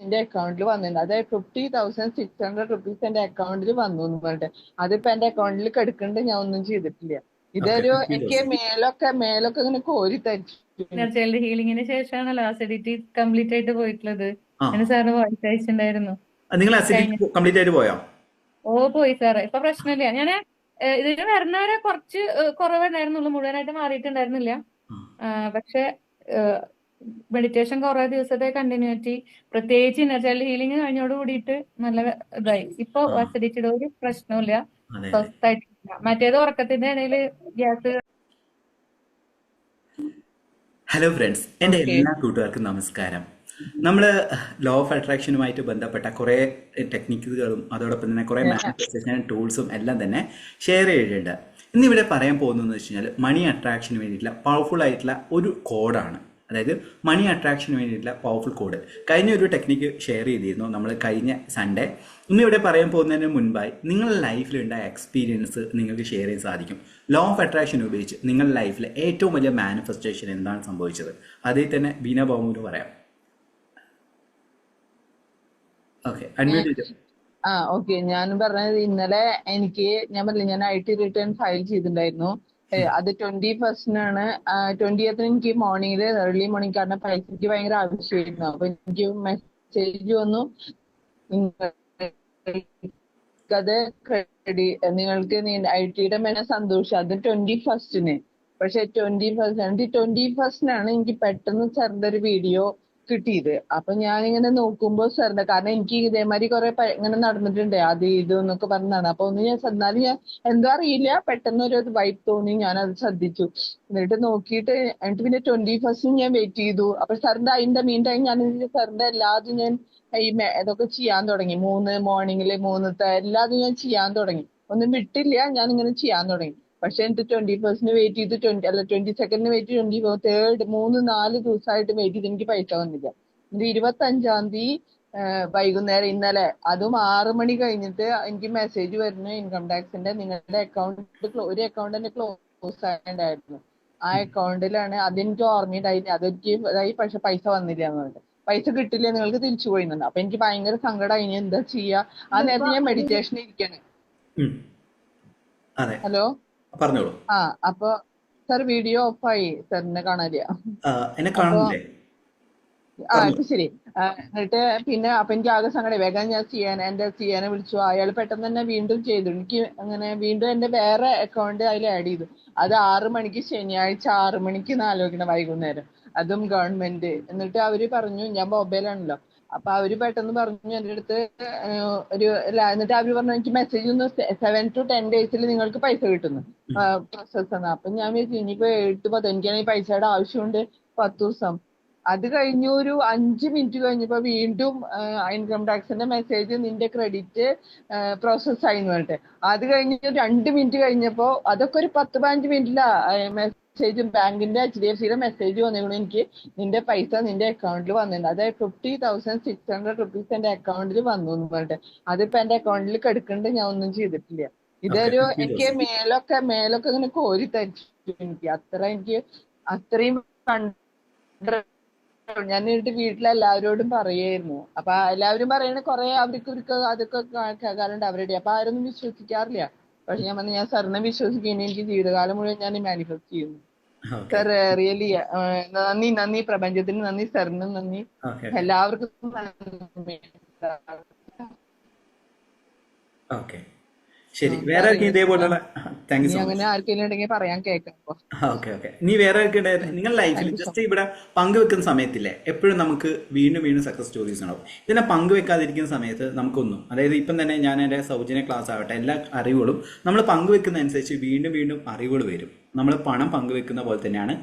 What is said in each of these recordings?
നിന്റെ അക്കൗണ്ടിൽ വന്നിട്ടുണ്ട്. അതായത് 50,600 റുപ്പീസ് എന്റെ അക്കൗണ്ടിൽ വന്നു എന്ന് പറഞ്ഞിട്ട് അതിപ്പോ എന്റെ അക്കൗണ്ടിൽ കിടക്കുന്നുണ്ട്. ഞാൻ ഒന്നും ചെയ്തിട്ടില്ല. ഇതൊരു എനിക്ക് മേലൊക്കെ ഇങ്ങനെ കോരി തരിച്ചു. ചൈൽഡ് ഹീലിംഗിന് ശേഷമാണല്ലോ അസിഡിറ്റി കംപ്ലീറ്റ് ആയിട്ട് പോയിട്ടുള്ളത്. സാറിന് വോയിസ് അയച്ചിട്ടുണ്ടായിരുന്നു. നിങ്ങൾ അസിഡിറ്റി കംപ്ലീറ്റ് ആയിട്ട് പോയോ? പോയി സാറേ. ഇപ്പൊ പ്രശ്നമില്ല. ഞാന് ഇതിന് വരുന്നവരെ കുറച്ച് കുറവുണ്ടായിരുന്നുള്ളൂ, മുഴുവനായിട്ട് മാറിയിട്ടുണ്ടായിരുന്നില്ല. പക്ഷെ മെഡിറ്റേഷൻ കുറെ ദിവസത്തെ കണ്ടിന്യൂറ്റി, പ്രത്യേകിച്ച് ഇന്നർ ചൈൽഡ് ഹീലിംഗ് കഴിഞ്ഞോട് കൂടിയിട്ട് നല്ല ഇതായി. ഇപ്പൊ അസിഡിറ്റിയുടെ ഒരു പ്രശ്നമില്ല, സ്വസ്ഥായിട്ടില്ല. മറ്റേത് ഉറക്കത്തിന്റെ ഇടയിൽ ഗ്യാസ്. ഹലോ ഫ്രണ്ട്സ്, എൻ്റെ എല്ലാ കൂട്ടുകാർക്കും നമസ്കാരം. നമ്മൾ ലോ ഓഫ് അട്രാക്ഷനുമായിട്ട് ബന്ധപ്പെട്ട കുറേ ടെക്നിക്കുകളും അതോടൊപ്പം തന്നെ കുറേ മാനിഫെസ്റ്റേഷൻ ടൂൾസും എല്ലാം തന്നെ ഷെയർ ചെയ്തിട്ടുണ്ട്. ഇന്നിവിടെ പറയാൻ പോകുന്നതെന്ന് വെച്ച് കഴിഞ്ഞാൽ മണി അട്രാക്ഷന് വേണ്ടിയിട്ടുള്ള പവർഫുൾ ആയിട്ടുള്ള ഒരു കോഡാണ്. അതായത് മണി അട്രാക്ഷന് വേണ്ടിയിട്ടുള്ള പവർഫുൾ കോഡ്. കഴിഞ്ഞ ഒരു ടെക്നിക്ക് ഷെയർ ചെയ്തിരുന്നു നമ്മൾ കഴിഞ്ഞ സൺഡേ. ഇന്നിവിടെ പറയാൻ പോകുന്നതിന് മുൻപായി നിങ്ങളുടെ ലൈഫിലുണ്ടായ എക്സ്പീരിയൻസ് നിങ്ങൾക്ക് ഷെയർ ചെയ്യാൻ സാധിക്കും. ലോ ഓഫ് അട്രാക്ഷൻ ഉപയോഗിച്ച് നിങ്ങളുടെ ലൈഫിലെ ഏറ്റവും വലിയ മാനിഫെസ്റ്റേഷൻ എന്താണ് സംഭവിച്ചത്, അതിൽ തന്നെ ബീന ബാബുവിന് പറയാം. ഓക്കെ. ഞാൻ പറഞ്ഞത് ഇന്നലെ ഞാൻ പറഞ്ഞില്ല, ഞാൻ IT റിട്ടേൺ ഫയൽ ചെയ്തിട്ടുണ്ടായിരുന്നു. അത് 21st-നാണ്. 20th എനിക്ക് മോർണിംഗിൽ ഏർലി മോർണിംഗ്, കാരണം പൈസക്ക് ഭയങ്കര ആവശ്യമായിരുന്നു. അപ്പൊ എനിക്ക് മെസ്സേജ് വന്നു, അത് നിങ്ങൾക്ക് IT-യുടെ മേലെ സന്തോഷം. അത് 21st-ന്. പക്ഷെ 21st-നാണ് എനിക്ക് പെട്ടെന്ന് സാറിന്റെ ഒരു വീഡിയോ കിട്ടിയത്. അപ്പൊ ഞാനിങ്ങനെ നോക്കുമ്പോ സാറിന്റെ, കാരണം എനിക്ക് ഇതേമാതിരി കുറെ ഇങ്ങനെ നടന്നിട്ടുണ്ട്, അത് ഇത് എന്നൊക്കെ പറഞ്ഞതാണ്. അപ്പൊ എന്നാലും ഞാൻ എന്തോ അറിയില്ല, പെട്ടെന്ന് ഒരു വൈബ് തോന്നി, ഞാൻ അത് ശ്രദ്ധിച്ചു. എന്നിട്ട് നോക്കിയിട്ട് പിന്നെ 21st ഞാൻ വെയിറ്റ് ചെയ്തു. അപ്പൊ സാറിന്റെ അതിന്റെ മീൻ ടൈം ഞാൻ സാറിന്റെ എല്ലാതും ഞാൻ ഇതൊക്കെ ചെയ്യാൻ തുടങ്ങി. മോർണിംഗില് 3 എല്ലാതും ഞാൻ ചെയ്യാൻ തുടങ്ങി. ഒന്നും വിട്ടില്ല, ഞാൻ ഇങ്ങനെ ചെയ്യാൻ തുടങ്ങി. പക്ഷെ എനിക്ക് 21st-ന് വെയിറ്റ് ചെയ്ത് 22nd-ന് വെയിറ്റ് ചെയ്ത് 23rd 3-4 ദിവസമായിട്ട് വെയിറ്റ് ചെയ്ത് എനിക്ക് പൈസ വന്നില്ല. ഇത് 25-ാം തീയതി വൈകുന്നേരം ഇന്നലെ, അതും 6 മണി കഴിഞ്ഞിട്ട് എനിക്ക് മെസ്സേജ് വരുന്നു ഇൻകം ടാക്സിന്റെ, നിങ്ങളുടെ അക്കൗണ്ട് ഒരു അക്കൗണ്ട് തന്നെ ക്ലോസ് ആയിട്ടുണ്ടായിരുന്നു. ആ അക്കൗണ്ടിലാണ്, അതെനിക്ക് ഓർമ്മയുണ്ടായില്ല, അതെനിക്ക് ഇതായി. പക്ഷെ പൈസ വന്നില്ല എന്ന് പറഞ്ഞിട്ട്, പൈസ കിട്ടില്ല, നിങ്ങൾക്ക് തിരിച്ചു പോയിന്നുണ്ട്. അപ്പൊ എനിക്ക് ഭയങ്കര സങ്കടമായി. ഇനി എന്താ ചെയ്യാ? ആ നേരത്തെ ഞാൻ മെഡിറ്റേഷൻ ഇരിക്കാണ്. ഹലോ, പറഞ്ഞോളൂ. അപ്പൊ സാർ വീഡിയോ ഓഫായി, സാറിനെ കാണാനില്ല. ഇപ്പൊ ശരി. എന്നിട്ട് പിന്നെ അപ്പൊ എനിക്ക് ആകെ സങ്കടം. വേഗം ഞാൻ സിയാനെ വിളിച്ചു. അയാൾ പെട്ടെന്ന് തന്നെ വീണ്ടും ചെയ്തു. എനിക്ക് അങ്ങനെ വീണ്ടും എന്റെ വേറെ അക്കൗണ്ട് അതിൽ ആഡ് ചെയ്തു. അത് 6 മണിക്ക് ശനിയാഴ്ച 6 മണിക്ക് ആലോചിക്കണം, വൈകുന്നേരം, അതും ഗവൺമെന്റ്. എന്നിട്ട് അവര് പറഞ്ഞു, ഞാൻ മൊബൈലാണല്ലോ, അപ്പൊ അവര് പെട്ടെന്ന് പറഞ്ഞു എന്റെ അടുത്ത് എന്നിട്ട് അവര് പറഞ്ഞു എനിക്ക് മെസ്സേജ് ഒന്ന് 7 to 10 days നിങ്ങൾക്ക് പൈസ കിട്ടുന്നു പ്രോസസ് ആണ്. അപ്പൊ ഞാൻ വിചാരിച്ചു ഇനിയിപ്പോ 8-10, എനിക്കാണെങ്കിൽ പൈസയുടെ ആവശ്യമുണ്ട്, 10 ദിവസം. അത് കഴിഞ്ഞു ഒരു 5 മിനിറ്റ് കഴിഞ്ഞപ്പോ വീണ്ടും ഇൻകം ടാക്സിന്റെ മെസ്സേജ്, നിന്റെ ക്രെഡിറ്റ് പ്രോസസ് ആയി എന്ന് പറഞ്ഞിട്ട്. അത് കഴിഞ്ഞ് 2 മിനിറ്റ് കഴിഞ്ഞപ്പോ, അതൊക്കെ ഒരു 10-15 മിനിറ്റിലാ മെസ്സേജ്, ബാങ്കിന്റെ HDFC-യുടെ മെസ്സേജ് വന്നിരുന്നു, എനിക്ക് നിന്റെ പൈസ നിന്റെ അക്കൗണ്ടിൽ വന്നിട്ടുണ്ട്. അതായത് 50,600 റുപ്പീസ് എന്റെ അക്കൗണ്ടിൽ വന്നു എന്ന് പറഞ്ഞിട്ട് അതിപ്പോ എന്റെ അക്കൗണ്ടിൽ കിടക്കുന്നുണ്ട്. ഞാൻ ഒന്നും ചെയ്തിട്ടില്ല. ഇതൊരു എനിക്ക് മേലൊക്കെ ഇങ്ങനെ കോരി തരിച്ചു. എനിക്ക് അത്രയും ഞാൻ എന്നിട്ട് വീട്ടിലെല്ലാവരോടും പറയായിരുന്നു. അപ്പൊ എല്ലാവരും പറയണ കുറെ അവർക്ക് അതൊക്കെ കേൾക്കാറുണ്ട് അവരുടെ. അപ്പൊ ആരൊന്നും വിശ്വസിക്കാറില്ല. പക്ഷെ ഞാൻ പറഞ്ഞു, ഞാൻ സാറിനെ വിശ്വസിക്കുന്നു. എനിക്ക് ജീവിതകാലം മുഴുവൻ ഞാൻ മാനിഫെസ്റ്റ് ചെയ്യുന്നു. സാർ റിയലി നന്ദി, പ്രപഞ്ചത്തിന് നന്ദി, സാറിന് നന്ദി, എല്ലാവർക്കും ശരി. വേറെ ഇതേപോലുള്ള അങ്ങനെ ആർക്കെങ്കിലും ഉണ്ടെങ്കിൽ പറയാൻ കേൾക്കാം. നീ വേറെ നിങ്ങളുടെ ലൈഫിൽ ജസ്റ്റ് ഇവിടെ പങ്കുവെക്കുന്ന സമയത്തില്ലേ, എപ്പോഴും നമുക്ക് വീണ്ടും സക്സസ് സ്റ്റോറീസ് ഉണ്ടാവും. ഇതിനെ പങ്കുവെക്കാതിരിക്കുന്ന സമയത്ത് നമുക്കൊന്നും, അതായത് ഇപ്പം തന്നെ ഞാൻ എൻ്റെ സൗജന്യ ക്ലാസ് ആവട്ടെ, എല്ലാ അറിവുകളും നമ്മൾ പങ്കുവെക്കുന്ന അനുസരിച്ച് വീണ്ടും അറിവുകൾ വരും. നമ്മൾ പണം പങ്കുവെക്കുന്ന പോലെ തന്നെയാണ്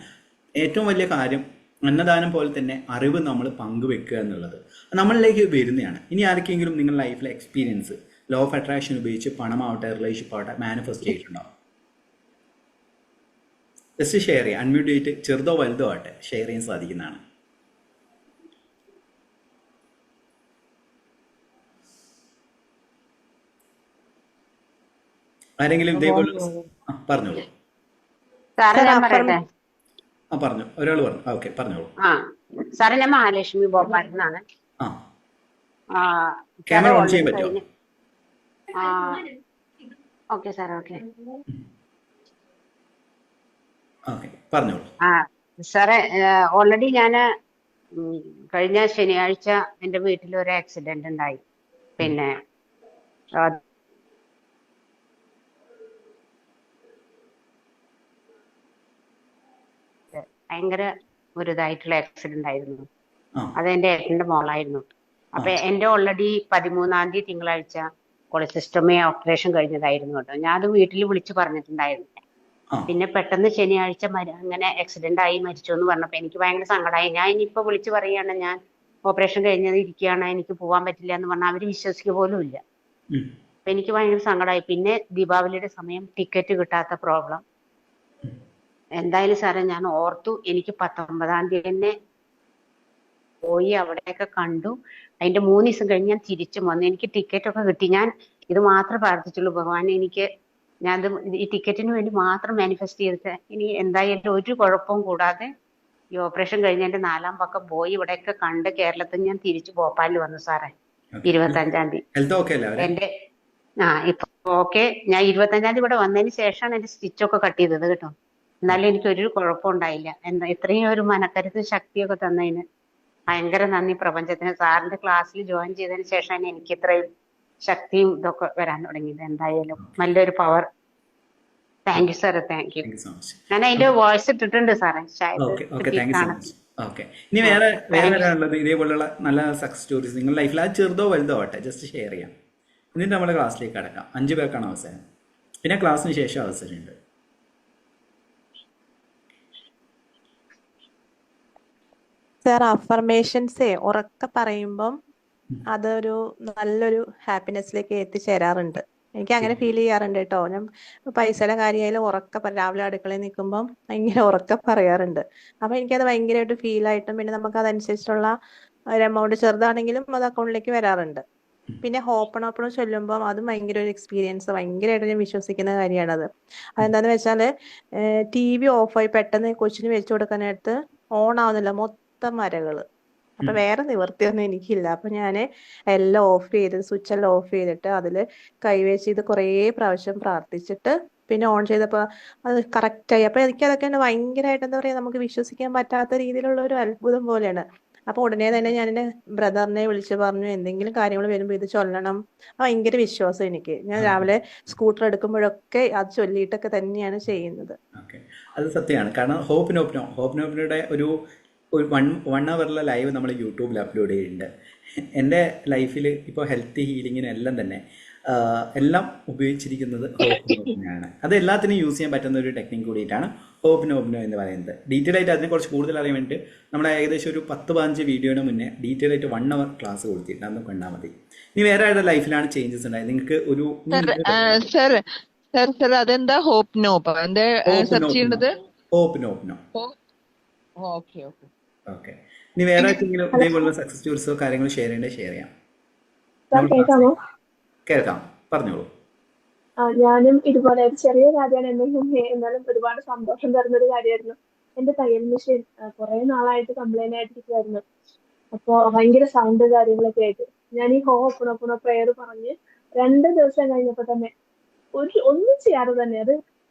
ഏറ്റവും വലിയ കാര്യം, അന്നദാനം പോലെ തന്നെ അറിവ് നമ്മൾ പങ്കുവെക്കുക എന്നുള്ളത് നമ്മളിലേക്ക് വരുന്നതാണ്. ഇനി ആർക്കെങ്കിലും നിങ്ങളുടെ ലൈഫിലെ എക്സ്പീരിയൻസ് ലോ ഓഫ് അട്രാക്ഷൻ ഉപയോഗിച്ച് പണമാവട്ടെ, റിലേഷൻഷിപ്പ് ആവട്ടെ, മാനിഫെസ്റ്റ് ചെയ്തിട്ടുണ്ടാവും, ജസ്റ്റ് ഷെയർ ചെയ്യുക. അൺമ്യൂട്ട് ചെയ്തിട്ട് ചെറുതോ വലുതോ ആവട്ടെ ഷെയർ ചെയ്യാൻ സാധിക്കുന്നതാണ്. ആരെങ്കിലും ഇതേപോലെ പറഞ്ഞോളൂ. പറഞ്ഞു, ഒരാൾ പറഞ്ഞു. ഓക്കെ, പറഞ്ഞോളൂ. സാറേ, ഞാൻ മഹാലക്ഷ്മി ഭോപ്പാലിൽ നിന്നാണ്. ആ, സാറേ ക്യാമറ ഓൺ ചെയ്യാൻ ഓൾറെഡി പറ്റുമോ? കഴിഞ്ഞ ആ ഓക്കെ സാറേ ഓക്കെ. ഓക്കെ, പറഞ്ഞോളൂ. ആ സാറേ ഓൾറെഡി ഞാൻ കഴിഞ്ഞ ശനിയാഴ്ച എൻ്റെ വീട്ടിൽ ഒരു ആക്സിഡന്റ് ഉണ്ടായി. പിന്നെ ആ, ഭയങ്കര ഒരു ഇതായിട്ടുള്ള ആക്സിഡന്റ് ആയിരുന്നു. ആ അത് എൻ്റെ ഏട്ടൻ്റെ മോളായിരുന്നു. ആ അപ്പൊ എൻ്റെ ഓൾറെഡി 13-ാം തീയതി തിങ്കളാഴ്ച കൊളസിസ്റ്റമി ഓപ്പറേഷൻ കഴിഞ്ഞതായിരുന്നു കേട്ടോ. ഞാൻ അത് വീട്ടിൽ വിളിച്ചു പറഞ്ഞിട്ടുണ്ടായിരുന്നു. ആ പിന്നെ പെട്ടെന്ന് ശനിയാഴ്ച അങ്ങനെ ആക്സിഡന്റ് ആയി മരിച്ചു എന്ന് പറഞ്ഞപ്പോ എനിക്ക് ഭയങ്കര സങ്കടമായി. ഞാൻ ഇനിയിപ്പോ വിളിച്ചു പറയുകയാണ് ഞാൻ ഓപ്പറേഷൻ കഴിഞ്ഞത് ഇരിക്കുകയാണ്, എനിക്ക് പോകാൻ പറ്റില്ല എന്ന് പറഞ്ഞാൽ അവര് വിശ്വസിക്കുക പോലും ഇല്ല. ഉം, അപ്പൊ എനിക്ക് ഭയങ്കര സങ്കടമായി. പിന്നെ ദീപാവലിയുടെ സമയം ടിക്കറ്റ് കിട്ടാത്ത പ്രോബ്ലം. എന്തായാലും സാറേ ഞാൻ ഓർത്തു എനിക്ക് 19-ാം തീയതി തന്നെ പോയി അവിടെയൊക്കെ കണ്ടു. അതിന്റെ 3 ദിവസം കഴിഞ്ഞ് ഞാൻ തിരിച്ചു വന്നു. എനിക്ക് ടിക്കറ്റ് ഒക്കെ കിട്ടി. ഞാൻ ഇത് മാത്രമേ പ്രാർത്ഥിച്ചുള്ളൂ, ഭഗവാൻ എനിക്ക് ഞാൻ ഈ ടിക്കറ്റിന് വേണ്ടി മാത്രം മാനിഫെസ്റ്റ് ചെയ്തിട്ട് ഇനി എന്തായാലും ഒരു കുഴപ്പവും കൂടാതെ ഈ ഓപ്പറേഷൻ കഴിഞ്ഞ് എന്റെ 4-ാം പക്കം പോയി ഇവിടെയൊക്കെ കണ്ട് കേരളത്തിൽ ഞാൻ തിരിച്ചു ഭോപ്പാലിൽ വന്നു സാറേ ഓക്കെ. 25-ാം തീയതി. ഹെൽത്ത് ഓക്കെ അല്ലേ അവരെ? എന്റെ ഇപ്പൊ ഓക്കെ. ഞാൻ 25-ാം തീയതി ഇവിടെ വന്നതിന് ശേഷമാണ് എന്റെ സ്റ്റിച്ചൊക്കെ കട്ട് ചെയ്തത് കേട്ടോ. എന്നാലും എനിക്ക് ഒരു കുഴപ്പം ഉണ്ടായില്ല. എന്താ ഇത്രയും ഒരു മനക്കരുത്ത് ശക്തിയൊക്കെ തന്നതിന് ഭയങ്കര നന്ദി പ്രപഞ്ചത്തിന്. സാറിന്റെ ക്ലാസ്സിൽ ജോയിൻ ചെയ്തതിന് ശേഷമാണ് എനിക്ക് ഇത്രയും ശക്തിയും ഇതൊക്കെ വരാൻ തുടങ്ങിയത്. എന്തായാലും നല്ലൊരു പവർ. താങ്ക് യു സാറേ, thank you. Thank you so much. ഞാൻ അതിന്റെ വോയിസ് ഇട്ടിട്ടുണ്ട് സാറേ, ശായद okay okay, thank you so കിട്ടിയിട്ടാണ്. മച്ച്. ഓക്കെ, ഇനി വേറെ വരാനുള്ളത് ഇതേപോലുള്ള നല്ല സക്സസ് സ്റ്റോറീസ് നിങ്ങളുടെ ലൈഫിൽ, അത് ചെറുതോ വലുതോ ആവട്ടെ, ജസ്റ്റ് ഷെയർ ചെയ്യാം. എന്നിട്ട് നമ്മുടെ ക്ലാസ്സിലേക്ക് കടക്കാം. 5 പേർക്കാണ് അവസരം, പിന്നെ ക്ലാസ്സിന് ശേഷം അവസരമുണ്ട്. സാർ അഫർമേഷൻസേ ഉറക്കെ പറയുമ്പം അതൊരു നല്ലൊരു ഹാപ്പിനെസ്സിലേക്ക് എത്തിച്ചേരാറുണ്ട്. എനിക്ക് അങ്ങനെ ഫീൽ ചെയ്യാറുണ്ട് കേട്ടോ. ഞാൻ പൈസയുടെ കാര്യമായാലും ഉറക്കെ രാവിലെ അടുക്കളയിൽ നിൽക്കുമ്പം ഭയങ്കര ഉറക്കെ പറയാറുണ്ട്. അപ്പൊ എനിക്കത് ഭയങ്കരമായിട്ട് ഫീൽ ആയിട്ടും പിന്നെ നമുക്ക് അതനുസരിച്ചുള്ള ഒരു എമൗണ്ട് ചെറുതാണെങ്കിലും അത് അക്കൗണ്ടിലേക്ക് വരാറുണ്ട്. പിന്നെ ഹോപ്പണോപ്പണം ചൊല്ലുമ്പം അതും ഭയങ്കര ഒരു എക്സ്പീരിയൻസ്, ഭയങ്കരമായിട്ട് ഞാൻ വിശ്വസിക്കുന്ന കാര്യമാണത്. അതെന്താന്ന് വെച്ചാല് TV ഓഫായി പെട്ടെന്ന് കൊച്ചിന് വെച്ചു കൊടുക്കാനായിട്ട് ഓൺ ആവുന്നില്ല, മൊത്തം മരകള്. അപ്പൊ വേറെ നിവൃത്തിയൊന്നും എനിക്കില്ല. അപ്പൊ ഞാന് എല്ലാം ഓഫ് ചെയ്ത് സ്വിച്ച് എല്ലാം ഓഫ് ചെയ്തിട്ട് അതില് കൈവച്ച് ഇത് കുറേ പ്രാവശ്യം പ്രാർത്ഥിച്ചിട്ട് പിന്നെ ഓൺ ചെയ്തപ്പോ അത് കറക്റ്റായി. അപ്പൊ എനിക്കതൊക്കെ ഭയങ്കരമായിട്ട് എന്താ പറയാ, നമുക്ക് വിശ്വസിക്കാൻ പറ്റാത്ത രീതിയിലുള്ള ഒരു അത്ഭുതം പോലെയാണ്. അപ്പൊ ഉടനെ തന്നെ ഞാൻ എന്റെ ബ്രദറിനെ വിളിച്ചു പറഞ്ഞു എന്തെങ്കിലും കാര്യങ്ങൾ വരുമ്പോ ഇത് ചൊല്ലണം. ഭയങ്കര വിശ്വാസം എനിക്ക്. ഞാൻ രാവിലെ സ്കൂട്ടർ എടുക്കുമ്പോഴൊക്കെ അത് ചൊല്ലിയിട്ടൊക്കെ തന്നെയാണ് ചെയ്യുന്നത്. ഓക്കെ, അത് സത്യമാണ്. കാരണം ഹോപ്പ് നോപ്പിനോയുടെ ഒരു 1 അവറിലെ ലൈവ് നമ്മൾ യൂട്യൂബിൽ അപ്ലോഡ് ചെയ്യുന്നുണ്ട്. എൻ്റെ ലൈഫിൽ ഇപ്പോൾ ഹെൽത്ത് ഹീലിങ്ങിനും എല്ലാം തന്നെ എല്ലാം ഉപയോഗിച്ചിരിക്കുന്നത് ഹോപ്പ് നോപ്പിനാണ്. അത് എല്ലാത്തിനും യൂസ് ചെയ്യാൻ പറ്റുന്ന ഒരു ടെക്നിക്ക് കൂടിയിട്ടാണ് ഹോപ്പ് നോപ്പിനോ എന്ന് പറയുന്നത്. ഡീറ്റെയിൽ ആയിട്ട് അതിനെക്കുറിച്ച് കൂടുതൽ അറിയാൻ വേണ്ടിയിട്ട് നമ്മൾ ഏകദേശം ഒരു 10-15 വീഡിയോന് മുന്നേ ഡീറ്റെയിൽ ആയിട്ട് 1 അവർ ക്ലാസ് കൊടുത്തിട്ടുണ്ട്, അന്ന് കണ്ടാൽ മതി. ഇനി വേറെ ആരുടെ ലൈഫിലാണ് ചേഞ്ചസ് ഉണ്ടായത് നിങ്ങൾക്ക് ഒരു സർ അതെന്താ ഹോപ്പ് നോപ്പ് എന്താ സെർച്ച് ചെയ്യേണ്ടത്? ഹോപ്പ് നോപ്പിനോ? ഓക്കെ ഓക്കെ ഓക്കെ, ഇനി വേറെ ആർക്കെങ്കിലും ഇതേപോലുള്ള സക്സസ് സ്റ്റോറീസോ കാര്യങ്ങളോ ഷെയർ ചെയ്യേണ്ടത് ഷെയർ ചെയ്യാം. കേൾക്കാമോ? കേൾക്കാം, പറഞ്ഞോളൂ. ഞാനും ഇതുപോലെ ഒരു ചെറിയ കാര്യമാണ് എന്നാലും ഒരുപാട് സന്തോഷം തരുന്ന ഒരു കാര്യമായിരുന്നു. എന്റെ തയ്യൽ മെഷീൻ കുറെ നാളായിട്ട് കംപ്ലൈന്റ് ആയിട്ടിരിക്കുവായിരുന്നു. അപ്പൊ ഭയങ്കര സൗണ്ട് കാര്യങ്ങളൊക്കെ ആയിട്ട് ഞാൻ ഈ ഓപ്പണോ പ്രെയർ പറഞ്ഞ് 2 ദിവസം കഴിഞ്ഞപ്പോ തന്നെ ഒന്നും ചെയ്യാതെ തന്നെ അത്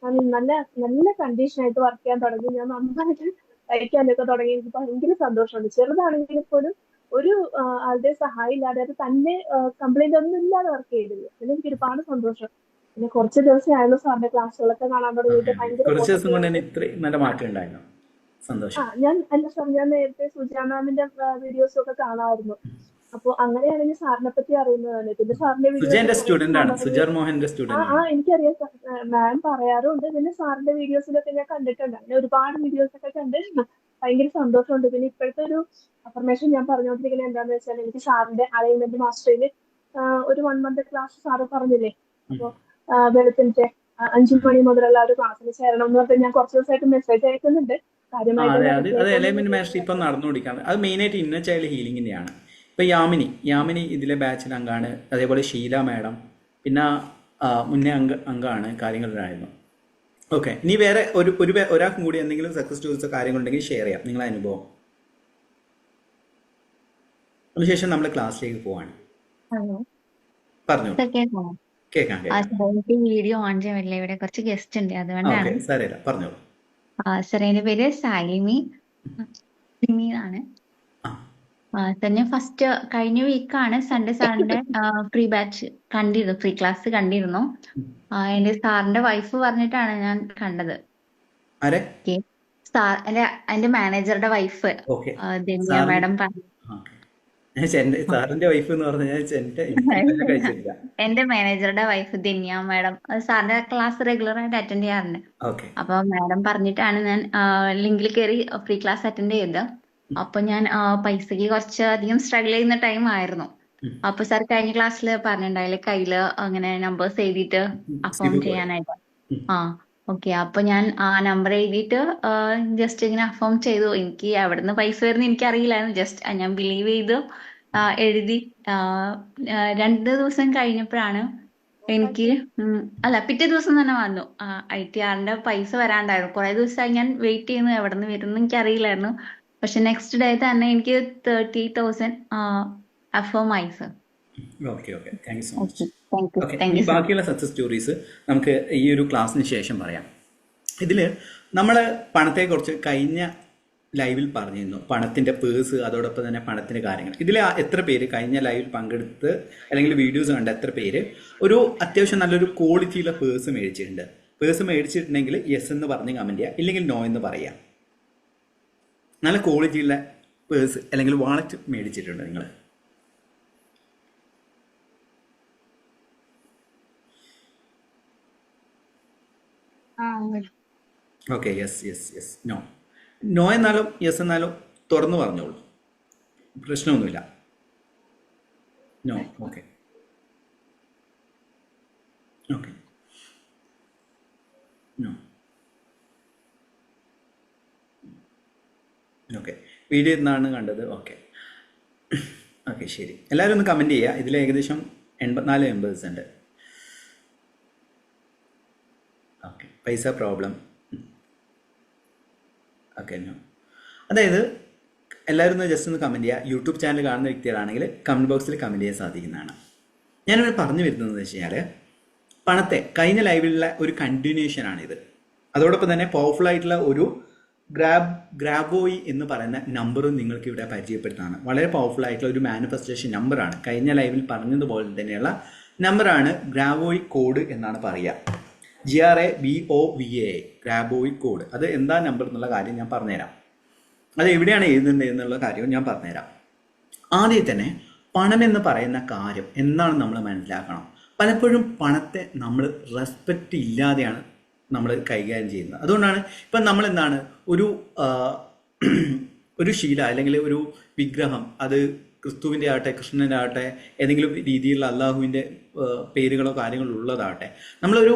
നല്ല നല്ല കണ്ടീഷനായിട്ട് വർക്ക് ചെയ്യാൻ തുടങ്ങി. ഞാൻ നന്നായിട്ട് തയ്ക്കാനൊക്കെ തുടങ്ങി. എനിക്ക് ഭയങ്കര സന്തോഷമുണ്ട്. ചെറുതാണെങ്കിൽ പോലും ഒരു ആളുടെ സഹായം ഇല്ലാതെ അത് തന്നെ കംപ്ലൈന്റ് ഒന്നും ഇല്ലാതെ വർക്ക് ചെയ്തില്ല. പിന്നെ എനിക്ക് ഒരുപാട് സന്തോഷം. പിന്നെ കുറച്ച് ദിവസം ആയിരുന്നു സാറിന്റെ ക്ലാസ്സുകളൊക്കെ കാണാൻ തുടങ്ങിയിട്ട് ഭയങ്കര കുറച്ച് ദിവസം കൊണ്ട് തന്നെ ഇത്രയും നല്ല മാറ്റം ഉണ്ടായിരുന്നു. സന്തോഷം. ഞാൻ നേരത്തെ സുജാ മാമിന്റെ വീഡിയോസും ഒക്കെ കാണാമായിരുന്നു. അപ്പൊ അങ്ങനെയാണെങ്കിൽ സാറിനെ പറ്റി അറിയുന്നതാണ്. പിന്നെ സാറിന്റെ സുജയുടെ സ്റ്റുഡന്റ് ആണ്, സുജാർ മോഹന്റെ സ്റ്റുഡന്റ്. എനിക്കറിയാം, മാം പറയാറുണ്ട്. പിന്നെ സാറിന്റെ വീഡിയോസിലൊക്കെ ഞാൻ കണ്ടിട്ടുണ്ട്. അങ്ങനെ ഒരുപാട് വീഡിയോസ് ഒക്കെ കണ്ട് ഭയങ്കര സന്തോഷമുണ്ട്. പിന്നെ ഇപ്പോഴത്തെ ഒരു അഫർമേഷൻ ഞാൻ പറഞ്ഞുകൊണ്ടിരിക്കുന്നത് എന്താണെന്ന് വെച്ചാൽ എനിക്ക് സാറിന്റെ അലൈൻമെന്റ് മാസ്റ്ററിൽ ഒരു 1 മന്ത് ക്ലാസ് സാറ് പറഞ്ഞില്ലേ. അപ്പൊ വെളുപ്പിന്റെ 5 മണി മുതലുള്ള ഒരു ക്ലാസ്സിൽ ചേരണം എന്ന് പറഞ്ഞിട്ട് ഞാൻ കുറച്ച് ദിവസമായിട്ട് മെസ്സേജ് അയക്കുന്നുണ്ട്. അത് എലൈൻമെന്റ് മാസ്റ്റർ ഇപ്പം നടന്നുകൊണ്ടിരിക്കുകയാണ്. അത് മെയിനായിട്ട് ഇന്നർ ചൈൽഡ് ഹീലിംഗിന്റെയാണ്. ഇപ്പൊ യാമിനി ഇതിലെ ബാച്ചിൽ അംഗമാണ്. അതേപോലെ ഷീല മാഡം പിന്നെ മുന്നേ അംഗമാണ് കാര്യങ്ങളിലായിരുന്നു. ഓക്കെ, ഇനി വേറെ ഒരാൾക്കും കൂടി എന്തെങ്കിലും സക്സസ് സ്റ്റോറീസോ കാര്യങ്ങളുണ്ടെങ്കിൽ ഷെയർ ചെയ്യാം നിങ്ങളെ അനുഭവം. അതിനുശേഷം നമ്മൾ ക്ലാസ്സിലേക്ക് പോവാണ്. ഹലോ പറഞ്ഞോളൂ. സർ കേൾക്കാമോ? കേൾക്കാം കേൾക്കാം. സാർ എനിക്ക് വീഡിയോ ഓൺ ചെയ്യാൻ പറ്റില്ല, ഇവിടെ കുറച്ച് ഗസ്റ്റ് ഉണ്ട് ഓക്കെ, അതുകൊണ്ടാണ്. സാരമില്ല, പറഞ്ഞോളൂ. സാർ എൻ്റെ പേര് സാലിമി എന്നാണ്. ആ സാർ ഞാൻ ഫസ്റ്റ് കഴിഞ്ഞ വീക്കാണ് സൺഡേ സാറിന്റെ ഫ്രീ ബാച്ച് കണ്ടിരുന്നു, ഫ്രീ ക്ലാസ് കണ്ടിരുന്നു. എൻ്റെ സാറിന്റെ വൈഫ് പറഞ്ഞിട്ടാണ് ഞാൻ കണ്ടത്. ആരെ? ഓക്കെ, സാർ എൻ്റെ മാനേജറുടെ വൈഫ് ഓക്കെ, ധന്യ സാറിന് മാഡം പറഞ്ഞു. സാറിന്റെ വൈഫ് എന്ന് പറഞ്ഞാൽ കഴിച്ചില്ല. എന്റെ മാനേജറുടെ വൈഫ് ധന്യ മാഡം സാറിന്റെ ക്ലാസ് റെഗുലർ ആയിട്ട് അറ്റൻഡ് ചെയ്യാറുണ്ട്. ഓക്കെ, അപ്പൊ മാഡം പറഞ്ഞിട്ടാണ് ഞാൻ ലിങ്കിൽ കയറി ഫ്രീ ക്ലാസ് അറ്റൻഡ് ചെയ്തത്. അപ്പൊ ഞാൻ പൈസക്ക് കുറച്ച് അധികം സ്ട്രഗിൾ ചെയ്യുന്ന ടൈം ആയിരുന്നു. അപ്പൊ സാർ കഴിഞ്ഞ ക്ലാസ്സിൽ പറഞ്ഞിട്ടുണ്ടായില്ലേ കയ്യില് അങ്ങനെ നമ്പേഴ്സ് എഴുതിയിട്ട് അഫോം ചെയ്യാനായിട്ട്. ഓക്കെ, അപ്പൊ ഞാൻ ആ നമ്പർ എഴുതിയിട്ട് ജസ്റ്റ് ഇങ്ങനെ അഫോം ചെയ്തു. എനിക്ക് എവിടുന്ന് പൈസ വരുന്ന എനിക്ക് അറിയില്ലായിരുന്നു. ജസ്റ്റ് ഞാൻ ബിലീവ് ചെയ്ത് എഴുതി. 2 ദിവസം കഴിഞ്ഞപ്പോഴാണ് എനിക്ക് അല്ല, പിറ്റേ ദിവസം തന്നെ വന്നു. ITRന്റെ പൈസ വരാണ്ടായിരുന്നു. കുറെ ദിവസമായി ഞാൻ വെയിറ്റ് ചെയ്യുന്നു, എവിടെ നിന്ന് വരുന്നു എനിക്ക് അറിയില്ലായിരുന്നു. പക്ഷെ നെക്സ്റ്റ് ഡേ തന്നെ എനിക്ക് 30,000 അഫോം ആയി sir. Okay, okay, thank you so much. Thank okay, you ഈ സർ. ബാക്കിയുള്ള സക്സസ് സ്റ്റോറീസ് നമുക്ക് ഈ ഒരു ക്ലാസ്സിന് ശേഷം പറയാം. ഇതിൽ നമ്മൾ പണത്തെക്കുറിച്ച് കഴിഞ്ഞ ലൈവിൽ പറഞ്ഞിരുന്നു, പണത്തിൻ്റെ പേഴ്സ്, അതോടൊപ്പം തന്നെ പണത്തിൻ്റെ കാര്യങ്ങൾ. ഇതിൽ എത്ര പേര് കഴിഞ്ഞ ലൈവിൽ പങ്കെടുത്ത് അല്ലെങ്കിൽ വീഡിയോസ് കണ്ട എത്ര പേര് ഒരു അത്യാവശ്യം നല്ലൊരു ക്വാളിറ്റിയുള്ള പേഴ്സ് മേടിച്ചിട്ടുണ്ട്? പേഴ്സ് മേടിച്ചിട്ടുണ്ടെങ്കിൽ യെസ് എന്ന് പറഞ്ഞ് കമൻറ്റ് ചെയ്യുക, ഇല്ലെങ്കിൽ നോ എന്ന് പറയുക. നല്ല ക്വാളിറ്റിയുള്ള പേഴ്സ് അല്ലെങ്കിൽ വാളറ്റ് മേടിച്ചിട്ടുണ്ട് നിങ്ങൾ? Okay, yes yes yes, no. No എന്നാലും യെസ് എന്നാലും തുറന്നു പറഞ്ഞോളൂ, പ്രശ്നമൊന്നുമില്ല. No. Okay, okay, no. Okay, video എന്നാണ് കണ്ടത്? ഓക്കെ, ഓക്കെ, ശരി. എല്ലാവരും ഒന്ന് കമൻറ്റ് ചെയ്യുക. ഇതിൽ ഏകദേശം 84 മെമ്പേഴ്സ് ഉണ്ട്. ഓക്കെ, പൈസ പ്രോബ്ലം. Okay, no. അതായത് എല്ലാവരും ഒന്ന് ജസ്റ്റ് ഒന്ന് കമൻറ്റ് ചെയ്യുക. യൂട്യൂബ് ചാനൽ കാണുന്ന വ്യക്തികളാണെങ്കിൽ കമൻറ്റ് ബോക്സിൽ കമൻറ്റ് ചെയ്യാൻ സാധിക്കുന്നതാണ്. ഞാനിവിടെ പറഞ്ഞു വരുന്നതെന്ന് വെച്ച് കഴിഞ്ഞാൽ, പണത്തെ കഴിഞ്ഞ ലൈവിലുള്ള ഒരു കണ്ടിന്യൂഷനാണിത്. അതോടൊപ്പം തന്നെ പവർഫുൾ ആയിട്ടുള്ള ഒരു ഗ്രാബോയി എന്ന് പറയുന്ന നമ്പറും നിങ്ങൾക്ക് ഇവിടെ പരിചയപ്പെടുത്താണ്. വളരെ പവർഫുൾ ആയിട്ടുള്ള ഒരു മാനിഫെസ്റ്റേഷൻ നമ്പറാണ്. കഴിഞ്ഞ ലൈവിൽ പറഞ്ഞതുപോലെ തന്നെയുള്ള നമ്പറാണ് ഗ്രാബോയി കോഡ് എന്നാണ് പറയുക. GRABOVA, Grabovoi code. അത് എന്താ നമ്പർ എന്നുള്ള കാര്യം ഞാൻ പറഞ്ഞുതരാം. അത് എവിടെയാണ് എഴുതുന്നത് എന്നുള്ള കാര്യവും ഞാൻ പറഞ്ഞുതരാം. ആദ്യം തന്നെ പണം എന്ന് പറയുന്ന കാര്യം എന്താണ് നമ്മൾ മനസ്സിലാക്കണം. പലപ്പോഴും പണത്തെ നമ്മൾ റെസ്പെക്റ്റ് ഇല്ലാതെയാണ് നമ്മൾ കൈകാര്യം ചെയ്യുന്നത്. അതുകൊണ്ടാണ് ഇപ്പം നമ്മൾ എന്താണ് ഒരു ശീല അല്ലെങ്കിൽ ഒരു വിഗ്രഹം, അത് ക്രിസ്തുവിൻ്റെ ആകട്ടെ, കൃഷ്ണൻ്റെ ആകട്ടെ, ഏതെങ്കിലും രീതിയിലുള്ള അള്ളാഹുവിൻ്റെ പേരുകളോ കാര്യങ്ങളോ ഉള്ളതാകട്ടെ, നമ്മളൊരു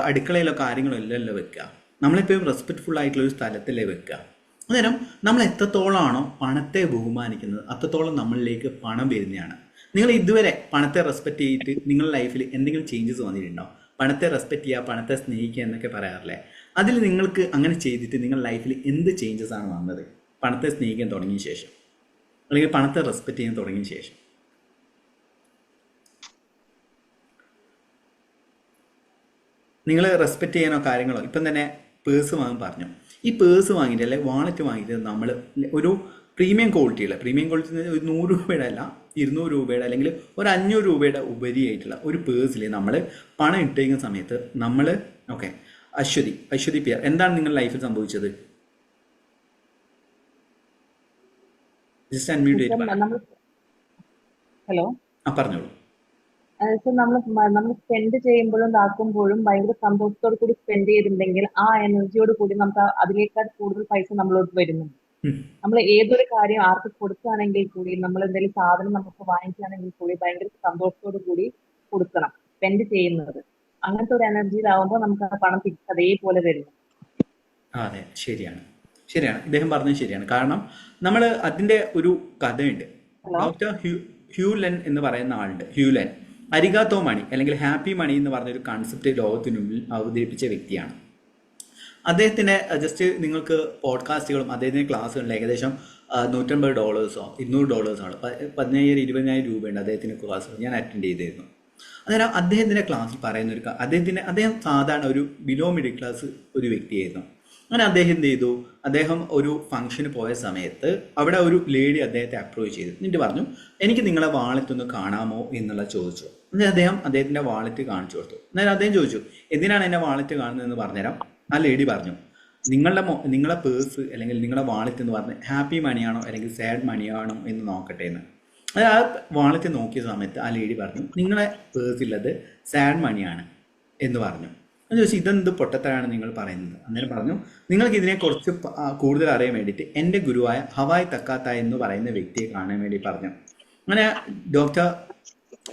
അടുക്കളയിലോ കാര്യങ്ങളോ അല്ലല്ലോ വെക്കുക. നമ്മളെപ്പോഴും റെസ്പെക്റ്റ്ഫുൾ ആയിട്ടുള്ള ഒരു സ്ഥലത്തല്ലേ വെക്കുക. അന്നേരം നമ്മൾ എത്രത്തോളമാണോ പണത്തെ ബഹുമാനിക്കുന്നത് അത്രത്തോളം നമ്മളിലേക്ക് പണം വരുന്നതാണ്. നിങ്ങൾ ഇതുവരെ പണത്തെ റെസ്പെക്റ്റ് ചെയ്തിട്ട് നിങ്ങളുടെ ലൈഫിൽ എന്തെങ്കിലും ചേഞ്ചസ് വന്നിട്ടുണ്ടോ? പണത്തെ റെസ്പെക്റ്റ് ചെയ്യുക, പണത്തെ സ്നേഹിക്കുക എന്നൊക്കെ പറയാറില്ലേ? അതിൽ നിങ്ങൾക്ക് അങ്ങനെ ചെയ്തിട്ട് നിങ്ങളുടെ ലൈഫിൽ എന്ത് ചേഞ്ചസ് ആണ് വന്നത്? പണത്തെ സ്നേഹിക്കാൻ തുടങ്ങിയ ശേഷം അല്ലെങ്കിൽ പണത്തെ റെസ്പെക്റ്റ് ചെയ്യാൻ തുടങ്ങിയ ശേഷം. നിങ്ങൾ റെസ്പെക്റ്റ് ചെയ്യാനോ കാര്യങ്ങളോ, ഇപ്പം തന്നെ പേഴ്സ് വാങ്ങാൻ പറഞ്ഞു. ഈ പേഴ്സ് വാങ്ങിയിട്ട് അല്ലെങ്കിൽ വാളറ്റ് വാങ്ങിയിട്ട് നമ്മൾ ഒരു പ്രീമിയം ക്വാളിറ്റിയുള്ള, പ്രീമിയം ക്വാളിറ്റി 100 രൂപയുടെ അല്ല, 200 രൂപയുടെ അല്ലെങ്കിൽ ഒരു 500 രൂപയുടെ ഉപരിയായിട്ടുള്ള ഒരു പേഴ്സിൽ നമ്മൾ പണം ഇട്ടേക്കുന്ന സമയത്ത് നമ്മൾ ഓക്കെ. അശ്വതി പിയർ, എന്താണ് നിങ്ങളുടെ ലൈഫിൽ സംഭവിച്ചത്? ജസ്റ്റ് അൺമ്യൂട്ട് ചെയ്ത് ഹലോ, പറഞ്ഞോളൂ. നമ്മൾ സ്പെൻഡ് ചെയ്യുമ്പോഴും ഇതാക്കുമ്പോഴും ഭയങ്കര സന്തോഷത്തോടു കൂടി സ്പെൻഡ് ചെയ്തിട്ടുണ്ടെങ്കിൽ ആ എനർജിയോട് കൂടി നമുക്ക് അതിനേക്കാൾ കൂടുതൽ പൈസ നമ്മളോട് വരുന്നുണ്ട്. നമ്മൾ ഏതൊരു കാര്യം ആർക്ക് കൊടുക്കുകയാണെങ്കിൽ കൂടി, നമ്മൾ എന്തെങ്കിലും സാധനം നമുക്ക് വാങ്ങിക്കുകയാണെങ്കിൽ കൂടി ഭയങ്കര സന്തോഷത്തോടു കൂടി കൊടുക്കണം. സ്പെൻഡ് ചെയ്യുന്നത് അങ്ങനത്തെ ഒരു എനർജിയിലാവുമ്പോൾ നമുക്ക് ആ പണം തിരിച്ച് അതേപോലെ വരുന്നു. അതെ, ശരിയാണ്. ഇദ്ദേഹം പറഞ്ഞത് ശരിയാണ്. കാരണം നമ്മൾ അതിൻ്റെ ഒരു കഥയുണ്ട്. ഡോക്ടർ ഹ്യൂലൻ എന്ന് പറയുന്ന ആളുണ്ട്. ഹ്യൂലൻ അരിഗാത്തോ മണി അല്ലെങ്കിൽ ഹാപ്പി മണി എന്ന് പറഞ്ഞൊരു കൺസെപ്റ്റ് ലോകത്തിനുള്ളിൽ അവതരിപ്പിച്ച വ്യക്തിയാണ്. അദ്ദേഹത്തിൻ്റെ ജസ്റ്റ് നിങ്ങൾക്ക് പോഡ്കാസ്റ്റുകളും അദ്ദേഹത്തിൻ്റെ ക്ലാസ്സുകളിൽ ഏകദേശം $150 $200 ആണ്. 15,000 20,000 രൂപയുണ്ട് അദ്ദേഹത്തിൻ്റെ ക്ലാസ്സുകൾ ഞാൻ അറ്റൻഡ് ചെയ്തിരുന്നു. അന്നേരം അദ്ദേഹത്തിൻ്റെ ക്ലാസ്സിൽ പറയുന്ന അദ്ദേഹം സാധാരണ ഒരു ബിലോ മിഡിൽ ക്ലാസ് ഒരു വ്യക്തിയായിരുന്നു. അങ്ങനെ അദ്ദേഹം എന്ത് ചെയ്തു, അദ്ദേഹം ഒരു ഫംഗ്ഷന് പോയ സമയത്ത് അവിടെ ഒരു ലേഡി അദ്ദേഹത്തെ അപ്രോച്ച് ചെയ്തു. എന്നിട്ട് പറഞ്ഞു, എനിക്ക് നിങ്ങളെ വാളറ്റ് ഒന്ന് കാണാമോ എന്നുള്ള ചോദിച്ചു. എന്നിട്ട് അദ്ദേഹത്തിൻ്റെ വാളറ്റ് കാണിച്ചു കൊടുത്തു. അന്നേരം അദ്ദേഹം ചോദിച്ചു, എന്തിനാണ് എന്നെ വാളറ്റ് കാണുന്നതെന്ന് പറഞ്ഞുതരാം. ആ ലേഡി പറഞ്ഞു, നിങ്ങളെ പേഴ്സ് അല്ലെങ്കിൽ നിങ്ങളെ വാളറ്റ് എന്ന് പറഞ്ഞ് ഹാപ്പി മണിയാണോ അല്ലെങ്കിൽ സാഡ് മണിയാണോ എന്ന് നോക്കട്ടെ എന്ന്. അത് ആ വാളറ്റ് നോക്കിയ സമയത്ത് ആ ലേഡി പറഞ്ഞു, നിങ്ങളെ പേഴ്സിലത് സാഡ് മണിയാണ് എന്ന് പറഞ്ഞു. ഞാൻ ചോദിച്ചു, ഇതെന്ത് പൊട്ടത്തരാണ് നിങ്ങൾ പറയുന്നത്? അന്നേരം പറഞ്ഞു, നിങ്ങൾക്ക് ഇതിനെക്കുറിച്ച് കൂടുതൽ അറിയാൻ വേണ്ടിയിട്ട് എൻ്റെ ഗുരുവായ ഹവായ് തക്കാത്ത എന്ന് പറയുന്ന വ്യക്തിയെ കാണാൻ വേണ്ടി പറഞ്ഞു. അങ്ങനെ ഡോക്ടർ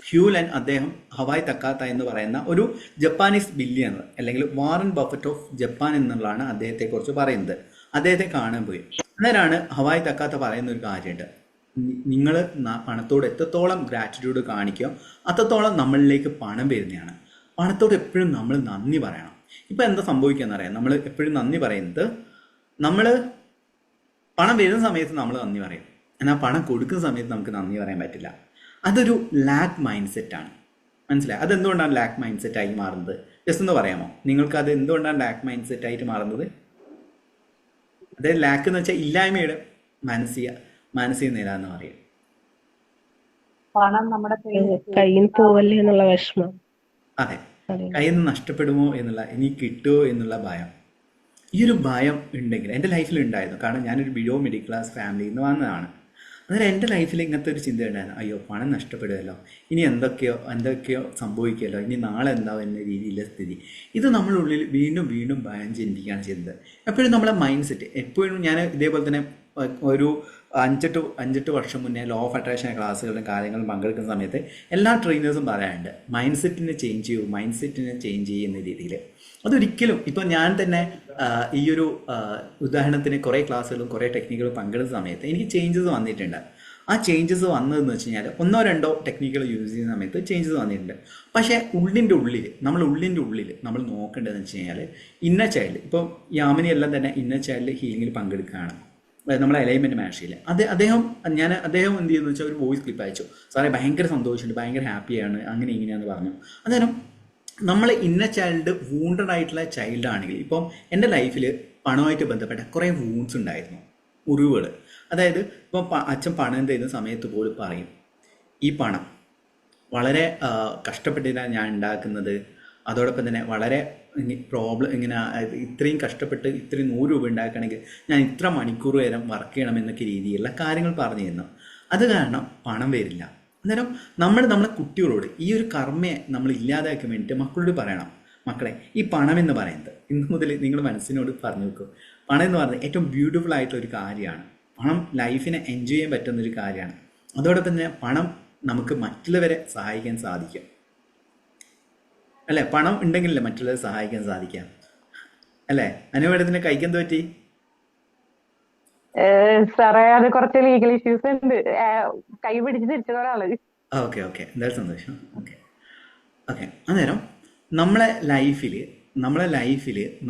ഹ്യൂലൻ അദ്ദേഹം ഹവായ് തക്കാത്ത എന്ന് പറയുന്ന ഒരു ജപ്പാനീസ് ബില്യണർ അല്ലെങ്കിൽ വാറൻ ബഫറ്റ് ഓഫ് ജപ്പാൻ എന്നുള്ളതാണ് അദ്ദേഹത്തെക്കുറിച്ച് പറയുന്നത്. അദ്ദേഹത്തെ കാണാൻ പോയി. അന്നേരമാണ് ഹവായ് തക്കാത്ത പറയുന്ന ഒരു കാര്യമുണ്ട്, നിങ്ങൾ പണത്തോട് എത്രത്തോളം ഗ്രാറ്റിറ്റ്യൂഡ് കാണിക്കുകയോ അത്രത്തോളം നമ്മളിലേക്ക് പണം വരുന്നതാണ്. പണത്തോട് എപ്പോഴും നമ്മൾ നന്ദി പറയണം. ഇപ്പം എന്താ സംഭവിക്കുകയെന്നറിയാം, നമ്മൾ എപ്പോഴും നന്ദി പറയുന്നത്, നമ്മൾ പണം വരുന്ന സമയത്ത് നമ്മൾ നന്ദി പറയും, എന്നാൽ പണം കൊടുക്കുന്ന സമയത്ത് നമുക്ക് നന്ദി പറയാൻ പറ്റില്ല. അതൊരു ലാക്ക് മൈൻഡ് സെറ്റാണ്. മനസ്സിലായി? അതെന്തുകൊണ്ടാണ് ലാക്ക് മൈൻഡ് സെറ്റായി മാറുന്നത്? ജസ്റ്റ് ഒന്ന് പറയാമോ നിങ്ങൾക്ക്? അത് എന്തുകൊണ്ടാണ് ലാക്ക് മൈൻഡ് സെറ്റായിട്ട് മാറുന്നത്? അതായത് ലാക്ക് എന്ന് വെച്ചാൽ ഇല്ലായ്മയുടെ മാനസിക നില എന്ന് പറയും. പണം നമ്മുടെ കയ്യിൽ പോവല്ലേ എന്നുള്ള വിഷമം. അതെ, കയ്യിൽ നിന്ന് നഷ്ടപ്പെടുമോ എന്നുള്ള, ഇനി കിട്ടുമോ എന്നുള്ള ഭയം. ഈ ഒരു ഭയം ഉണ്ടെങ്കിൽ എൻ്റെ ലൈഫിൽ ഉണ്ടായിരുന്നു. കാരണം ഞാനൊരു ബിലോ മിഡിൽ ക്ലാസ് ഫാമിലിയിൽ നിന്ന് വന്നതാണ്. അന്നേരം എൻ്റെ ലൈഫിൽ ഇങ്ങനത്തെ ഒരു ചിന്ത ഉണ്ടായിരുന്നു, അയ്യോ പണം നഷ്ടപ്പെടുമല്ലോ, ഇനി എന്തൊക്കെയോ സംഭവിക്കുമല്ലോ, ഇനി നാളെ എന്താവും എന്ന രീതിയിലെ സ്ഥിതി. ഇത് നമ്മളുടെ ഉള്ളിൽ വീണ്ടും വീണ്ടും ഭയം ജനിപ്പിക്കുകയാണ് ചെയ്യുന്നത്. എപ്പോഴും നമ്മളെ മൈൻഡ് സെറ്റ് എപ്പോഴും, ഞാൻ ഇതേപോലെ തന്നെ ഒരു 5-8 വർഷം മുന്നേ ലോ ഓഫ് അട്രാക്ഷൻ ക്ലാസ്സുകളും കാര്യങ്ങളും പങ്കെടുക്കുന്ന സമയത്ത് എല്ലാ ട്രെയിനേഴ്സും പറയാറുണ്ട്, മൈൻഡ് സെറ്റിനെ ചേഞ്ച് ചെയ്യുന്ന രീതിയിൽ. അതൊരിക്കലും ഇപ്പം ഞാൻ തന്നെ ഈ ഒരു ഉദാഹരണത്തിന് കുറേ ക്ലാസ്സുകളും കുറേ ടെക്നിക്കുകളും പങ്കെടുത്ത സമയത്ത് എനിക്ക് ചേഞ്ചസ് വന്നിട്ടുണ്ട്. ആ ചേഞ്ചസ് വന്നതെന്ന് വെച്ച് കഴിഞ്ഞാൽ 1-2 ടെക്നിക്കുകൾ യൂസ് ചെയ്യുന്ന സമയത്ത് ചേഞ്ചസ് വന്നിട്ടുണ്ട്. പക്ഷേ ഉള്ളിൻ്റെ ഉള്ളിൽ നമ്മൾ നോക്കേണ്ടതെന്ന് വെച്ച് കഴിഞ്ഞാൽ ഇന്നർ ചൈൽഡ്, ഇപ്പോൾ യാമിനി എല്ലാം തന്നെ ഇന്നർ ചൈൽഡ് ഹീലിങ്ങിൽ പങ്കെടുക്കുകയാണ്, നമ്മളെ അലൈൻമെൻറ്റ് മാഷിൽ. അദ്ദേഹം എന്ത് ചെയ്യുന്നു വെച്ചാൽ ഒരു വോയിസ് ക്ലിപ്പ് അയച്ചു, സാറേ ഭയങ്കര സന്തോഷമുണ്ട്, ഭയങ്കര ഹാപ്പിയാണ്, അങ്ങനെ ഇങ്ങനെയാണെന്ന് പറഞ്ഞു. അന്നേരം നമ്മൾ ഇന്നർ ചൈൽഡ് വൂണ്ടഡ് ആയിട്ടുള്ള ചൈൽഡ് ആണെങ്കിൽ, ഇപ്പം എൻ്റെ ലൈഫിൽ പണമായിട്ട് ബന്ധപ്പെട്ട കുറേ വൂൺസ് ഉണ്ടായിരുന്നു, മുറിവുകൾ. അതായത് ഇപ്പം അച്ഛൻ പണം തരുന്ന സമയത്ത് പോലും പറയും, ഈ പണം വളരെ കഷ്ടപ്പെട്ടിട്ടാണ് ഞാൻ ഉണ്ടാക്കുന്നത്, അതോടൊപ്പം തന്നെ വളരെ ഇങ്ങനെ ഇത്രയും കഷ്ടപ്പെട്ട് ഇത്രയും 100 രൂപ ഉണ്ടാക്കുകയാണെങ്കിൽ ഞാൻ ഇത്ര മണിക്കൂർ നേരം വർക്ക് ചെയ്യണമെന്നൊക്കെ രീതിയിലുള്ള കാര്യങ്ങൾ പറഞ്ഞു തരുന്നു. അത് കാരണം പണം വരില്ല. അന്നേരം നമ്മളെ കുട്ടികളോട് ഈ ഒരു കർമ്മയെ നമ്മൾ ഇല്ലാതാക്കാൻ വേണ്ടിയിട്ട് മക്കളോട് പറയണം, മക്കളെ ഈ പണം എന്ന് പറയുന്നത് ഇന്ന് മുതൽ നിങ്ങൾ മനസ്സിനോട് പറഞ്ഞു വെക്കും, പണം എന്ന് പറയുന്നത് ഏറ്റവും ബ്യൂട്ടിഫുൾ ആയിട്ടുള്ളൊരു കാര്യമാണ്. പണം ലൈഫിനെ എൻജോയ് ചെയ്യാൻ പറ്റുന്നൊരു കാര്യമാണ്. അതോടൊപ്പം തന്നെ പണം നമുക്ക് മറ്റുള്ളവരെ സഹായിക്കാൻ സാധിക്കും, അല്ലേ? പണം ഉണ്ടെങ്കിലല്ലേ മറ്റുള്ളവരെ സഹായിക്കാൻ സാധിക്കാം, അല്ലേ? അനുവേടത്തിന് കൈക്കെന്ത് പറ്റി? സാറേ അത് കുറച്ച് ലീഗൽ ഇഷ്യൂസ് ഉണ്ട്, കൈ പിടിച്ച് തിരിച്ചത് ഒരാള്. ഓക്കെ എന്തായാലും സന്തോഷം. ഓക്കെ അന്നേരം നമ്മളെ ലൈഫിൽ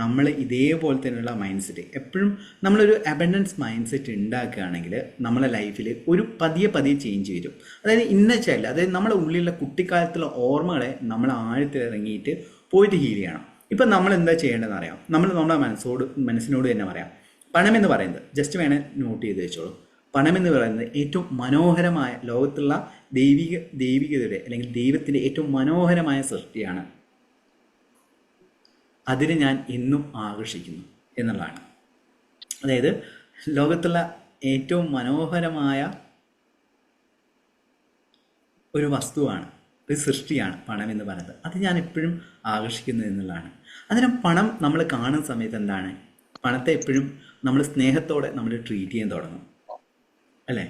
നമ്മൾ ഇതേപോലെ തന്നെയുള്ള മൈൻഡ് സെറ്റ് എപ്പോഴും നമ്മളൊരു അബൻഡൻസ് മൈൻഡ് സെറ്റ് ഉണ്ടാക്കുകയാണെങ്കിൽ നമ്മളെ ലൈഫിൽ ഒരു പതിയെ ചേഞ്ച് വരും. അതായത് ഇന്നർ ചൈൽഡ്, അതായത് നമ്മളെ ഉള്ളിലുള്ള കുട്ടിക്കാലത്തുള്ള ഓർമ്മകളെ നമ്മൾ ആഴത്തിലിറങ്ങിയിട്ട് പോയിട്ട് ഹീൽ ചെയ്യണം. ഇപ്പം നമ്മൾ എന്താ ചെയ്യേണ്ടതെന്ന് അറിയാം. നമ്മുടെ മനസ്സിനോട് തന്നെ പറയാം, പണം എന്ന് പറയുന്നത് ജസ്റ്റ് വേണേൽ നോട്ട് ചെയ്ത് വെച്ചോളൂ. പണം എന്ന് പറയുന്നത് ഏറ്റവും മനോഹരമായ ലോകത്തുള്ള ദൈവികതയുടെ അല്ലെങ്കിൽ ദൈവത്തിൻ്റെ ഏറ്റവും മനോഹരമായ സൃഷ്ടിയാണ്. അതിനെ ഞാൻ എന്നും ആകർഷിക്കുന്നു എന്നുള്ളതാണ്. അതായത് ലോകത്തുള്ള ഏറ്റവും മനോഹരമായ ഒരു വസ്തുവാണ്, ഒരു സൃഷ്ടിയാണ് പണം എന്ന് പറയുന്നത്. അത് ഞാൻ എപ്പോഴും ആകർഷിക്കുന്നു എന്നുള്ളതാണ്. അതിന് പണം നമ്മൾ കാണുന്ന സമയത്ത് എന്താണ്, പണത്തെ എപ്പോഴും നമ്മൾ സ്നേഹത്തോടെ നമ്മൾ ട്രീറ്റ് ചെയ്യാൻ തുടങ്ങും, അല്ലേ?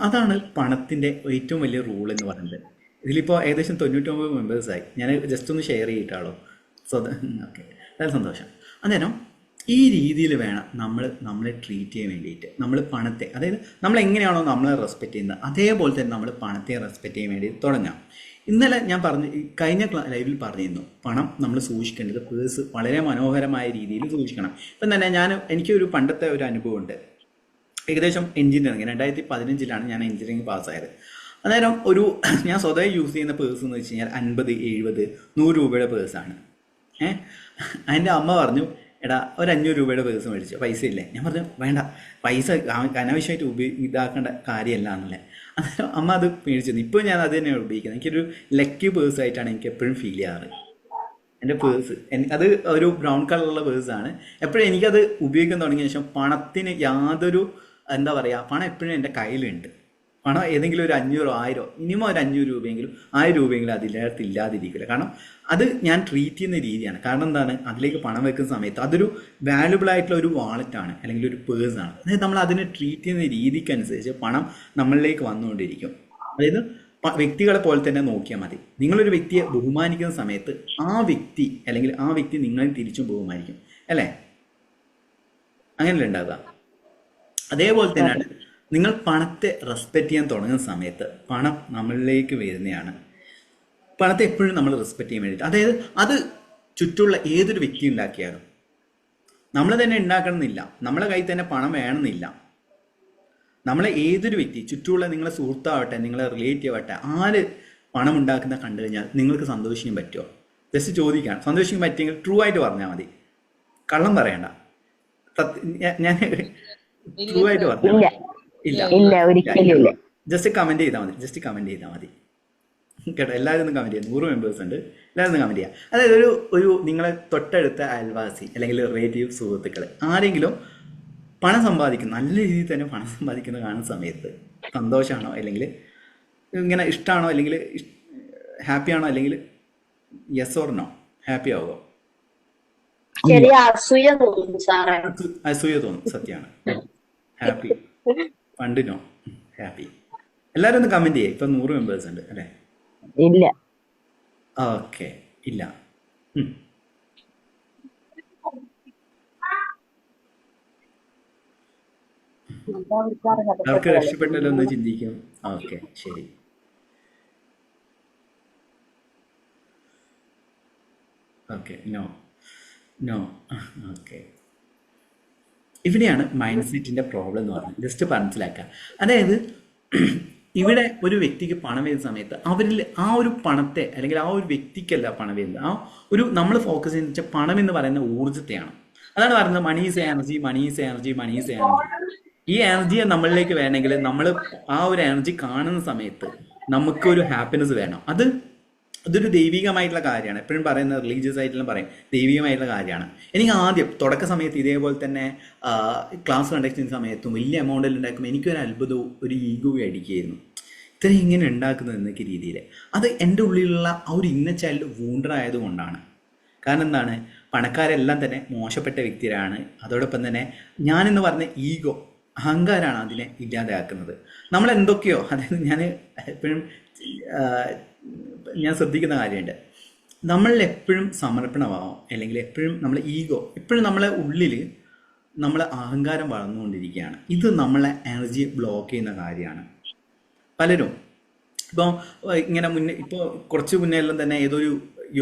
അതാണ് പണത്തിൻ്റെ ഏറ്റവും വലിയ റൂൾ എന്ന് പറയുന്നത്. ഇതിലിപ്പോൾ ഏകദേശം 99 മെമ്പേഴ്സായി. ഞാൻ ജസ്റ്റ് ഒന്ന് ഷെയർ ചെയ്തിട്ടാളോ. ഓക്കെ, വളരെ സന്തോഷം. അന്നേരം ഈ രീതിയിൽ വേണം നമ്മളെ ട്രീറ്റ് ചെയ്യാൻ വേണ്ടിയിട്ട്. നമ്മൾ പണത്തെ, അതായത് നമ്മൾ എങ്ങനെയാണോ നമ്മളെ റെസ്പെക്റ്റ് ചെയ്യുന്നത് അതേപോലെ തന്നെ നമ്മൾ പണത്തെ റെസ്പെക്റ്റ് ചെയ്യാൻ വേണ്ടി തുടങ്ങാം. ഇന്നലെ ഞാൻ കഴിഞ്ഞ ലൈവിൽ പറഞ്ഞിരുന്നു, പണം നമ്മൾ സൂക്ഷിക്കേണ്ടത് പേഴ്സ് വളരെ മനോഹരമായ രീതിയിൽ സൂക്ഷിക്കണം. ഇപ്പം തന്നെ എനിക്കൊരു പണ്ടത്തെ ഒരു അനുഭവമുണ്ട്. ഏകദേശം എഞ്ചിനീയറിംഗ് 2015 ഞാൻ എഞ്ചിനീയറിംഗ് പാസ്സായത്. അന്നേരം ഞാൻ സ്വതവേ യൂസ് ചെയ്യുന്ന പേഴ്സ് എന്ന് വെച്ച് കഴിഞ്ഞാൽ 50, 70, 100 രൂപയുടെ പേഴ്സാണ്. അതിൻ്റെ അമ്മ പറഞ്ഞു, എടാ ഒരു 500 രൂപയുടെ പേഴ്സ് മേടിച്ചു, പൈസ ഇല്ലേ? ഞാൻ പറഞ്ഞു വേണ്ട, പൈസ അനാവശ്യമായിട്ട് ഇതാക്കേണ്ട കാര്യമല്ല എന്നല്ലേ. അന്നേരം അമ്മ അത് മേടിച്ചു. ഇപ്പോൾ ഞാൻ അത് തന്നെയാണ് ഉപയോഗിക്കുന്നത്. എനിക്കൊരു ലക്കി പേഴ്സായിട്ടാണ് എനിക്ക് എപ്പോഴും ഫീൽ ചെയ്യാറ്. എൻ്റെ പേഴ്സ് അത് ഒരു ബ്രൗൺ കളറുള്ള പേഴ്സാണ്. എപ്പോഴും എനിക്കത് ഉപയോഗിക്കാൻ തുടങ്ങിയ ശേഷം പണത്തിന് യാതൊരു എന്താ പറയുക, പണം എപ്പോഴും എൻ്റെ കയ്യിലുണ്ട്. പണം ഏതെങ്കിലും ഒരു 500, 1000, മിനിമം ഒരു 500 രൂപയെങ്കിലും 1000 രൂപയെങ്കിലും അതിനകത്ത് ഇല്ലാതിരിക്കില്ല. കാരണം അത് ഞാൻ ട്രീറ്റ് ചെയ്യുന്ന രീതിയാണ്. കാരണം എന്താണ്, അതിലേക്ക് പണം വെക്കുന്ന സമയത്ത് അതൊരു വാല്യുബിൾ ആയിട്ടുള്ള ഒരു വാളറ്റാണ് അല്ലെങ്കിൽ ഒരു പേഴ്സാണ്. അതായത് നമ്മൾ അതിനെ ട്രീറ്റ് ചെയ്യുന്ന രീതിക്കനുസരിച്ച് പണം നമ്മളിലേക്ക് വന്നുകൊണ്ടിരിക്കും. അതായത് വ്യക്തികളെ പോലെ തന്നെ നോക്കിയാൽ മതി. നിങ്ങളൊരു വ്യക്തിയെ ബഹുമാനിക്കുന്ന സമയത്ത് ആ വ്യക്തി നിങ്ങളെ തിരിച്ചും ബഹുമാനിക്കും, അല്ലേ? അങ്ങനെയല്ലേ ഉണ്ടാകുക? അതേപോലെ തന്നെയാണ് നിങ്ങൾ പണത്തെ റെസ്പെക്റ്റ് ചെയ്യാൻ തുടങ്ങുന്ന സമയത്ത് പണം നമ്മളിലേക്ക് വരുന്നതാണ്. പണത്തെ എപ്പോഴും നമ്മൾ റെസ്പെക്റ്റ് ചെയ്യാൻ വേണ്ടിയിട്ട്, അതായത് അത് ചുറ്റുള്ള ഏതൊരു വ്യക്തി ഉണ്ടാക്കിയാലും നമ്മൾ തന്നെ ഉണ്ടാക്കണമെന്നില്ല, നമ്മളെ കയ്യിൽ തന്നെ പണം വേണമെന്നില്ല. നമ്മളെ ഏതൊരു വ്യക്തി ചുറ്റുമുള്ള നിങ്ങളെ സുഹൃത്താവട്ടെ, നിങ്ങളെ റിലേറ്റീവ് ആവട്ടെ, ആര് പണം ഉണ്ടാക്കുന്ന കണ്ടു കഴിഞ്ഞാൽ നിങ്ങൾക്ക് സന്തോഷിക്കാൻ പറ്റുമോ? ജസ്റ്റ് ചോദിക്കുകയാണ്. സന്തോഷിക്കാൻ പറ്റിയെങ്കിൽ ട്രൂ ആയിട്ട് പറഞ്ഞാൽ മതി, കള്ളം പറയണ്ട. ഞാൻ ട്രൂ ആയിട്ട് പറഞ്ഞാൽ ഇല്ല, ജസ്റ്റ് കമന്റ് ചെയ്താൽ മതി കേട്ടോ. എല്ലാവരും ഒന്ന് കമന്റ് ചെയ്യാം. 100 മെമ്പേഴ്സ് ഉണ്ട്, എല്ലാവരും ഒന്ന് കമന്റ് ചെയ്യാം. അതായത് ഒരു നിങ്ങളെ തൊട്ടടുത്ത അയൽവാസി അല്ലെങ്കിൽ റിലേറ്റീവ് സുഹൃത്തുക്കൾ ആരെങ്കിലും പണം സമ്പാദിക്കുന്നു, നല്ല രീതിയിൽ തന്നെ പണം സമ്പാദിക്കുന്നത് കാണുന്ന സമയത്ത് സന്തോഷമാണോ, അല്ലെങ്കിൽ ഇങ്ങനെ ഇഷ്ടമാണോ, അല്ലെങ്കിൽ ഹാപ്പിയാണോ, അല്ലെങ്കിൽ യെസ് ഓർ നോ? ഹാപ്പി ആവുമോ? അസൂയ തോന്നും, സത്യമാണ്. ഹാപ്പി പണ്ടിനോ? ഹാപ്പി. എല്ലാവരും ഒന്ന് കമന്റ് ചെയ്യേ. ഇപ്പൊ 100 മെമ്പേഴ്സ് ഉണ്ട് അല്ലേ? ഇല്ല. ഓക്കെ, ഇല്ല. അവർക്ക് രക്ഷപ്പെട്ടല്ലോ എന്ന് ചിന്തിക്കും. ഓക്കെ, ശരി. Okay, no. ഓക്കെ, ഇവിടെയാണ് മൈൻഡ് സെറ്റിന്റെ പ്രോബ്ലം എന്ന് പറയുന്നത്. ജസ്റ്റ് മനസ്സിലാക്കുക. അതായത് ഇവിടെ ഒരു വ്യക്തിക്ക് പണം വരുന്ന സമയത്ത് അവരിൽ ആ ഒരു പണത്തെ അല്ലെങ്കിൽ ആ ഒരു വ്യക്തിക്കല്ല പണം വരുന്നത്, നമ്മൾ ഫോക്കസ് ചെയ്യുന്ന വെച്ചാൽ പണം എന്ന് പറയുന്ന ഊർജ്ജത്തെയാണ്. അതാണ് പറയുന്നത് money is energy, money is energy, money is energy. ഈ എനർജിയെ നമ്മളിലേക്ക് വേണമെങ്കിൽ നമ്മൾ ആ ഒരു എനർജി കാണുന്ന സമയത്ത് നമുക്കൊരു ഹാപ്പിനെസ് വേണം. അതൊരു ദൈവികമായിട്ടുള്ള കാര്യമാണ്. എപ്പോഴും പറയുന്നത് റിലീജിയസ് ആയിട്ടുള്ള പറയും ദൈവികമായിട്ടുള്ള കാര്യമാണ്. എനിക്ക് ആദ്യം തുടക്ക സമയത്ത് ഇതേപോലെ തന്നെ ക്ലാസ് കണ്ടക്ട് ചെയ്യുന്ന സമയത്തും വലിയ എമൗണ്ടിൽ ഉണ്ടാക്കുമ്പോൾ എനിക്കൊരു അത്ഭുതവും ഒരു ഈഗോയും അടിക്കുകയായിരുന്നു. ഇത്രയും ഇങ്ങനെ ഉണ്ടാക്കുന്നത് എന്നൊക്കെ രീതിയിൽ അത് എൻ്റെ ഉള്ളിലുള്ള ആ ഒരു ഇന്ന ചൈൽഡ് വൂണ്ടറായത് കൊണ്ടാണ്. കാരണം എന്താണ്, പണക്കാരെല്ലാം തന്നെ മോശപ്പെട്ട വ്യക്തിരാണ്. അതോടൊപ്പം തന്നെ ഞാനെന്ന് പറഞ്ഞ ഈഗോ, അഹങ്കാരമാണ് അതിനെ ഇല്ലാതെയാക്കുന്നത്. നമ്മളെന്തൊക്കെയോ, അതായത് ഞാൻ എപ്പോഴും ഞാൻ ശ്രദ്ധിക്കുന്ന കാര്യമുണ്ട്, നമ്മളിൽ എപ്പോഴും സമർപ്പണമാവും അല്ലെങ്കിൽ എപ്പോഴും നമ്മളെ ഈഗോ, എപ്പോഴും നമ്മളെ ഉള്ളിൽ നമ്മളെ അഹങ്കാരം വളർന്നുകൊണ്ടിരിക്കുകയാണ്. ഇത് നമ്മളെ എനർജിയെ ബ്ലോക്ക് ചെയ്യുന്ന കാര്യമാണ്. പലരും ഇപ്പോൾ ഇങ്ങനെ ഇപ്പോൾ കുറച്ച് മുന്നേ എല്ലാം തന്നെ ഏതൊരു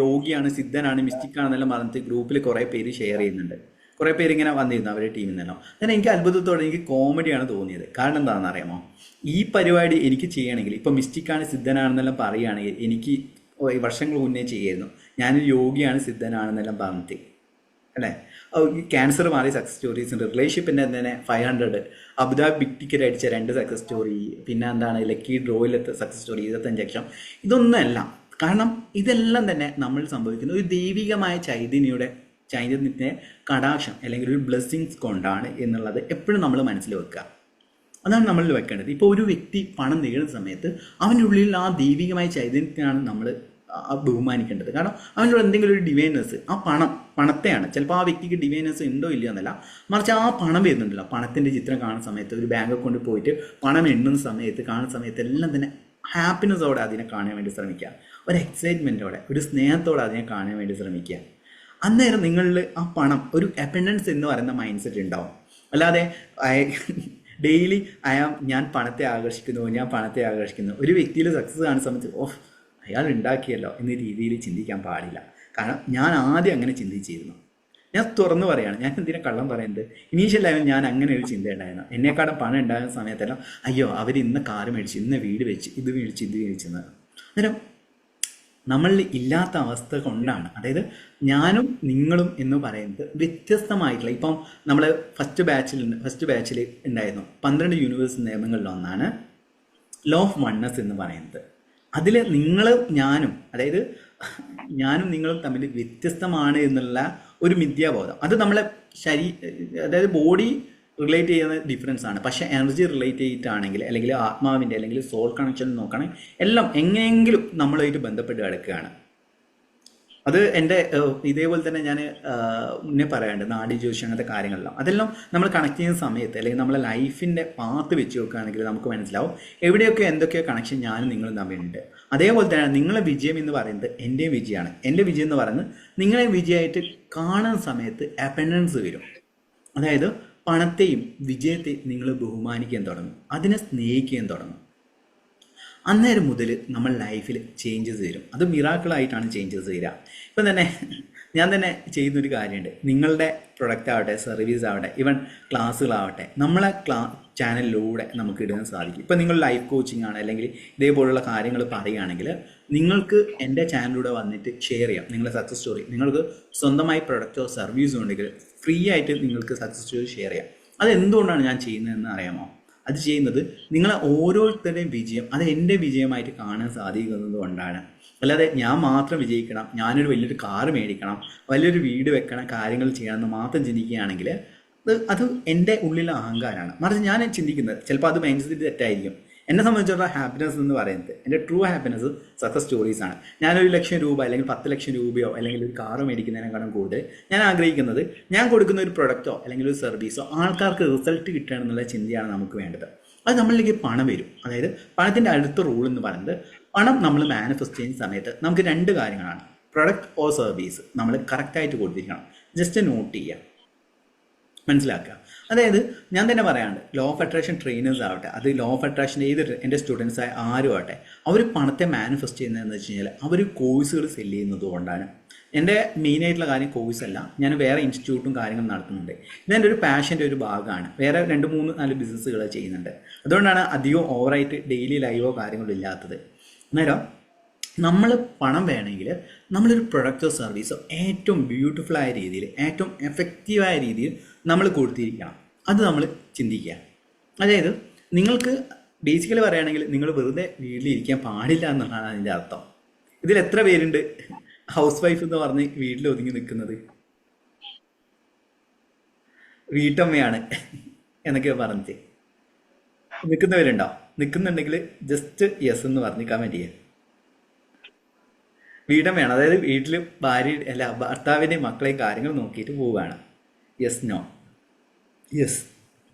യോഗിയാണ്, സിദ്ധനാണ്, മിസ്റ്റിക്കാണെന്നെല്ലാം പറഞ്ഞിട്ട് ഗ്രൂപ്പിൽ കുറേ പേര് ഷെയർ ചെയ്യുന്നുണ്ട്. കുറേ പേര് ഇങ്ങനെ വന്നിരുന്നു അവരുടെ ടീമിൽ നിന്നെല്ലാം. അങ്ങനെ എനിക്ക് അത്ഭുതത്തോടെ എനിക്ക് കോമഡിയാണ് തോന്നിയത്. കാരണം എന്താണെന്ന് അറിയാമോ, ഈ പരിപാടി എനിക്ക് ചെയ്യണമെങ്കിൽ ഇപ്പോൾ മിസ്റ്റിക്കാണ്, സിദ്ധനാണെന്നെല്ലാം പറയുകയാണെങ്കിൽ എനിക്ക് വർഷങ്ങൾ മുന്നേ ചെയ്യായിരുന്നു. ഞാനൊരു യോഗിയാണ്, സിദ്ധനാണെന്നെല്ലാം പറഞ്ഞിട്ട്, അല്ലേ? ക്യാൻസർ മാറി സക്സസ് സ്റ്റോറീസ് ഉണ്ട്. റിലേഷൻഷിപ്പിൻ്റെ തന്നെ 500, അബുദാബി ബിഗ് ടിക്കറ്റ് അടിച്ച 2 സക്സസ് സ്റ്റോറി, പിന്നെ എന്താണ് ലക്കി ഡ്രോയിലത്തെ സക്സസ് സ്റ്റോറി 25 ലക്ഷം. ഇതൊന്നുമല്ല. കാരണം ഇതെല്ലാം തന്നെ നമ്മൾ സംഭവിക്കുന്ന ഒരു ദൈവികമായ ചൈതന്യത്തിൻ്റെ കടാക്ഷം അല്ലെങ്കിൽ ഒരു ബ്ലെസ്സിങ്സ് കൊണ്ടാണ് എന്നുള്ളത് എപ്പോഴും നമ്മൾ മനസ്സിൽ വെക്കുക. അതാണ് നമ്മളിൽ വെക്കേണ്ടത്. ഇപ്പോൾ ഒരു വ്യക്തി പണം നേടുന്ന സമയത്ത് അവൻ്റെ ഉള്ളിൽ ആ ദൈവികമായ ചൈതന്യത്തിനാണ് നമ്മൾ ബഹുമാനിക്കേണ്ടത്. കാരണം അവനുള്ള എന്തെങ്കിലും ഒരു ഡിവൈനസ്, ആ പണത്തെയാണ്. ചിലപ്പോൾ ആ വ്യക്തിക്ക് ഡിവൈനസ് ഉണ്ടോ ഇല്ലയോ എന്നല്ല, മറിച്ച് ആ പണം വരുന്നുണ്ടല്ലോ, പണത്തിൻ്റെ ചിത്രം കാണുന്ന സമയത്ത് ഒരു ബാങ്ക് അക്കൗണ്ടിൽ പോയിട്ട് പണം എണ്ണുന്ന സമയത്ത് കാണുന്ന സമയത്ത് എല്ലാം തന്നെ ഹാപ്പിനെസ്സോടെ അതിനെ കാണാൻ വേണ്ടി ശ്രമിക്കുക, ഒരു എക്സൈറ്റ്മെൻറ്റോടെ, ഒരു സ്നേഹത്തോടെ അതിനെ കാണാൻ വേണ്ടി ശ്രമിക്കുക. അന്നേരം നിങ്ങളിൽ ആ പണം ഒരു അബൻഡൻസ് എന്ന് പറയുന്ന മൈൻഡ് സെറ്റ് ഉണ്ടാവും. അല്ലാതെ ഡെയിലി ഞാൻ പണത്തെ ആകർഷിക്കുന്നു. ഒരു വ്യക്തിയിൽ സക്സസ് കാണുന്ന സമയത്ത് അയാൾ ഉണ്ടാക്കിയല്ലോ എന്ന രീതിയിൽ ചിന്തിക്കാൻ പാടില്ല. കാരണം ഞാൻ ആദ്യം അങ്ങനെ ചിന്തിച്ചിരുന്നു. ഞാൻ തുറന്നു പറയുകയാണ്, ഞാൻ എന്തിനാ കള്ളം പറയുന്നത്. ഇനീഷ്യൽ ലെവൽ ഞാൻ അങ്ങനെ ഒരു ചിന്ത ഉണ്ടായിരുന്നു. എന്നെക്കാളും പണം ഉണ്ടാകുന്ന സമയത്തെല്ലാം അയ്യോ അവർ ഇന്ന് കാറ് മേടിച്ച്, ഇന്ന് വീട് വെച്ച്, ഇത് മേടിച്ചെന്ന്. അന്നേരം നമ്മളിൽ ഇല്ലാത്ത അവസ്ഥ കൊണ്ടാണ്, അതായത് ഞാനും നിങ്ങളും എന്ന് പറയുന്നത് വ്യത്യസ്തമായിട്ടുള്ള, ഇപ്പം നമ്മൾ ഫസ്റ്റ് ബാച്ചിൽ ഉണ്ടായിരുന്നു 12 യൂണിവേഴ്സ് നിയമങ്ങളിലൊന്നാണ് ലോ ഓഫ് വണ്ണസ് എന്ന് പറയുന്നത്. അതിൽ നിങ്ങളും ഞാനും, അതായത് ഞാനും നിങ്ങളും തമ്മിൽ വ്യത്യസ്തമാണ് എന്നുള്ള ഒരു മിഥ്യാബോധം, അത് നമ്മളെ അതായത് ബോഡി റിലേറ്റ് ചെയ്യുന്ന ഡിഫറൻസ് ആണ്. പക്ഷേ എനർജി റിലേറ്റ് ചെയ്തിട്ടാണെങ്കിൽ, അല്ലെങ്കിൽ ആത്മാവിൻ്റെ അല്ലെങ്കിൽ സോൾ കണക്ഷൻ നോക്കുകയാണെങ്കിൽ എല്ലാം എങ്ങനെയെങ്കിലും നമ്മളുമായിട്ട് ബന്ധപ്പെട്ട് കിടക്കുകയാണ്. അത് എൻ്റെ ഇതേപോലെ തന്നെ ഞാൻ മുന്നേ പറയാറുണ്ട്, നാഡി ജ്യോതിഷം അങ്ങനത്തെ കാര്യങ്ങളെല്ലാം അതെല്ലാം നമ്മൾ കണക്ട് ചെയ്യുന്ന സമയത്ത്, അല്ലെങ്കിൽ നമ്മളെ ലൈഫിൻ്റെ പാത്ത് വെച്ച് നോക്കുകയാണെങ്കിൽ നമുക്ക് മനസ്സിലാവും എവിടെയൊക്കെ എന്തൊക്കെയോ കണക്ഷൻ ഞാനും നിങ്ങളും തമ്മിലുണ്ട്. അതേപോലെ തന്നെ നിങ്ങളെ വിജയം എന്ന് പറയുന്നത് എൻ്റെയും വിജയമാണ്. എൻ്റെ വിജയം എന്ന് പറയുന്നത് നിങ്ങളെ വിജയമായിട്ട് കാണുന്ന സമയത്ത് അബൻഡൻസ് വരും. അതായത് പണത്തെയും വിജയത്തെയും നിങ്ങൾ ബഹുമാനിക്കാൻ തുടങ്ങും, അതിനെ സ്നേഹിക്കാൻ തുടങ്ങും. അന്നേരം മുതൽ നമ്മൾ ലൈഫിൽ ചേഞ്ചസ് വരും. അത് മിറാക്കിളായിട്ടാണ് ചേഞ്ചസ് വരിക. ഇപ്പം തന്നെ ഞാൻ തന്നെ ചെയ്യുന്നൊരു കാര്യമുണ്ട്. നിങ്ങളുടെ പ്രൊഡക്റ്റ് ആവട്ടെ, സർവീസ് ആവട്ടെ, ഈവൻ ക്ലാസ്സുകളാവട്ടെ, നമ്മളെ ചാനലിലൂടെ നമുക്ക് ഇടാൻ സാധിക്കും. ഇപ്പം നിങ്ങൾ ലൈഫ് കോച്ചിങ് ആണ് അല്ലെങ്കിൽ ഇതേപോലുള്ള കാര്യങ്ങൾ പറയുകയാണെങ്കിൽ നിങ്ങൾക്ക് എൻ്റെ ചാനലിലൂടെ വന്നിട്ട് ഷെയർ ചെയ്യാം നിങ്ങളുടെ സക്സസ് സ്റ്റോറി. നിങ്ങൾക്ക് സ്വന്തമായി പ്രൊഡക്റ്റോ സർവീസോ ഉണ്ടെങ്കിൽ ഫ്രീ ആയിട്ട് നിങ്ങൾക്ക് സക്സസ് സ്റ്റോറി ഷെയർ ചെയ്യാം. അതെന്തുകൊണ്ടാണ് ഞാൻ ചെയ്യുന്നതെന്ന് അറിയാമോ? അത് ചെയ്യുന്നത് നിങ്ങളെ ഓരോരുത്തരുടെയും വിജയം അത് എൻ്റെ വിജയമായിട്ട് കാണാൻ സാധിക്കുന്നത് കൊണ്ടാണ്. അല്ലാതെ ഞാൻ മാത്രം വിജയിക്കണം, ഞാനൊരു വലിയൊരു കാറ് മേടിക്കണം, വലിയൊരു വീട് വെക്കണം, കാര്യങ്ങൾ ചെയ്യണമെന്ന് മാത്രം ചിന്തിക്കുകയാണെങ്കിൽ അത് എൻ്റെ ഉള്ളിലെ അഹങ്കാരമാണ്. മറിച്ച് ഞാൻ ചിന്തിക്കുന്നത് ചിലപ്പോൾ അത് മൈൻഡ് സെറ്റ് തെറ്റായിരിക്കും. എന്നെ സംബന്ധിച്ചിടത്തോളം ഹാപ്പിനെസ് എന്ന് പറയുന്നത്, എൻ്റെ ട്രൂ ഹാപ്പിനെസ് സക്സസ് സ്റ്റോറീസാണ്. ഞാനൊരു 1,00,000 രൂപ അല്ലെങ്കിൽ 10 ലക്ഷം രൂപയോ അല്ലെങ്കിൽ ഒരു കാറ് മേടിക്കുന്നതിനേക്കാളും കൂടുതൽ ഞാൻ ആഗ്രഹിക്കുന്നത് ഞാൻ കൊടുക്കുന്ന ഒരു പ്രൊഡക്റ്റോ അല്ലെങ്കിൽ ഒരു സർവീസോ ആൾക്കാർക്ക് റിസൾട്ട് കിട്ടണമെന്നുള്ള ചിന്തയാണ് നമുക്ക് വേണ്ടത്. അത് നമ്മളിലേക്ക് പണം വരും. അതായത് പണത്തിൻ്റെ അടുത്ത റൂൾ എന്ന് പറയുന്നത്, പണം നമ്മൾ മാനിഫെസ്റ്റ് ചെയ്യുന്ന സമയത്ത് നമുക്ക് 2 കാര്യങ്ങളാണ്. പ്രൊഡക്റ്റ് ഓർ സർവീസ് നമ്മൾ കറക്റ്റായിട്ട് കൊടുത്തിരിക്കണം. ജസ്റ്റ് നോട്ട് ചെയ്യുക, മനസ്സിലാക്കുക. അതായത് ഞാൻ തന്നെ പറയാണ്ട്, ലോ ഓഫ് അട്രാക്ഷൻ ട്രെയിനേഴ്സ് ആവട്ടെ, അത് ലോ ഓഫ് അട്രാക്ഷൻ ഏത് എൻ്റെ സ്റ്റുഡൻസായ ആരും ആവട്ടെ, അവർ പണത്തെ മാനിഫെസ്റ്റ് ചെയ്യുന്നതെന്ന് വെച്ച് കഴിഞ്ഞാൽ അവർ കോഴ്സുകൾ സെല്ല് ചെയ്യുന്നത് കൊണ്ടാണ്. എൻ്റെ മെയിനായിട്ടുള്ള കാര്യം കോഴ്സ് അല്ല, ഞാൻ വേറെ ഇൻസ്റ്റിറ്റ്യൂട്ടും കാര്യങ്ങളും നടത്തുന്നുണ്ട്. ഇതെൻ്റെ ഒരു പാഷൻ്റെ ഒരു ഭാഗമാണ്. വേറെ 2-3-4 ബിസിനസ്സുകൾ ചെയ്യുന്നുണ്ട്. അതുകൊണ്ടാണ് അധികം ഓവറായിട്ട് ഡെയിലി ലൈവോ കാര്യങ്ങളോ ഇല്ലാത്തത്. അന്നേരം നമ്മൾ പണം വേണമെങ്കിൽ നമ്മളൊരു പ്രൊഡക്റ്റോ സർവീസോ ഏറ്റവും ബ്യൂട്ടിഫുള്ളായ രീതിയിൽ, ഏറ്റവും എഫക്റ്റീവായ രീതിയിൽ നമ്മൾ കൊടുത്തിരിക്കണം. അത് നമ്മൾ ചിന്തിക്കുക. അതായത് നിങ്ങൾക്ക് ബേസിക്കലി പറയുകയാണെങ്കിൽ നിങ്ങൾ വെറുതെ വീട്ടിലിരിക്കാൻ പാടില്ല എന്നുള്ളതാണ് അതിൻ്റെ അർത്ഥം. ഇതിൽ എത്ര പേരുണ്ട് ഹൗസ് വൈഫ് എന്ന് പറഞ്ഞ് വീട്ടിൽ ഒതുങ്ങി നിൽക്കുന്നത്? വീട്ടമ്മയാണ് എന്നൊക്കെ പറഞ്ഞിട്ട് നിൽക്കുന്നവരുണ്ടോ? നിൽക്കുന്നുണ്ടെങ്കിൽ ജസ്റ്റ് യെസ് എന്ന് പറഞ്ഞ് കമൻറ്റ് ചെയ്യുക. വീട്ടമ്മയാണ്, അതായത് വീട്ടിൽ ഭാര്യ അല്ല ഭർത്താവിൻ്റെയും മക്കളെയും കാര്യങ്ങൾ നോക്കിയിട്ട് പോവുകയാണ്. Yes, no, yes.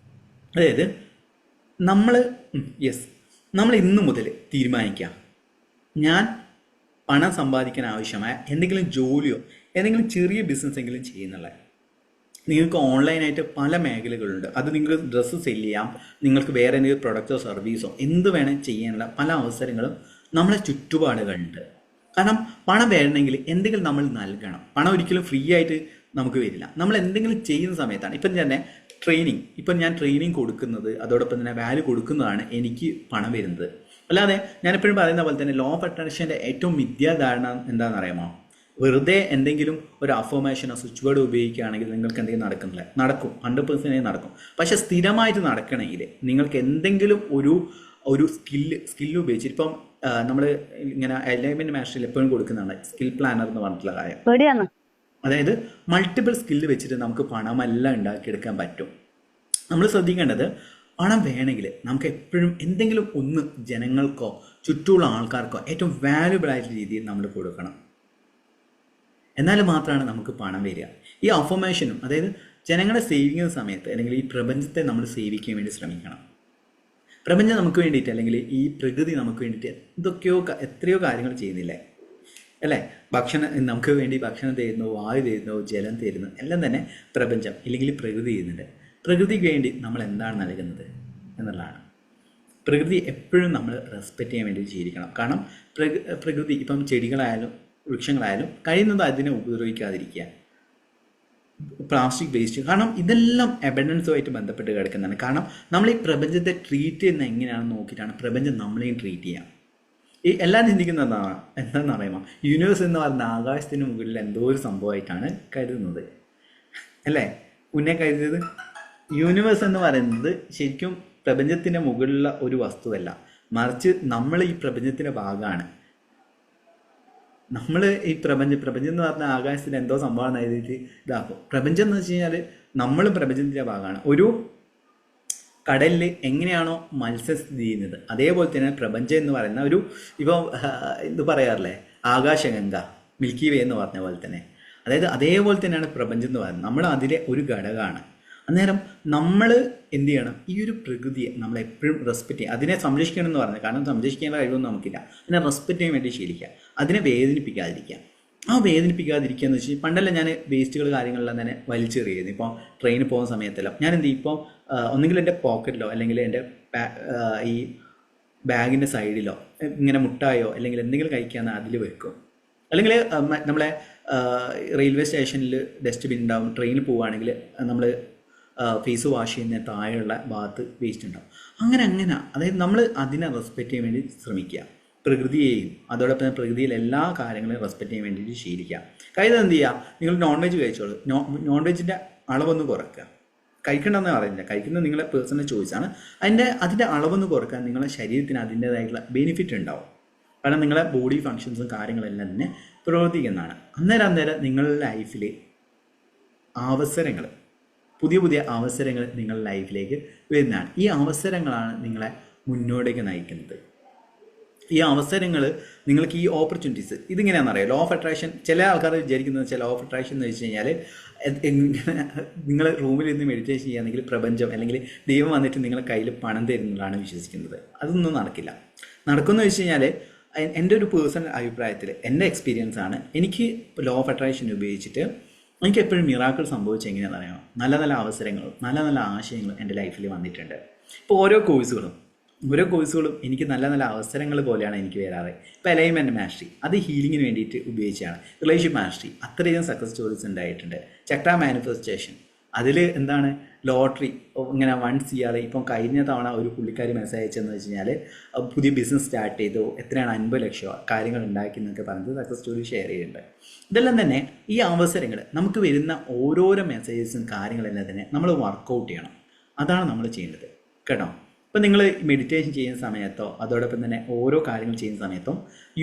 അതായത് നമ്മൾ ഇന്നു മുതൽ തീരുമാനിക്കാം, ഞാൻ പണം സമ്പാദിക്കാൻ ആവശ്യമായ എന്തെങ്കിലും ജോലിയോ എന്തെങ്കിലും ചെറിയ ബിസിനസ് എങ്കിലും ചെയ്യുന്നുള്ള. നിങ്ങൾക്ക് ഓൺലൈനായിട്ട് പല മേഖലകളുണ്ട്. അത് നിങ്ങൾ ഡ്രസ്സ് സെല്ല് ചെയ്യാം, നിങ്ങൾക്ക് വേറെ എന്തെങ്കിലും പ്രൊഡക്റ്റോ സർവീസോ എന്ത് വേണേൽ ചെയ്യാനുള്ള പല അവസരങ്ങളും നമ്മളെ ചുറ്റുപാടുകളുണ്ട്. കാരണം പണം വേണമെങ്കിൽ എന്തെങ്കിലും നമ്മൾ നൽകണം. പണം ഒരിക്കലും ഫ്രീ ആയിട്ട് നമുക്ക് വരില്ല. നമ്മൾ എന്തെങ്കിലും ചെയ്യുന്ന സമയത്താണ്. ഇപ്പം തന്നെ ഞാൻ ട്രെയിനിങ് കൊടുക്കുന്നത്, അതോടൊപ്പം തന്നെ വാല്യൂ കൊടുക്കുന്നതാണ് എനിക്ക് പണം വരുന്നത്. അല്ലാതെ ഞാനെപ്പോഴും പറയുന്ന പോലെ തന്നെ ലോ ഓഫ് അട്രാക്ഷൻ്റെ ഏറ്റവും മിഥ്യാധാരണ എന്താണെന്ന് അറിയാമോ? വെറുതെ എന്തെങ്കിലും ഒരു അഫർമേഷനോ സ്വിച്ച് വേർഡ് ഉപയോഗിക്കുകയാണെങ്കിൽ നിങ്ങൾക്ക് എന്തെങ്കിലും നടക്കുന്നില്ല. നടക്കും, 100% നടക്കും. പക്ഷെ സ്ഥിരമായിട്ട് നടക്കണമെങ്കിൽ നിങ്ങൾക്ക് എന്തെങ്കിലും ഒരു സ്കില്ല് ഉപയോഗിച്ചിട്ട്, ഇപ്പം നമ്മൾ ഇങ്ങനെ അലൈൻമെന്റ് മാസ്റ്ററിൽ എപ്പോഴും കൊടുക്കുന്നതാണ് സ്കിൽ പ്ലാനർ എന്ന് പറഞ്ഞിട്ടുള്ള കാര്യം. അതായത് മൾട്ടിപ്പിൾ സ്കില്ല് വെച്ചിട്ട് നമുക്ക് പണമെല്ലാം ഉണ്ടാക്കിയെടുക്കാൻ പറ്റും. നമ്മൾ ശ്രദ്ധിക്കേണ്ടത്, പണം വേണമെങ്കിൽ നമുക്ക് എപ്പോഴും എന്തെങ്കിലും ഒന്ന് ജനങ്ങൾക്കോ ചുറ്റുമുള്ള ആൾക്കാർക്കോ ഏറ്റവും വാല്യുബിൾ ആയിട്ടുള്ള രീതിയിൽ നമ്മൾ കൊടുക്കണം. എന്നാൽ മാത്രമാണ് നമുക്ക് പണം വരിക. ഈ അഫർമേഷനും, അതായത് ജനങ്ങളെ സേവിക്കുന്ന സമയത്ത് അല്ലെങ്കിൽ ഈ പ്രപഞ്ചത്തെ നമ്മൾ സേവിക്കാൻ വേണ്ടി ശ്രമിക്കണം. പ്രപഞ്ചം നമുക്ക് വേണ്ടിയിട്ട് അല്ലെങ്കിൽ ഈ പ്രകൃതി നമുക്ക് വേണ്ടിയിട്ട് എത്രയോ കാര്യങ്ങൾ ചെയ്യുന്നില്ലേ അല്ലേ? നമുക്ക് വേണ്ടി ഭക്ഷണം തരുന്നു, വായു തരുന്നു, ജലം തരുന്നു, എല്ലാം തന്നെ പ്രപഞ്ചം ഇല്ലെങ്കിൽ പ്രകൃതി ചെയ്യുന്നുണ്ട്. പ്രകൃതിക്ക് വേണ്ടി നമ്മൾ എന്താണ് നൽകുന്നത് എന്നുള്ളതാണ്. പ്രകൃതി എപ്പോഴും നമ്മൾ റെസ്പെക്റ്റ് ചെയ്യാൻ വേണ്ടി ജീവിക്കണം. കാരണം പ്രകൃതി ഇപ്പം ചെടികളായാലും വൃക്ഷങ്ങളായാലും കഴിയുന്നത് അതിനെ ഉപദ്രവിക്കാതിരിക്കുക. പ്ലാസ്റ്റിക് വേസ്റ്റ്, കാരണം ഇതെല്ലാം അബൻഡൻസുമായിട്ട് ബന്ധപ്പെട്ട് കിടക്കുന്നതാണ്. കാരണം നമ്മൾ ഈ പ്രപഞ്ചത്തെ ട്രീറ്റ് ചെയ്യുന്ന എങ്ങനെയാണെന്ന് നോക്കിയിട്ടാണ് പ്രപഞ്ചം നമ്മളെയും ട്രീറ്റ് ചെയ്യുക. ഈ എല്ലാം ചിന്തിക്കുന്നത് എന്താണെന്ന് പറയുമ്പോൾ യൂണിവേഴ്സ് എന്ന് പറഞ്ഞ ആകാശത്തിന് മുകളിൽ എന്തോ ഒരു സംഭവമായിട്ടാണ് കരുതുന്നത്, അല്ലേ? ഉന്നെ കരുതിയത് യൂണിവേഴ്സ് എന്ന് പറയുന്നത് ശരിക്കും പ്രപഞ്ചത്തിൻ്റെ മുകളിലുള്ള ഒരു വസ്തുവല്ല, മറിച്ച് നമ്മൾ ഈ പ്രപഞ്ചത്തിൻ്റെ ഭാഗമാണ്. നമ്മൾ ഈ പ്രപഞ്ചം എന്ന് പറഞ്ഞ ആകാശത്തിന് എന്തോ സംഭവം എഴുതിയിട്ട് ഇതാക്കും. പ്രപഞ്ചം എന്ന് വെച്ച് കഴിഞ്ഞാൽ നമ്മളും പ്രപഞ്ചത്തിൻ്റെ ഭാഗമാണ്. ഒരു കടലിൽ എങ്ങനെയാണോ മത്സ്യം സ്ഥിതി ചെയ്യുന്നത് അതേപോലെ തന്നെ പ്രപഞ്ചം എന്ന് പറയുന്ന ഒരു ഇപ്പോൾ ഇത് പറയാറില്ലേ, ആകാശഗംഗ, മിൽക്കി വേ എന്ന് പറഞ്ഞ പോലെ തന്നെ, അതായത് അതേപോലെ തന്നെയാണ് പ്രപഞ്ചം എന്ന് പറയുന്നത്. നമ്മൾ അതിലെ ഒരു ഘടകമാണ്. അന്നേരം നമ്മൾ എന്ത് ചെയ്യണം, ഈ ഒരു പ്രകൃതിയെ നമ്മൾ എപ്പോഴും റെസ്പെക്റ്റ് ചെയ്യുക, അതിനെ സംരക്ഷിക്കണം എന്ന് പറഞ്ഞത്. കാരണം സംരക്ഷിക്കേണ്ട കഴിവൊന്നും നമുക്കില്ല. അതിനെ റെസ്പെക്റ്റ് ചെയ്യാൻ വേണ്ടി ശീലിക്കുക, അതിനെ വേദനിപ്പിക്കാതിരിക്കുക. ആ വേദനിപ്പിക്കാതിരിക്കുക എന്ന് വെച്ചാൽ പണ്ടല്ല ഞാൻ വേസ്റ്റുകൾ കാര്യങ്ങളെല്ലാം തന്നെ വലിച്ചെറിയുന്നത്. ഇപ്പോൾ ട്രെയിനിൽ പോകുന്ന സമയത്തെല്ലാം ഞാൻ എന്ത് ചെയ്യും, ഇപ്പോൾ ഒന്നുകിൽ എൻ്റെ പോക്കറ്റിലോ അല്ലെങ്കിൽ എൻ്റെ ഈ ബാഗിൻ്റെ സൈഡിലോ ഇങ്ങനെ മുട്ടായോ അല്ലെങ്കിൽ എന്തെങ്കിലും കഴിക്കാന്ന് അതിൽ വെക്കും. അല്ലെങ്കിൽ നമ്മളെ റെയിൽവേ സ്റ്റേഷനിൽ ഡസ്റ്റ്ബിൻ ഉണ്ടാവും. ട്രെയിനിൽ പോവുകയാണെങ്കിൽ നമ്മൾ ഫേസ് വാഷ് ചെയ്യുന്ന താഴെയുള്ള ഭാഗത്ത് വേസ്റ്റ് ഉണ്ടാവും. അങ്ങനെ അതായത് നമ്മൾ അതിനെ റെസ്പെക്റ്റ് ചെയ്യാൻ വേണ്ടി ശ്രമിക്കുക, പ്രകൃതിയെയും അതോടൊപ്പം തന്നെ പ്രകൃതിയിലെ എല്ലാ കാര്യങ്ങളെയും റെസ്പെക്റ്റ് ചെയ്യാൻ വേണ്ടിയിട്ട് ശീലിക്കുക. കഴിഞ്ഞ എന്ത് ചെയ്യുക, നിങ്ങൾ നോൺ വെജ് കഴിച്ചോളൂ, നോൺ വെജിൻ്റെ അളവൊന്ന് കുറയ്ക്കുക. കഴിക്കണമെന്ന് പറയുന്നില്ല, കഴിക്കുന്നത് നിങ്ങളെ പേഴ്സണൽ ചോയ്സാണ്. അതിൻ്റെ അളവൊന്ന് കുറയ്ക്കാൻ നിങ്ങളുടെ ശരീരത്തിന് അതിൻ്റേതായിട്ടുള്ള ബെനിഫിറ്റ് ഉണ്ടാവും. കാരണം നിങ്ങളെ ബോഡി ഫങ്ഷൻസും കാര്യങ്ങളെല്ലാം തന്നെ പ്രവർത്തിക്കുന്നതാണ്. അന്നേരം നിങ്ങളുടെ ലൈഫിൽ അവസരങ്ങൾ, പുതിയ അവസരങ്ങൾ നിങ്ങളുടെ ലൈഫിലേക്ക് വരുന്നതാണ്. ഈ അവസരങ്ങളാണ് നിങ്ങളെ മുന്നോട്ടേക്ക് നയിക്കുന്നത്. ഈ അവസരങ്ങൾ നിങ്ങൾക്ക് ഈ ഓപ്പർച്യൂണിറ്റീസ് ഇതിങ്ങനെയാണെന്നറിയാം. ലോ ഓഫ് അട്രാക്ഷൻ, ചില ആൾക്കാർ വിചാരിക്കുന്നത് വെച്ചാൽ ലോ ഓഫ് അട്രാക്ഷൻ എന്ന് വെച്ച് കഴിഞ്ഞാൽ നിങ്ങൾ റൂമിൽ ഇരുന്ന് മെഡിറ്റേഷൻ ചെയ്യുകയാണെങ്കിൽ പ്രപഞ്ചം അല്ലെങ്കിൽ ദൈവം വന്നിട്ട് നിങ്ങളുടെ കയ്യിൽ പണം തരുന്നതാണ് വിശ്വസിക്കുന്നത്. അതൊന്നും നടക്കില്ല. നടക്കുമെന്ന് വെച്ച് കഴിഞ്ഞാൽ എൻ്റെ ഒരു പേഴ്സണൽ അഭിപ്രായത്തിൽ എൻ്റെ എക്സ്പീരിയൻസ് ആണ്. എനിക്ക് ലോ ഓഫ് അട്രാക്ഷൻ ഉപയോഗിച്ചിട്ട് എനിക്ക് എപ്പോഴും മിറാക്കിൾ സംഭവിച്ചത് എങ്ങനെയാണെന്ന് അറിയാമോ? നല്ല അവസരങ്ങളും നല്ല ആശയങ്ങളും എൻ്റെ ലൈഫിൽ വന്നിട്ടുണ്ട്. ഇപ്പോൾ ഓരോ കോഴ്സുകളും എനിക്ക് നല്ല അവസരങ്ങൾ പോലെയാണ് എനിക്ക് വരാറ്. ഇപ്പോൾ അലൈൻമെൻറ്റ് മാസ്റ്ററി, അത് ഹീലിങ്ങിന് വേണ്ടിയിട്ട് ഉപയോഗിച്ചാണ്. റിലേഷൻഷിപ്പ് മാസ്റ്ററി, അത്രയും സക്സസ് സ്റ്റോറീസ് ഉണ്ടായിട്ടുണ്ട്. ചക്ര മാനിഫെസ്റ്റേഷൻ, അതിൽ എന്താണ് ലോട്ടറി ഇങ്ങനെ വൺസ് ചെയ്യാതെ. ഇപ്പം കഴിഞ്ഞ തവണ ഒരു പുള്ളിക്കാരി മെസ്സേജ് അയച്ചെന്ന് വെച്ച് കഴിഞ്ഞാൽ പുതിയ ബിസിനസ് സ്റ്റാർട്ട് ചെയ്തു, എത്രയാണ് 50 ലക്ഷം കാര്യങ്ങൾ ഉണ്ടാക്കി എന്നൊക്കെ പറഞ്ഞത് സക്സസ് സ്റ്റോറി ഷെയർ ചെയ്യുന്നുണ്ട്. ഇതെല്ലാം തന്നെ ഈ അവസരങ്ങൾ നമുക്ക് വരുന്ന ഓരോരോ മെസ്സേജസും കാര്യങ്ങളെല്ലാം തന്നെ നമ്മൾ വർക്കൗട്ട് ചെയ്യണം. അതാണ് നമ്മൾ ചെയ്യേണ്ടത് കേട്ടോ. ഇപ്പം നിങ്ങൾ മെഡിറ്റേഷൻ ചെയ്യുന്ന സമയത്തോ അതോടൊപ്പം തന്നെ ഓരോ കാര്യങ്ങൾ ചെയ്യുന്ന സമയത്തോ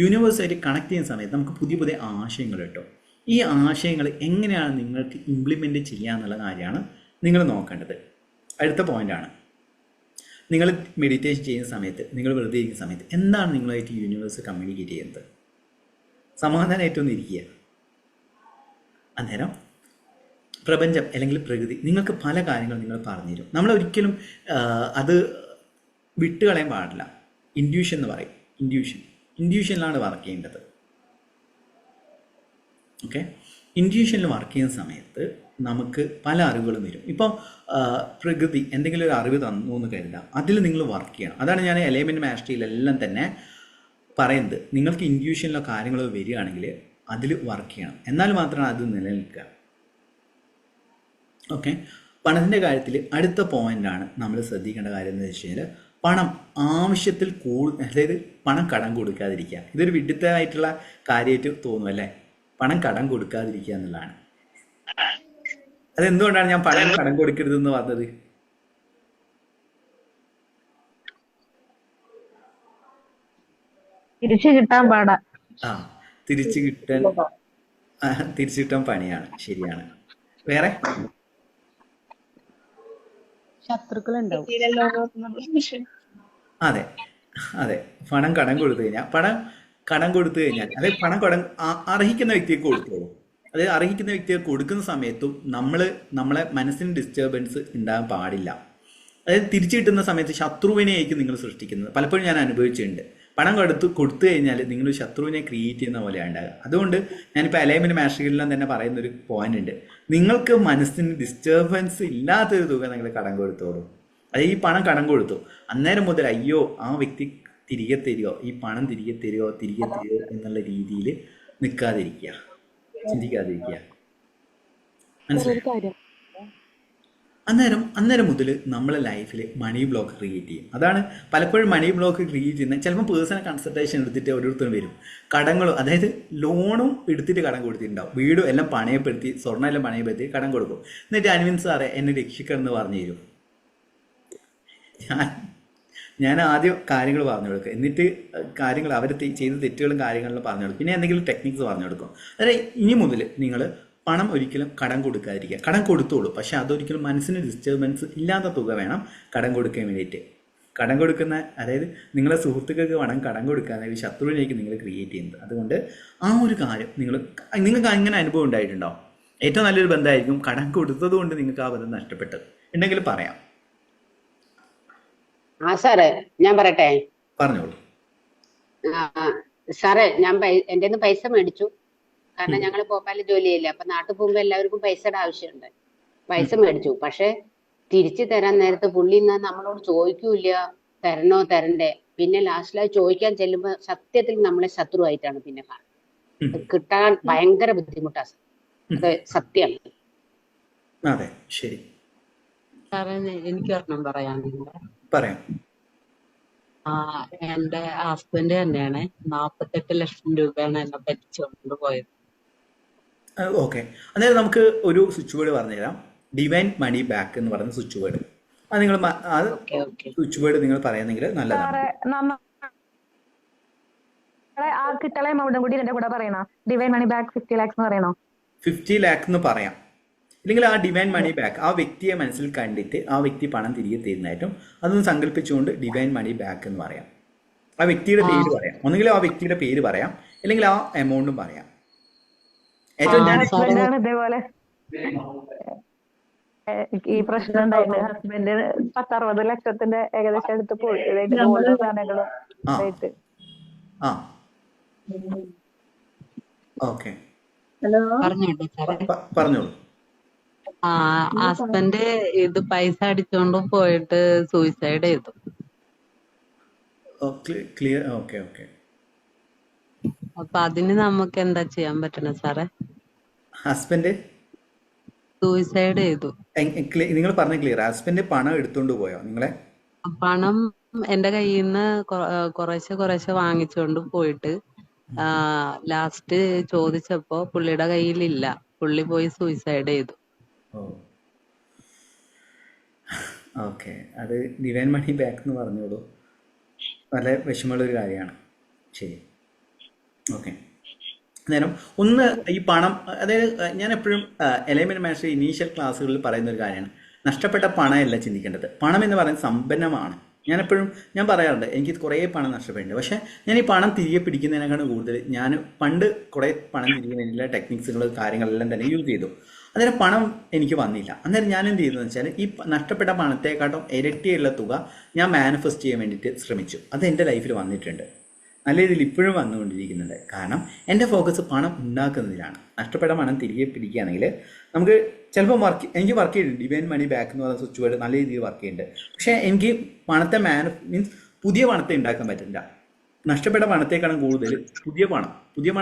യൂണിവേഴ്സായിട്ട് കണക്ട് ചെയ്യുന്ന സമയത്ത് നമുക്ക് പുതിയ ആശയങ്ങൾ കിട്ടും. ഈ ആശയങ്ങൾ എങ്ങനെയാണ് നിങ്ങൾക്ക് ഇംപ്ലിമെൻറ്റ് ചെയ്യുക എന്നുള്ള കാര്യമാണ് നിങ്ങൾ നോക്കേണ്ടത്. അടുത്ത പോയിൻ്റാണ്, നിങ്ങൾ മെഡിറ്റേഷൻ ചെയ്യുന്ന സമയത്ത്, നിങ്ങൾ വെറുതെ ഇരിക്കുന്ന സമയത്ത് എന്താണ് നിങ്ങളായിട്ട് യൂണിവേഴ്സ് കമ്മ്യൂണിക്കേറ്റ് ചെയ്യുന്നത്? സമാധാനമായിട്ടൊന്നും ഇരിക്കുക. അന്നേരം പ്രപഞ്ചം അല്ലെങ്കിൽ പ്രകൃതി നിങ്ങൾക്ക് പല കാര്യങ്ങളും നിങ്ങൾ പറഞ്ഞു തരും. നമ്മളൊരിക്കലും അത് വിട്ടുകളയാൻ പാടില്ല. ഇൻഡ്യൂഷൻ എന്ന് പറയും. ഇൻഡ്യൂഷനിലാണ് വർക്ക് ചെയ്യേണ്ടത്. ഓക്കെ, ഇൻഡ്യൂഷനിൽ വർക്ക് ചെയ്യുന്ന സമയത്ത് നമുക്ക് പല അറിവുകളും വരും. ഇപ്പോൾ പ്രകൃതി എന്തെങ്കിലും ഒരു അറിവ് തന്നു എന്ന് കരുതാം, അതിൽ നിങ്ങൾ വർക്ക് ചെയ്യണം. അതാണ് ഞാൻ എലൈൻമെൻറ്റ് മാസ്റ്ററിയിലെല്ലാം തന്നെ പറയുന്നത്. നിങ്ങൾക്ക് ഇൻഡ്യൂഷനിലോ കാര്യങ്ങളോ വരികയാണെങ്കിൽ അതിൽ വർക്ക് ചെയ്യണം, എന്നാൽ മാത്രമാണ് അത് നിലനിൽക്കുക. ഓക്കെ, പണത്തിൻ്റെ കാര്യത്തിൽ അടുത്ത പോയിൻ്റാണ് നമ്മൾ ശ്രദ്ധിക്കേണ്ട കാര്യം എന്ന് വെച്ച് കഴിഞ്ഞാൽ പണം ആവശ്യത്തിൽ അതായത് പണം കടം കൊടുക്കാതിരിക്കുക. ഇതൊരു വിഡിത്തമായിട്ടുള്ള കാര്യമായിട്ട് തോന്നും അല്ലേ? പണം കടം കൊടുക്കാതിരിക്കുക എന്നുള്ളതാണ്. അതെന്തുകൊണ്ടാണ് ഞാൻ പണം കടം കൊടുക്കരുതെന്ന് പറഞ്ഞത്? തിരിച്ചു കിട്ടാൻ പാടാ. തിരിച്ചു കിട്ടാൻ പണിയാണ്. ശരിയാണ്. വേറെ ശത്രുക്കളുണ്ടാവും. അതെ, പണം കടം കൊടുത്തു കഴിഞ്ഞാൽ അതായത് പണം അർഹിക്കുന്ന വ്യക്തിക്ക് കൊടുത്തോളൂ. അതായത് അർഹിക്കുന്ന വ്യക്തിക്ക് കൊടുക്കുന്ന സമയത്തും നമ്മളെ മനസ്സിന് ഡിസ്റ്റർബൻസ് ഉണ്ടാകാൻ പാടില്ല. അതായത് തിരിച്ചു കിട്ടുന്ന സമയത്ത് ശത്രുവിനെയായിരിക്കും നിങ്ങൾ സൃഷ്ടിക്കുന്നത്. പലപ്പോഴും ഞാൻ അനുഭവിച്ചിട്ടുണ്ട്. പണം കൊടുത്തു കഴിഞ്ഞാൽ നിങ്ങൾ ശത്രുവിനെ ക്രിയേറ്റ് ചെയ്യുന്ന പോലെയാണ് ഉണ്ടാകുക. അതുകൊണ്ട് ഞാനിപ്പോൾ അലൈൻമെൻറ്റ് മാസ്റ്ററിയിലെല്ലാം തന്നെ പറയുന്നൊരു പോയിന്റ് ഉണ്ട്. നിങ്ങൾക്ക് മനസ്സിന് ഡിസ്റ്റർബൻസ് ഇല്ലാത്തൊരു തുക നിങ്ങൾ കടം കൊടുത്തോളൂ. അത് ഈ പണം കടം കൊടുത്തു, അന്നേരം മുതൽ അയ്യോ ആ വ്യക്തി തിരികെ തരുമോ, ഈ പണം തിരികെ തരുമോ എന്നുള്ള രീതിയിൽ നിൽക്കാതിരിക്കുക, ചിന്തിക്കാതിരിക്കുക. മനസ്സിലായി? അന്നേരം മുതൽ നമ്മളെ ലൈഫിൽ മണി ബ്ലോക്ക് ക്രിയേറ്റ് ചെയ്യും. അതാണ് പലപ്പോഴും മണി ബ്ലോക്ക് ക്രിയേറ്റ് ചെയ്യുന്നത്. ചിലപ്പോൾ പേഴ്സണൽ കൺസൾട്ടേഷൻ എടുത്തിട്ട് ഓരോരുത്തരും വരും, കടങ്ങളും അതായത് ലോണും എടുത്തിട്ട് കടം കൊടുത്തിട്ടുണ്ടാവും, വീടും എല്ലാം പണയപ്പെടുത്തി, സ്വർണ്ണം എല്ലാം പണയപ്പെടുത്തി കടം കൊടുക്കും. എന്നിട്ട് അരവിന്ദ് സാറേ എന്നെ രക്ഷിക്കണം എന്ന് പറഞ്ഞു തരും. ഞാൻ ആദ്യം കാര്യങ്ങൾ പറഞ്ഞു കൊടുക്കും, എന്നിട്ട് കാര്യങ്ങൾ അവർ ചെയ്ത തെറ്റുകളും കാര്യങ്ങളിലും പറഞ്ഞു കൊടുക്കും, പിന്നെ എന്തെങ്കിലും ടെക്നിക്സ് പറഞ്ഞു കൊടുക്കും. അതായത് ഇനി മുതൽ നിങ്ങൾ പണം ഒരിക്കലും കടം കൊടുക്കാതിരിക്കുക. കടം കൊടുത്തോളൂ, പക്ഷെ അതൊരിക്കലും മനസ്സിന് ഡിസ്റ്റർബൻസ് ഇല്ലാത്ത തുക വേണം കടം കൊടുക്കാൻ വേണ്ടിയിട്ട്. കടം കൊടുക്കുന്ന, അതായത് നിങ്ങളെ സുഹൃത്തുക്കൾക്ക് വേണം കടം കൊടുക്കാൻ ഒരു ശത്രുവിലേക്ക് നിങ്ങൾ ക്രിയേറ്റ് ചെയ്യുന്നത്. അതുകൊണ്ട് ആ ഒരു കാര്യം നിങ്ങൾക്ക് അങ്ങനെ അനുഭവം ഉണ്ടായിട്ടുണ്ടോ? ഏറ്റവും നല്ലൊരു ബന്ധമായിരിക്കും കടം കൊടുത്തത് കൊണ്ട് നിങ്ങൾക്ക് ആ ബന്ധം നഷ്ടപ്പെട്ടത് ഉണ്ടെങ്കിൽ പറയാം. സാറേ ഞാൻ പറയട്ടെ? പറഞ്ഞോളൂ. സാറേ ഞാൻ എൻ്റെ നിന്ന് പൈസ മേടിച്ചു. കാരണം ഞങ്ങൾ ഭോപ്പാലിൽ ജോലി ചെയ്യില്ല, അപ്പൊ നാട്ടിൽ പോകുമ്പോ എല്ലാവർക്കും പൈസയുടെ ആവശ്യമുണ്ട്. പൈസ മേടിച്ചു, പക്ഷെ തിരിച്ചു തരാൻ നേരത്ത് പുള്ളി നമ്മളോട് ചോദിക്കൂല തരണോ തരണ്ടേ. പിന്നെ ലാസ്റ്റിലായി ചോദിക്കാൻ ചെല്ലുമ്പോ സത്യത്തിൽ നമ്മളെ ശത്രുവായിട്ടാണ് പിന്നെ കാണുന്നത്. കിട്ടാൻ ഭയങ്കര ബുദ്ധിമുട്ടാണ്. അത് സത്യം. അതെ, ശരി. സാറേ എനിക്ക് ഒരെണ്ണം പറയാം. എന്റെ ഹസ്ബൻഡ് തന്നെയാണ് 48 ലക്ഷം രൂപയാണ് എന്നെ പറ്റിച്ചുകൊണ്ട് പോയത്. ഓക്കെ, അതായത് നമുക്ക് ഒരു സ്വിച്ച് വേർഡ് പറഞ്ഞുതരാം, ഡിവൈൻ മണി ബാക്ക് എന്ന് പറയുന്ന സ്വിച്ച് വേർഡ്. അത് നിങ്ങൾ സ്വിച്ച് വേർഡ് നിങ്ങൾ പറയുന്നെങ്കിൽ നല്ലതാണ്. കിട്ടുള്ള എമൗണ്ടും കൂടി എന്റെ കൂടെ പറയണോ? ഡിവൈൻ മണി ബാക്ക് 50 lakhs എന്ന് പറയണോ? 50 lakh എന്ന് പറയാം. ഇല്ലെങ്കിൽ ആ ഡിവൈൻ മണി ബാക്ക് ആ വ്യക്തിയെ മനസ്സിൽ കണ്ടിട്ട് ആ വ്യക്തി പണം തിരികെ തരുന്നതായിട്ടും അതൊന്ന് സങ്കല്പിച്ചുകൊണ്ട് ഡിവൈൻ മണി ബാക്ക് എന്ന് പറയാം. ആ വ്യക്തിയുടെ പേര് പറയാം, ഒന്നുകിൽ ആ വ്യക്തിയുടെ പേര് പറയാം, അല്ലെങ്കിൽ ആ എമൗണ്ടും പറയാം. ഇതേപോലെ ഈ പ്രശ്നം ഉണ്ടായിട്ട് ഹസ്ബൻഡ് 60 ലക്ഷത്തിന്റെ ഏകദേശം എടുത്ത് പോയി. പറഞ്ഞോളൂ. ഹസ്ബൻഡ് ഇത് പൈസ അടിച്ചോണ്ട് പോയിട്ട് സൂയിസൈഡ് ചെയ്തു. ക്ലിയർ. Okay okay. അപ്പൊ അതിന് നമുക്ക് എന്താ ചെയ്യാൻ പറ്റണ സാറേ? ഹസ്ബൻഡ് സൂയിസൈഡ് ചെയ്തു. നിങ്ങൾ പറഞ്ഞ ക്ലിയർ. ഹസ്ബൻഡ് പണം എടുത്തോണ്ട് പോയോ? നിങ്ങളെ പണം എന്റെ കയ്യിൽ നിന്ന് കുറേശ്ശെ വാങ്ങിച്ചോണ്ട് പോയിട്ട് ലാസ്റ്റ് ചോദിച്ചപ്പോ പുള്ളിയുടെ കയ്യിലില്ല, പുള്ളി പോയി സൂയിസൈഡ് ചെയ്തു. ഓക്കെ, അത് ഡിവൈൻ മണി ബാക്ക് എന്ന് പറഞ്ഞോളൂ. വളരെ വിഷമമുള്ളൊരു കാര്യമാണ്. ശരി, ഓക്കെ. നേരം ഒന്ന് ഈ പണം, അതായത് ഞാൻ എപ്പോഴും എലമെന്റ് മാസ്റ്റർ ഇനീഷ്യൽ ക്ലാസ്സുകളിൽ പറയുന്ന ഒരു കാര്യമാണ്, നഷ്ടപ്പെട്ട പണമല്ല ചിന്തിക്കേണ്ടത്. പണം എന്ന് പറയുന്നത് സമ്പന്നമാണ്. ഞാൻ പറയാറുണ്ട് എനിക്ക് കുറേ പണം നഷ്ടപ്പെട്ടിട്ടുണ്ട്, പക്ഷേ ഞാൻ ഈ പണം തിരികെ പിടിക്കുന്നതിനേക്കാൾ കൂടുതൽ ഞാൻ പണ്ട് കുറേ പണം തിരികെ വേണ്ടിയുള്ള ടെക്നിക്സുകൾ കാര്യങ്ങളെല്ലാം തന്നെ യൂസ് ചെയ്തു. അന്നേരം പണം എനിക്ക് വന്നില്ല. അന്നേരം ഞാൻ എന്ത് ചെയ്തതെന്ന് വെച്ചാൽ ഈ നഷ്ടപ്പെട്ട പണത്തെക്കാട്ടും ഇരട്ടിയുള്ള തുക ഞാൻ മാനിഫെസ്റ്റ് ചെയ്യാൻ വേണ്ടിയിട്ട് ശ്രമിച്ചു. അത് എൻ്റെ ലൈഫിൽ വന്നിട്ടുണ്ട്, നല്ല രീതിയിൽ ഇപ്പോഴും വന്നുകൊണ്ടിരിക്കുന്നുണ്ട്. കാരണം എൻ്റെ ഫോക്കസ് പണം ഉണ്ടാക്കുന്നതിലാണ്. നഷ്ടപ്പെട്ട പണം തിരികെ പിടിക്കുകയാണെങ്കിൽ നമുക്ക് ചിലപ്പോൾ എനിക്ക് വർക്ക് ചെയ്തിട്ടുണ്ട്. ഡിവൈൻ മണി ബാക്ക് എന്ന് പറയുന്ന സ്വിച്ച് വേർഡ് നല്ല രീതിയിൽ വർക്ക് ചെയ്യുന്നുണ്ട്. പക്ഷേ എനിക്ക് പണത്തെ മീൻസ് പുതിയ പണത്തെ ഉണ്ടാക്കാൻ പറ്റില്ല. നഷ്ടപ്പെട്ട പണത്തേക്കാളും കൂടുതൽ പുതിയ പണം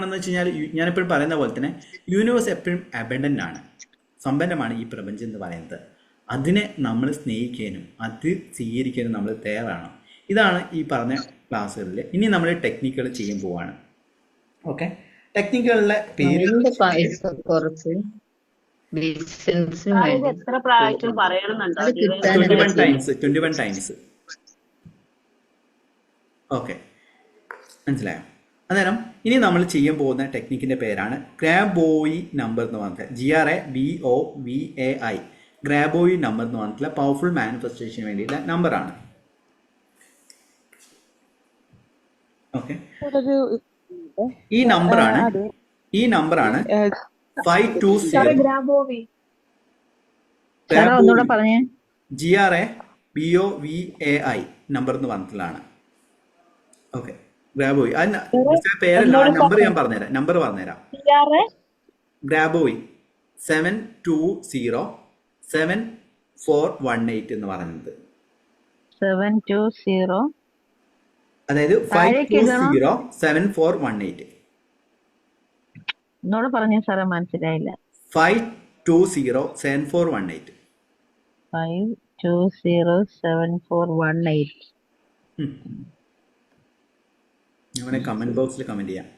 എന്ന് വെച്ച് കഴിഞ്ഞാൽ ഞാനെപ്പോഴും പറയുന്ന പോലെ തന്നെ യൂണിവേഴ്സ് എപ്പോഴും അബൻഡൻ്റ് ആണ്, സമ്പന്നമാണ് ഈ പ്രപഞ്ചം എന്ന് പറയുന്നത്. അതിനെ നമ്മൾ സ്നേഹിക്കാനും അത് സ്വീകരിക്കാനും നമ്മൾ തയ്യാറാണ്. ഇതാണ് ഈ പറഞ്ഞ ക്ലാസ്സുകളിൽ. ഇനി നമ്മൾ ടെക്നിക്കുകൾ ചെയ്യാൻ പോവാണ്. ഓക്കെ, ടെക്നിക്കുകളുടെ പേര് 21 ടൈംസ്. ഓക്കെ, മനസ്സിലായോ? അന്നേരം ഇനി നമ്മൾ ചെയ്യാൻ പോകുന്ന ടെക്നിക്കിന്റെ പേരാണ് ഗ്രാബോയി നമ്പർ എന്ന് പറഞ്ഞിട്ട് GRABOVAI. ഗ്രാബോയി നമ്പർ എന്ന് പറഞ്ഞിട്ടുള്ള പവർഫുൾ മാനിഫെസ്റ്റേഷന് വേണ്ടിയിട്ടുള്ള നമ്പറാണ്. ഓക്കെ, ഈ നമ്പറാണ് 520 GRABOVAI നമ്പർ എന്ന് പറഞ്ഞിട്ടുള്ളതാണ്. ഓക്കെ, ഗ്രാബോയി പേരല്ല, ആ നമ്പർ ഞാൻ പറഞ്ഞുതരാം. ഗ്രാബോയി 7207418 എന്ന് പറയുന്നത്. 720 അതായത് താഴേക്ക് ഇടണോ? 5207418. എന്നോട് പറഞ്ഞു സാറേ, മനസ്സിലായില്ല. 5207418. 5207418. ഞാൻ കമന്റ് ബോക്സിൽ കമന്റ് ചെയ്യാം.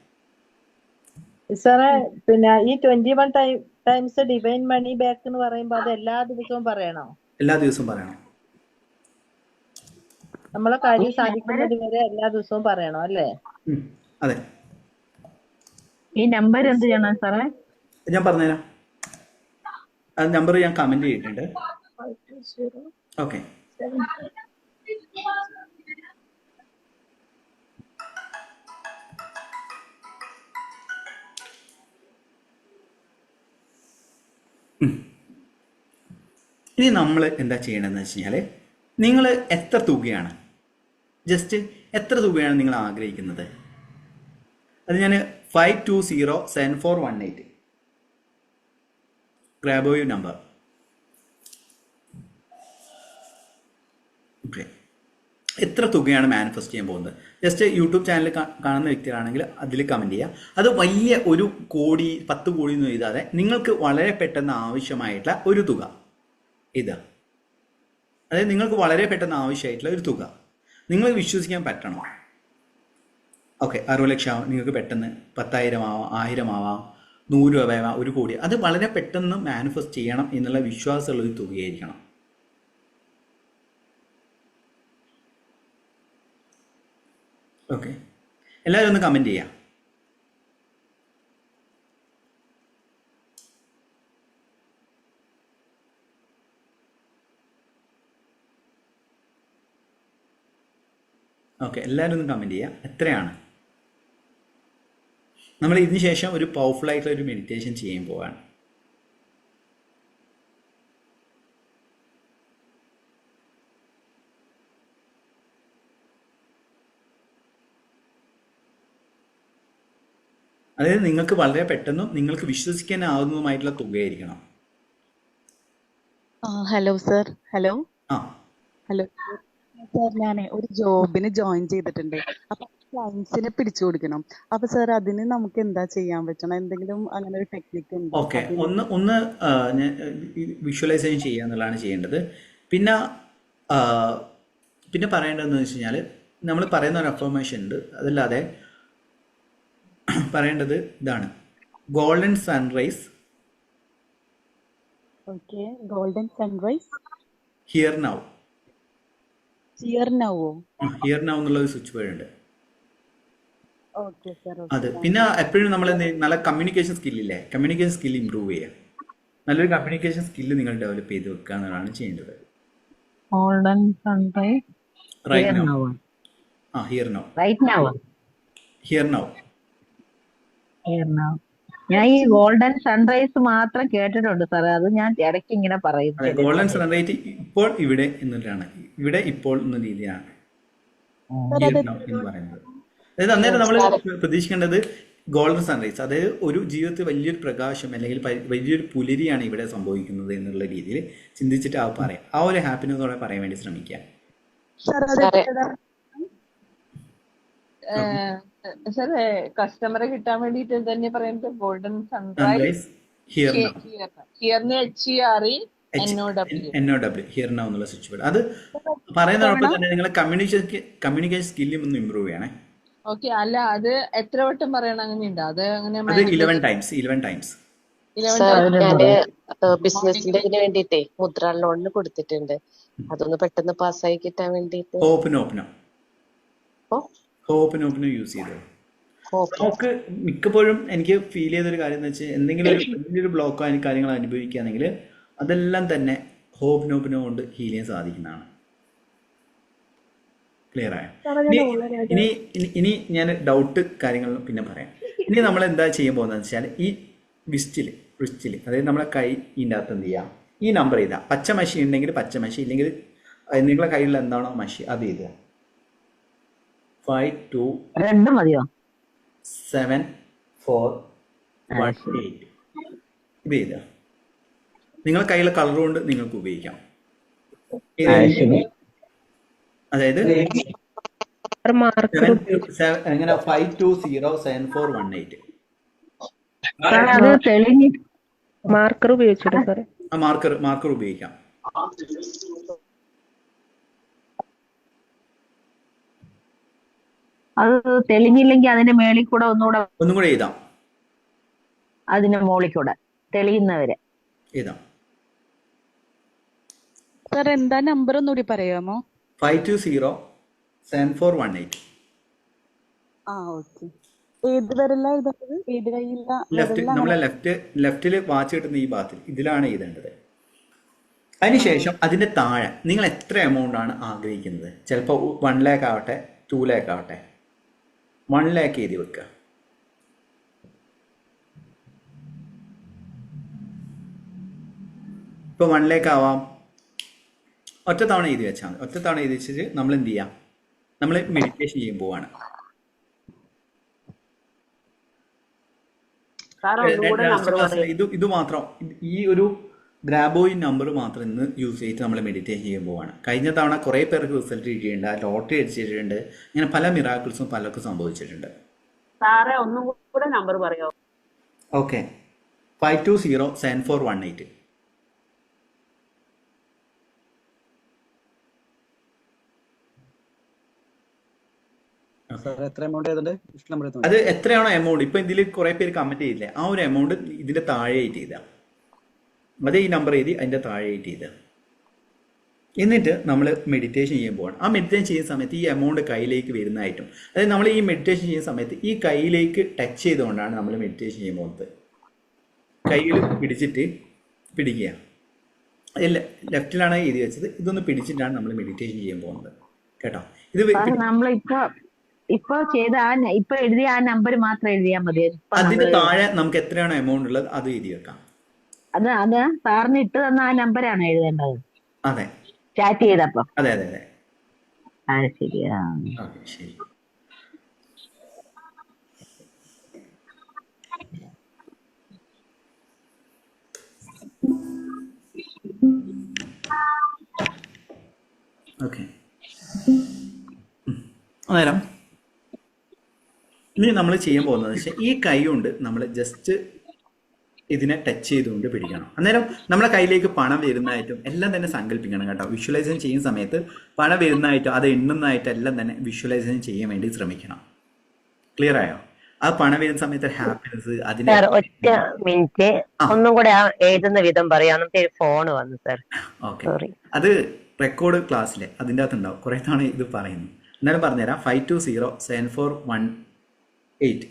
സാറേ, പിന്നെ ഈ 21 ടൈംസ് ഡിവൈൻ മണി ബാക്ക് എന്ന് പറയുമ്പോ അത് എല്ലാ ദിവസവും പറയണോ? എല്ലാ ദിവസവും പറയണം. നമ്മളെ കാര്യം സാധിക്കുന്നത് വരെ എല്ലാ ദിവസവും പറയണോ അല്ലേ? അതെ. ഈ നമ്പർ എന്ത് ചെയ്യണം സാറേ? ഞാൻ പറഞ്ഞുതരാം. ആ നമ്പർ ഞാൻ കമന്റ് ചെയ്തിട്ടുണ്ട്. ഓക്കെ. ഇനി നമ്മൾ എന്താ ചെയ്യണമെന്ന് വെച്ച് കഴിഞ്ഞാൽ, നിങ്ങൾ എത്ര തുകയാണ്, ജസ്റ്റ് എത്ര തുകയാണ് നിങ്ങൾ ആഗ്രഹിക്കുന്നത്? അത് ഞാൻ 5207418 ഗ്രാബ് യു നമ്പർ. ഓക്കെ, എത്ര തുകയാണ് മാനിഫെസ്റ്റ് ചെയ്യാൻ പോകുന്നത്? ജസ്റ്റ് യൂട്യൂബ് ചാനൽ കാണുന്ന വ്യക്തികളാണെങ്കിൽ അതിൽ കമൻറ്റ് ചെയ്യുക. അത് വലിയ 1 കോടി 10 കോടി ഒന്നും എഴുതാതെ നിങ്ങൾക്ക് വളരെ പെട്ടെന്ന് ആവശ്യമായിട്ടുള്ള ഒരു തുക ഇതാ. അതായത് നിങ്ങൾക്ക് വളരെ പെട്ടെന്ന് ആവശ്യമായിട്ടുള്ള ഒരു തുക നിങ്ങൾ വിശ്വസിക്കാൻ പറ്റണം. ഓക്കെ, 60 ലക്ഷം ആവാം, നിങ്ങൾക്ക് പെട്ടെന്ന് 10,000 ആവാം, 1000 ആവാം, 100 രൂപ ആവാം, 1 കോടി. അത് വളരെ പെട്ടെന്ന് മാനിഫെസ്റ്റ് ചെയ്യണം എന്നുള്ള വിശ്വാസമുള്ള ഒരു തുകയായിരിക്കണം. ഓക്കെ, എല്ലാവരും ഒന്ന് കമൻറ്റ് ചെയ്യാം. ഓക്കെ, എല്ലാവരും ഒന്ന് കമൻറ്റ് ചെയ്യാം. എത്രയാണ്? നമ്മൾ ഇതിന് ശേഷം ഒരു പവർഫുൾ ആയിട്ടുള്ള ഒരു മെഡിറ്റേഷൻ ചെയ്യാൻ പോവാണ്. അതായത് നിങ്ങൾക്ക് വളരെ പെട്ടെന്നും നിങ്ങൾക്ക് വിശ്വസിക്കാനാവുന്നതുമായിട്ടുള്ള തുകയായിരിക്കണം. Hello sir. ഹലോ ആ ഹലോ സാർ, ഞാൻ ഒരു ജോബിന് ജോയിൻ ചെയ്തിട്ടുണ്ട്. അപ്പൊ ക്ലയൻസിനെ പിടിച്ചു കൊടുക്കണം. അപ്പൊ സാർ അതിന് നമുക്ക് എന്താ ചെയ്യാൻ പറ്റണം? എന്തെങ്കിലും അങ്ങനെ ഒരു ടെക്നിക്ക് ഉണ്ടോ? ഓക്കെ, ഒന്ന് വിഷ്വലൈസേഷൻ ചെയ്യുക എന്നുള്ളതാണ് ചെയ്യേണ്ടത്. പിന്നെ പറയേണ്ടതെന്ന് വെച്ച് കഴിഞ്ഞാൽ, നമ്മൾ പറയുന്ന ഒരു അഫർമേഷൻ ഉണ്ട്. അതല്ലാതെ പറയേണ്ടത് ഇതാണ്: golden sunrise, okay, golden sunrise, here now. Here നൗവോ? ഹിയർ നൗ എന്നുള്ള ഒരു സ്വിച്ച് വേർഡ് ഉണ്ട്. Okay sir. അത് പിന്നെ എപ്പോഴും നമ്മൾ നല്ല കമ്മ്യൂണിക്കേഷൻ സ്കില്ലില്ലേ, കമ്മ്യൂണിക്കേഷൻ സ്കിൽ ഇമ്പ്രൂവ് ചെയ്യുക. നല്ലൊരു കമ്മ്യൂണിക്കേഷൻ സ്കില്ല് നിങ്ങൾ ഡെവലപ്പ് ചെയ്ത് വെക്കുക എന്നുള്ളതാണ് ചെയ്യേണ്ടത്. Golden sunrise right now. Here now. Right now. Here now. ഞാൻ ഈ ഗോൾഡൻ സൺറൈസ് മാത്രം കേട്ടിട്ടുണ്ട് സാറേ. അത് ഞാൻ ഇടയ്ക്ക് ഇങ്ങനെ പറയും. ഗോൾഡൻ സൺറൈസ് ഇപ്പോൾ ഇവിടെ എന്നുള്ളതാണ്, ഇവിടെ ഇപ്പോൾ എന്ന രീതിയാണ് ഹിയർ നൗ എന്ന് പറയുന്നത്. അതായത് അന്നേരം നമ്മൾ പ്രതീക്ഷിക്കേണ്ടത് ഗോൾഡൻ സൺറൈസ്, അതായത് ഒരു ജീവിതത്തിൽ വലിയൊരു പ്രകാശം അല്ലെങ്കിൽ വലിയൊരു പുലരിയാണ് ഇവിടെ സംഭവിക്കുന്നത് എന്നുള്ള രീതിയിൽ ചിന്തിച്ചിട്ട് പറയാം. ആ ഒരു ഹാപ്പിനെസ്സോടെ പറയാൻ വേണ്ടി ശ്രമിക്കുക. സാറേ, കസ്റ്റമറെ കിട്ടാൻ വേണ്ടിട്ട് തന്നെ പറയുന്നത് ഗോൾഡൻ സൺറൈസ് ഹിയർന്ന് HERNOW ഹിയർ നൗ എന്നുള്ള സ്വിച്ച് വേർഡ്. അത് പറയുന്നതോടൊപ്പം തന്നെ നിങ്ങളെ കമ്മ്യൂണിക്കേഷൻ സ്കില്ലും ഒന്ന് ഇമ്പ്രൂവ് ചെയ്യണേ. ഓക്കെ, അല്ല അത് എത്ര വട്ടം പറയണം? അങ്ങനെയുണ്ടോ? അത് അങ്ങനെ 11 ടൈംസ്. ഞാന് ബിസിനസിന്റെ വേണ്ടിട്ടേ മുദ്ര ലോണിന് കൊടുത്തിട്ടുണ്ട്. അതൊന്ന് പെട്ടെന്ന് പാസ്സായി കിട്ടാൻ വേണ്ടിട്ട് ഹോപ്പിനോ യൂസ് ചെയ്തോ. നമുക്ക് മിക്കപ്പോഴും എനിക്ക് ഫീൽ ചെയ്തൊരു കാര്യം എന്ന് വെച്ചാൽ, എന്തെങ്കിലും ഒരു വലിയൊരു ബ്ലോക്കോ കാര്യങ്ങൾ അനുഭവിക്കുകയാണെങ്കിൽ അതെല്ലാം തന്നെ ഹോപ്പിനോ കൊണ്ട് ഹീൽ ചെയ്യാൻ സാധിക്കുന്നതാണ്. ക്ലിയർ ആയോ? ഇനി ഞാൻ ഡൗട്ട് കാര്യങ്ങൾ പിന്നെ പറയാം. ഇനി നമ്മൾ എന്താ ചെയ്യാൻ പോകുന്നതെന്ന് വെച്ചാൽ, ഈ റിസ്റ്റിൽ അതായത് നമ്മളെ കൈ ഇതിൻ്റെ അകത്ത് എന്ത് ചെയ്യാം, ഈ നമ്പർ ചെയ്താൽ, പച്ച മഷി ഉണ്ടെങ്കിൽ പച്ച മഷി, ഇല്ലെങ്കിൽ നിങ്ങളെ കയ്യിൽ എന്താണോ മഷി അത് ചെയ്തുക. 52748 ഇത് ചെയ്താൽ നിങ്ങളെ കയ്യിലെ കളർ കൊണ്ട് നിങ്ങൾക്ക് ഉപയോഗിക്കാം. അതായത് മാർക്കർ 5207418. സാറേ അത് തെളിഞ്ഞ് മാർക്കർ ഉപയോഗിച്ചിട്ട് സാറേ. ആ മാർക്കർ ഉപയോഗിക്കാം. അത് തെളിഞ്ഞില്ലെങ്കിൽ അതിന്റെ മേളിൽ കൂടെ ഒന്നും കൂടെ എഴുതാം. അതിന്റെ മുകളിൽ കൂടെ തെളിയുന്നവരെ എഴുതാം. സാർ എന്താ നമ്പർ ഒന്നുകൂടി പറയാമോ? 5207418. ഓക്കെ. ഏത് വരല്ല എഴുതേണ്ടത്? ഏത് കയ്യില്ല? നമ്മളെ ലെഫ്റ്റില് വാച്ച് കിട്ടുന്ന ഈ ഭാഗത്തിൽ ഇതിലാണ് എഴുതേണ്ടത്. അതിനുശേഷം അതിന്റെ താഴെ നിങ്ങൾ എത്ര എമൗണ്ട് ആണ് ആഗ്രഹിക്കുന്നത്? ചിലപ്പോൾ 1 lakh ആവട്ടെ, 2 lakh ആവട്ടെ. 1 lakh എഴുതി വെക്കുക. ഇപ്പോൾ 1 lakh ആവാം. ഒറ്റ തവണ എഴുതി വെച്ചാൽ മതി. ഒറ്റ തവണ എഴുതി വെച്ചിട്ട് നമ്മൾ എന്ത് ചെയ്യാം? നമ്മൾ മെഡിറ്റേഷൻ ചെയ്യാൻ പോവാണ്. ഇത് മാത്രം, ഈ ഒരു ഗ്രാബോയിൻ നമ്പർ മാത്രം ഇന്ന് യൂസ് ചെയ്തിട്ട് നമ്മൾ മെഡിറ്റേഷൻ ചെയ്യാൻ പോവാണ്. കഴിഞ്ഞ തവണ കുറേ പേർക്ക് റിസൾട്ട് കിട്ടിയിട്ടുണ്ട്, ലോട്ടറി അടിച്ചിട്ടുണ്ട്, ഇങ്ങനെ പല മിറാക്കിൾസും പലർക്കും സംഭവിച്ചിട്ടുണ്ട്. സാറേ ഒന്നും കൂടെ നമ്പർ പറയാമോ? ഓക്കെ. 5207418. അത് എത്രയാണോ എമൗണ്ട്, ഇപ്പൊ ഇതിൽ കുറെ പേര് കമന്റ് ചെയ്തില്ലേ, ആ ഒരു എമൗണ്ട് ഇതിന്റെ താഴെയായിട്ട് ചെയ്താൽ അത് ഈ നമ്പർ എഴുതി അതിന്റെ താഴെയായിട്ട് ചെയ്താൽ. എന്നിട്ട് നമ്മൾ മെഡിറ്റേഷൻ ചെയ്യാൻ പോകണം. ആ മെഡിറ്റേഷൻ ചെയ്യുന്ന സമയത്ത് ഈ എമൗണ്ട് കയ്യിലേക്ക് വരുന്നതായിട്ടും, അതായത് നമ്മൾ ഈ മെഡിറ്റേഷൻ ചെയ്യുന്ന സമയത്ത് ഈ കയ്യിലേക്ക് ടച്ച് ചെയ്തുകൊണ്ടാണ് നമ്മൾ മെഡിറ്റേഷൻ ചെയ്യാൻ പോകുന്നത്. കയ്യിൽ പിടിക്കുക. ലെഫ്റ്റിലാണ് എഴുതി വെച്ചത്. ഇതൊന്ന് പിടിച്ചിട്ടാണ് നമ്മൾ മെഡിറ്റേഷൻ ചെയ്യാൻ പോകുന്നത് കേട്ടോ. ഇത് ഇപ്പൊ ചെയ്ത ഇപ്പൊ എഴുതിയ ആ നമ്പർ മാത്രം എഴുതിയാൽ മതി. അതിന്റെ താഴെ നമുക്ക് എത്രയാണോ എമൗണ്ട് ഉള്ളത് അത് എഴുതി വെക്കാം. അത് സാറിന് ഇട്ട് തന്ന ആ നമ്പറാണ് എഴുതേണ്ടത്. അതെ, ചാറ്റ് ചെയ്തപ്പോ. അതെ. ശരിയാ. ശരി. ഓക്കെ. അന്നേരം ഇനി നമ്മൾ ചെയ്യാൻ പോകുന്നത് വെച്ചാൽ ഈ കൈ കൊണ്ട് നമ്മൾ ജസ്റ്റ് ഇതിനെ ടച്ച് ചെയ്തുകൊണ്ട് പിടിക്കണം. അന്നേരം നമ്മളെ കയ്യിലേക്ക് പണം വരുന്നതായിട്ടും എല്ലാം തന്നെ സങ്കല്പിക്കണം കേട്ടോ. വിഷ്വലൈസേഷൻ ചെയ്യുന്ന സമയത്ത് പണം വരുന്നതായിട്ടും അത് എണ്ണുന്നതായിട്ടും എല്ലാം തന്നെ വിഷ്വലൈസേഷൻ ചെയ്യാൻ വേണ്ടി ശ്രമിക്കണം. ക്ലിയർ ആയോ? ആ പണം വരുന്ന സമയത്ത് ഹാപ്പിനെസ് അതിന്. ഒറ്റ മിനിറ്റ് ഒന്നും കൂടെ എഴുതുന്ന വിധം പറയാം. ഫോൺ വന്നു സാർ. ഓക്കെ. അത് റെക്കോർഡ് ക്ലാസ്സിലെ അതിൻ്റെ അകത്ത് ഉണ്ടാവും. കുറെ തവണ ഇത് പറയുന്നു. എന്നാലും പറഞ്ഞുതരാം. 5207418.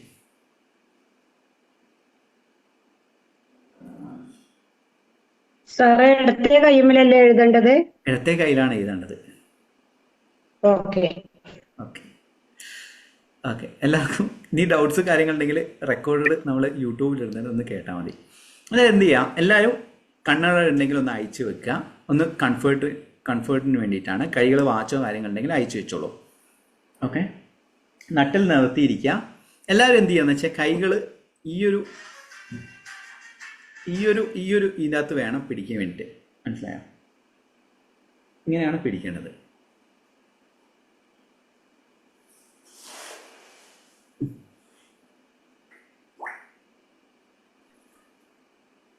സാറേ ഇടത്തെ കൈമലല്ലേ എഴുതേണ്ടത്? ഇടത്തെ കയ്യിലാണ് എഴുതേണ്ടത്. ഓക്കെ. എല്ലാവർക്കും ഇനി ഡൗട്ട്സ് കാര്യങ്ങളുണ്ടെങ്കിൽ റെക്കോർഡ് നമ്മൾ യൂട്യൂബിൽ ഇടുന്നത് ഒന്ന് കേട്ടാൽ മതി. അത് എന്ത് ചെയ്യാം, എല്ലാവരും കണ്ണട ഉണ്ടെങ്കിൽ ഒന്ന് അയച്ചു വെക്കുക. ഒന്ന് കംഫേർട്ടിന് വേണ്ടിയിട്ടാണ്. കൈകൾ വാച്ചോ കാര്യങ്ങളുണ്ടെങ്കിൽ അയച്ചു വെച്ചോളൂ. ഓക്കെ. നട്ടിൽ നിർത്തിയിരിക്കുക. എല്ലാവരും എന്ത് ചെയ്യാന്ന് വെച്ചാൽ കൈകൾ ഈ ഒരു ഇതിനകത്ത് വേണം പിടിക്കാൻ വേണ്ടിയിട്ട്. മനസ്സിലായോ? ഇങ്ങനെയാണ് പിടിക്കേണ്ടത്.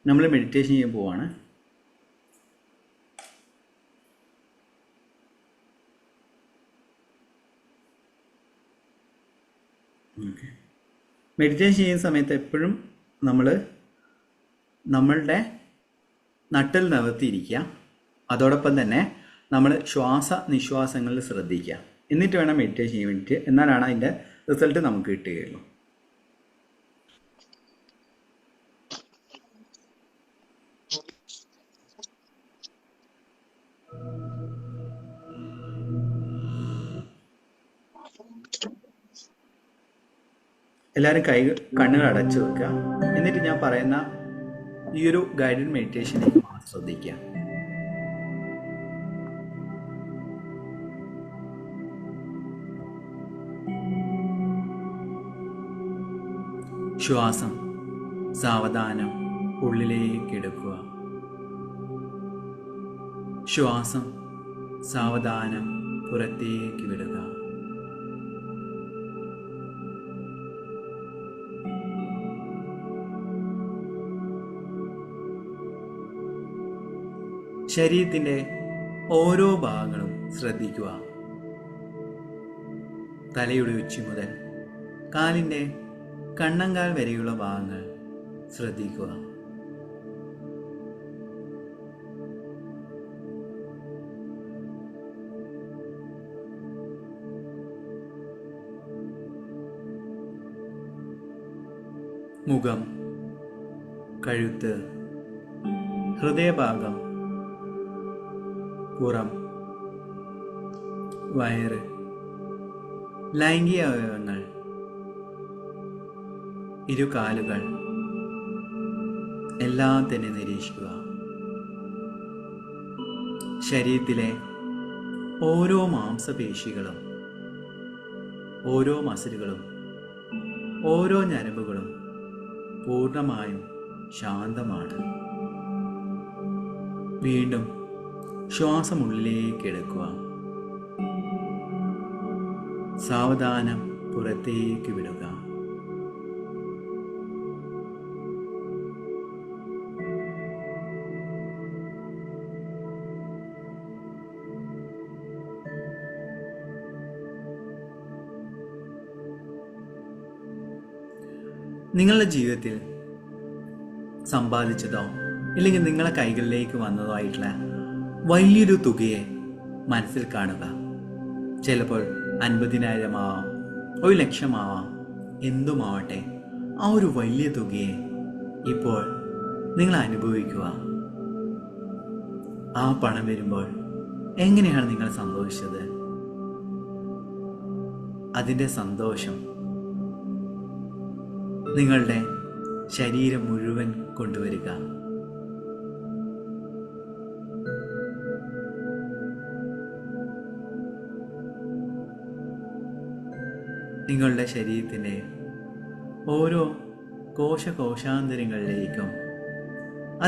നമ്മൾ മെഡിറ്റേഷൻ ചെയ്യാൻ പോവാണ്. മെഡിറ്റേഷൻ ചെയ്യുന്ന സമയത്ത് എപ്പോഴും നമ്മളുടെ നട്ടിൽ നിവർത്തിയിരിക്കുക. അതോടൊപ്പം തന്നെ നമ്മൾ നിശ്വാസങ്ങളിൽ ശ്രദ്ധിക്കുക. എന്നിട്ട് വേണം മെഡിറ്റേഷൻ ചെയ്യാൻ വേണ്ടിയിട്ട്. എന്നാലാണ് അതിൻ്റെ റിസൾട്ട് നമുക്ക് കിട്ടുകയുള്ളൂ. എല്ലാവരും കണ്ണുകൾ അടച്ചു വെക്കുക. എന്നിട്ട് ഞാൻ പറയുന്ന ഈ ഒരു ഗൈഡഡ് മെഡിറ്റേഷനിലേക്ക് മാത്രം ശ്രദ്ധിക്കുക. ശ്വാസം സാവധാനം ഉള്ളിലേക്ക് എടുക്കുക. ശ്വാസം സാവധാനം പുറത്തേക്ക് വിടുക. ശരീരത്തിൻ്റെ ഓരോ ഭാഗങ്ങളും ശ്രദ്ധിക്കുക. തലയുടെ ഉച്ചി മുതൽ കാലിൻ്റെ കണ്ണങ്കാൽ വരെയുള്ള ഭാഗങ്ങൾ ശ്രദ്ധിക്കുക. മുഖം, കഴുത്ത്, ഹൃദയഭാഗം, പുറം, വയറ്, ലൈംഗിക അവയവങ്ങൾ, ഇരുകാലുകൾ എല്ലാം തന്നെ നിരീക്ഷിക്കുക. ശരീരത്തിലെ ഓരോ മാംസപേശികളും, ഓരോ മസിലുകളും, ഓരോ ഞരമ്പുകളും പൂർണ്ണമായും ശാന്തമാണ്. വീണ്ടും ശ്വാസം ഉള്ളിലേക്ക് എടുക്കുക. സാവധാനം പുറത്തേക്ക് വിടുക. നിങ്ങളുടെ ജീവിതത്തിൽ സമ്പാദിച്ചതോ ഇല്ലെങ്കിൽ നിങ്ങളെ കൈകളിലേക്ക് വന്നതോ ആയിട്ടുള്ള വലിയൊരു തുകയെ മനസ്സിൽ കാണുക. ചിലപ്പോൾ 50,000 ആവാം, 1,00,000 ആവാം, എന്തുമാവട്ടെ. ആ ഒരു വലിയ തുകയെ ഇപ്പോൾ നിങ്ങൾ അനുഭവിക്കുക. ആ പണം വരുമ്പോൾ എങ്ങനെയാണ് നിങ്ങൾ സന്തോഷിച്ചത്? അതിൻ്റെ സന്തോഷം നിങ്ങളുടെ ശരീരം മുഴുവൻ കൊണ്ടുവരിക. നിങ്ങളുടെ ശരീരത്തിൻ്റെ ഓരോ കോശാന്തരങ്ങളിലേക്കും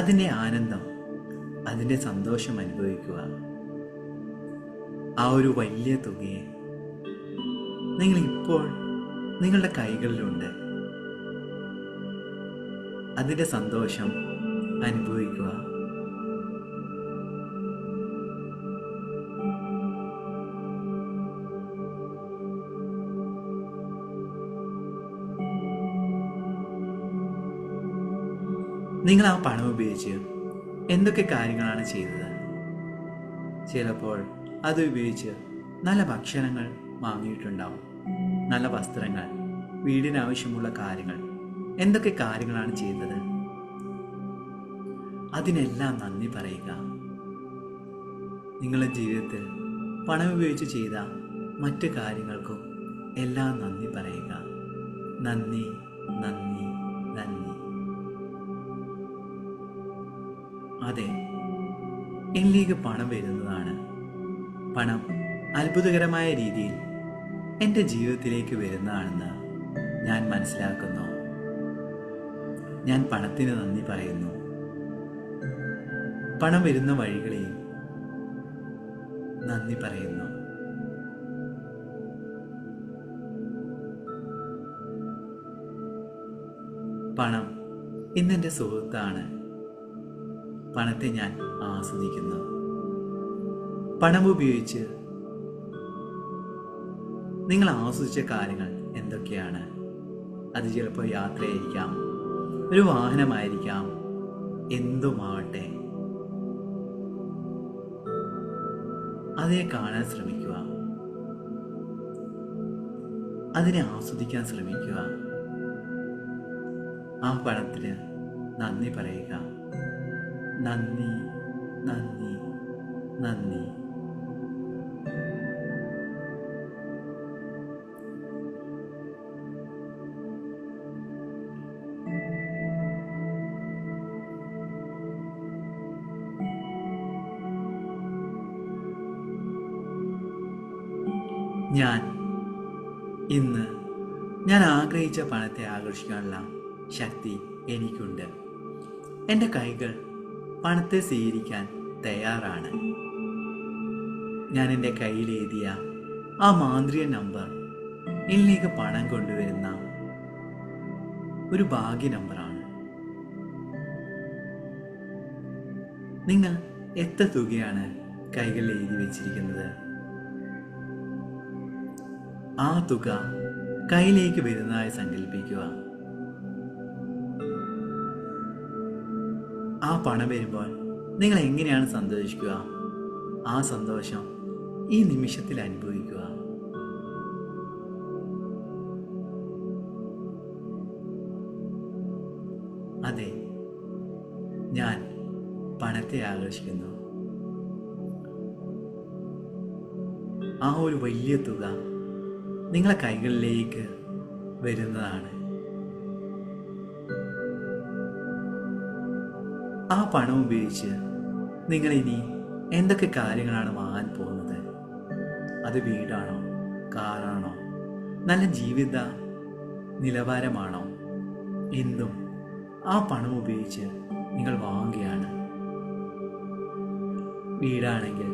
അതിൻ്റെ ആനന്ദം, അതിൻ്റെ സന്തോഷം അനുഭവിക്കുക. ആ ഒരു വലിയ തുകയെ നിങ്ങളിപ്പോൾ നിങ്ങളുടെ കൈകളിലുണ്ട്. അതിൻ്റെ സന്തോഷം അനുഭവിക്കുക. നിങ്ങൾ ആ പണം ഉപയോഗിച്ച് എന്തൊക്കെ കാര്യങ്ങളാണ് ചെയ്തത്? ചിലപ്പോൾ അത് ഉപയോഗിച്ച് നല്ല ഭക്ഷണങ്ങൾ വാങ്ങിയിട്ടുണ്ടാവും, നല്ല വസ്ത്രങ്ങൾ, വീടിനാവശ്യമുള്ള കാര്യങ്ങൾ. എന്തൊക്കെ കാര്യങ്ങളാണ് ചെയ്തത്? അതിനെല്ലാം നന്ദി പറയുക. നിങ്ങളുടെ ജീവിതത്തിൽ പണം ഉപയോഗിച്ച് ചെയ്ത മറ്റു കാര്യങ്ങൾക്കും എല്ലാം നന്ദി പറയുക. നന്ദി, നന്ദി, നന്ദി. അതെ, എന്നിലേക്ക് പണം വരുന്നതാണ്. പണം അത്ഭുതകരമായ രീതിയിൽ എൻ്റെ ജീവിതത്തിലേക്ക് വരുന്നതാണെന്ന് ഞാൻ മനസ്സിലാക്കുന്നു. ഞാൻ പണത്തിന് നന്ദി പറയുന്നു. പണം വരുന്ന വഴികളെയും നന്ദി പറയുന്നു. പണം ഇന്നെൻ്റെ സുഹൃത്താണ്. പണത്തെ ഞാൻ ആസ്വദിക്കുന്നു. പണം ഉപയോഗിച്ച് നിങ്ങൾ ആസ്വദിച്ച കാര്യങ്ങൾ എന്തൊക്കെയാണ്? അത് ചിലപ്പോൾ യാത്രയായിരിക്കാം, ഒരു വാഹനമായിരിക്കാം, എന്തുമാവട്ടെ. അതിനെ കാണാൻ ശ്രമിക്കുക, അതിനെ ആസ്വദിക്കാൻ ശ്രമിക്കുക. ആ പണത്തിന് നന്ദി പറയുക. നന്ദി, നന്ദി, നന്ദി. ഞാൻ ആഗ്രഹിച്ച പണത്തെ ആകർഷിക്കാനുള്ള ശക്തി എനിക്കുണ്ട്. എൻ്റെ കൈകൾ പണത്തെ സ്വീകരിക്കാൻ തയ്യാറാണ്. ഞാൻ എൻ്റെ കയ്യിൽ എഴുതിയ ആ മാന്ത്രിക നമ്പർ എന്നിലേക്ക് പണം കൊണ്ടുവരുന്ന ഒരു ഭാഗ്യ നമ്പറാണ്. നിങ്ങൾ എത്ര തുകയാണ് കൈകളിൽ എഴുതി വെച്ചിരിക്കുന്നത്? ആ തുക കയ്യിലേക്ക് വരുന്നതായി സങ്കല്പിക്കുക. ആ പണം വരുമ്പോൾ നിങ്ങൾ എങ്ങനെയാണ് സന്തോഷിക്കുക? ആ സന്തോഷം ഈ നിമിഷത്തിൽ അനുഭവിക്കുക. അതെ, ഞാൻ പണത്തെ ആകർഷിക്കുന്നു. ആ ഒരു വലിയ തുക നിങ്ങളെ കൈകളിലേക്ക് വരുന്നതാണ്. ആ പണം ഉപയോഗിച്ച് നിങ്ങൾ ഇനി എന്തൊക്കെ കാര്യങ്ങളാണ് വാങ്ങാൻ പോകുന്നത്? അത് വീടാണോ, കാറാണോ, നല്ല ജീവിത നിലവാരമാണോ? എന്തും ആ പണം ഉപയോഗിച്ച് നിങ്ങൾ വാങ്ങുകയാണ്. വീടാണെങ്കിൽ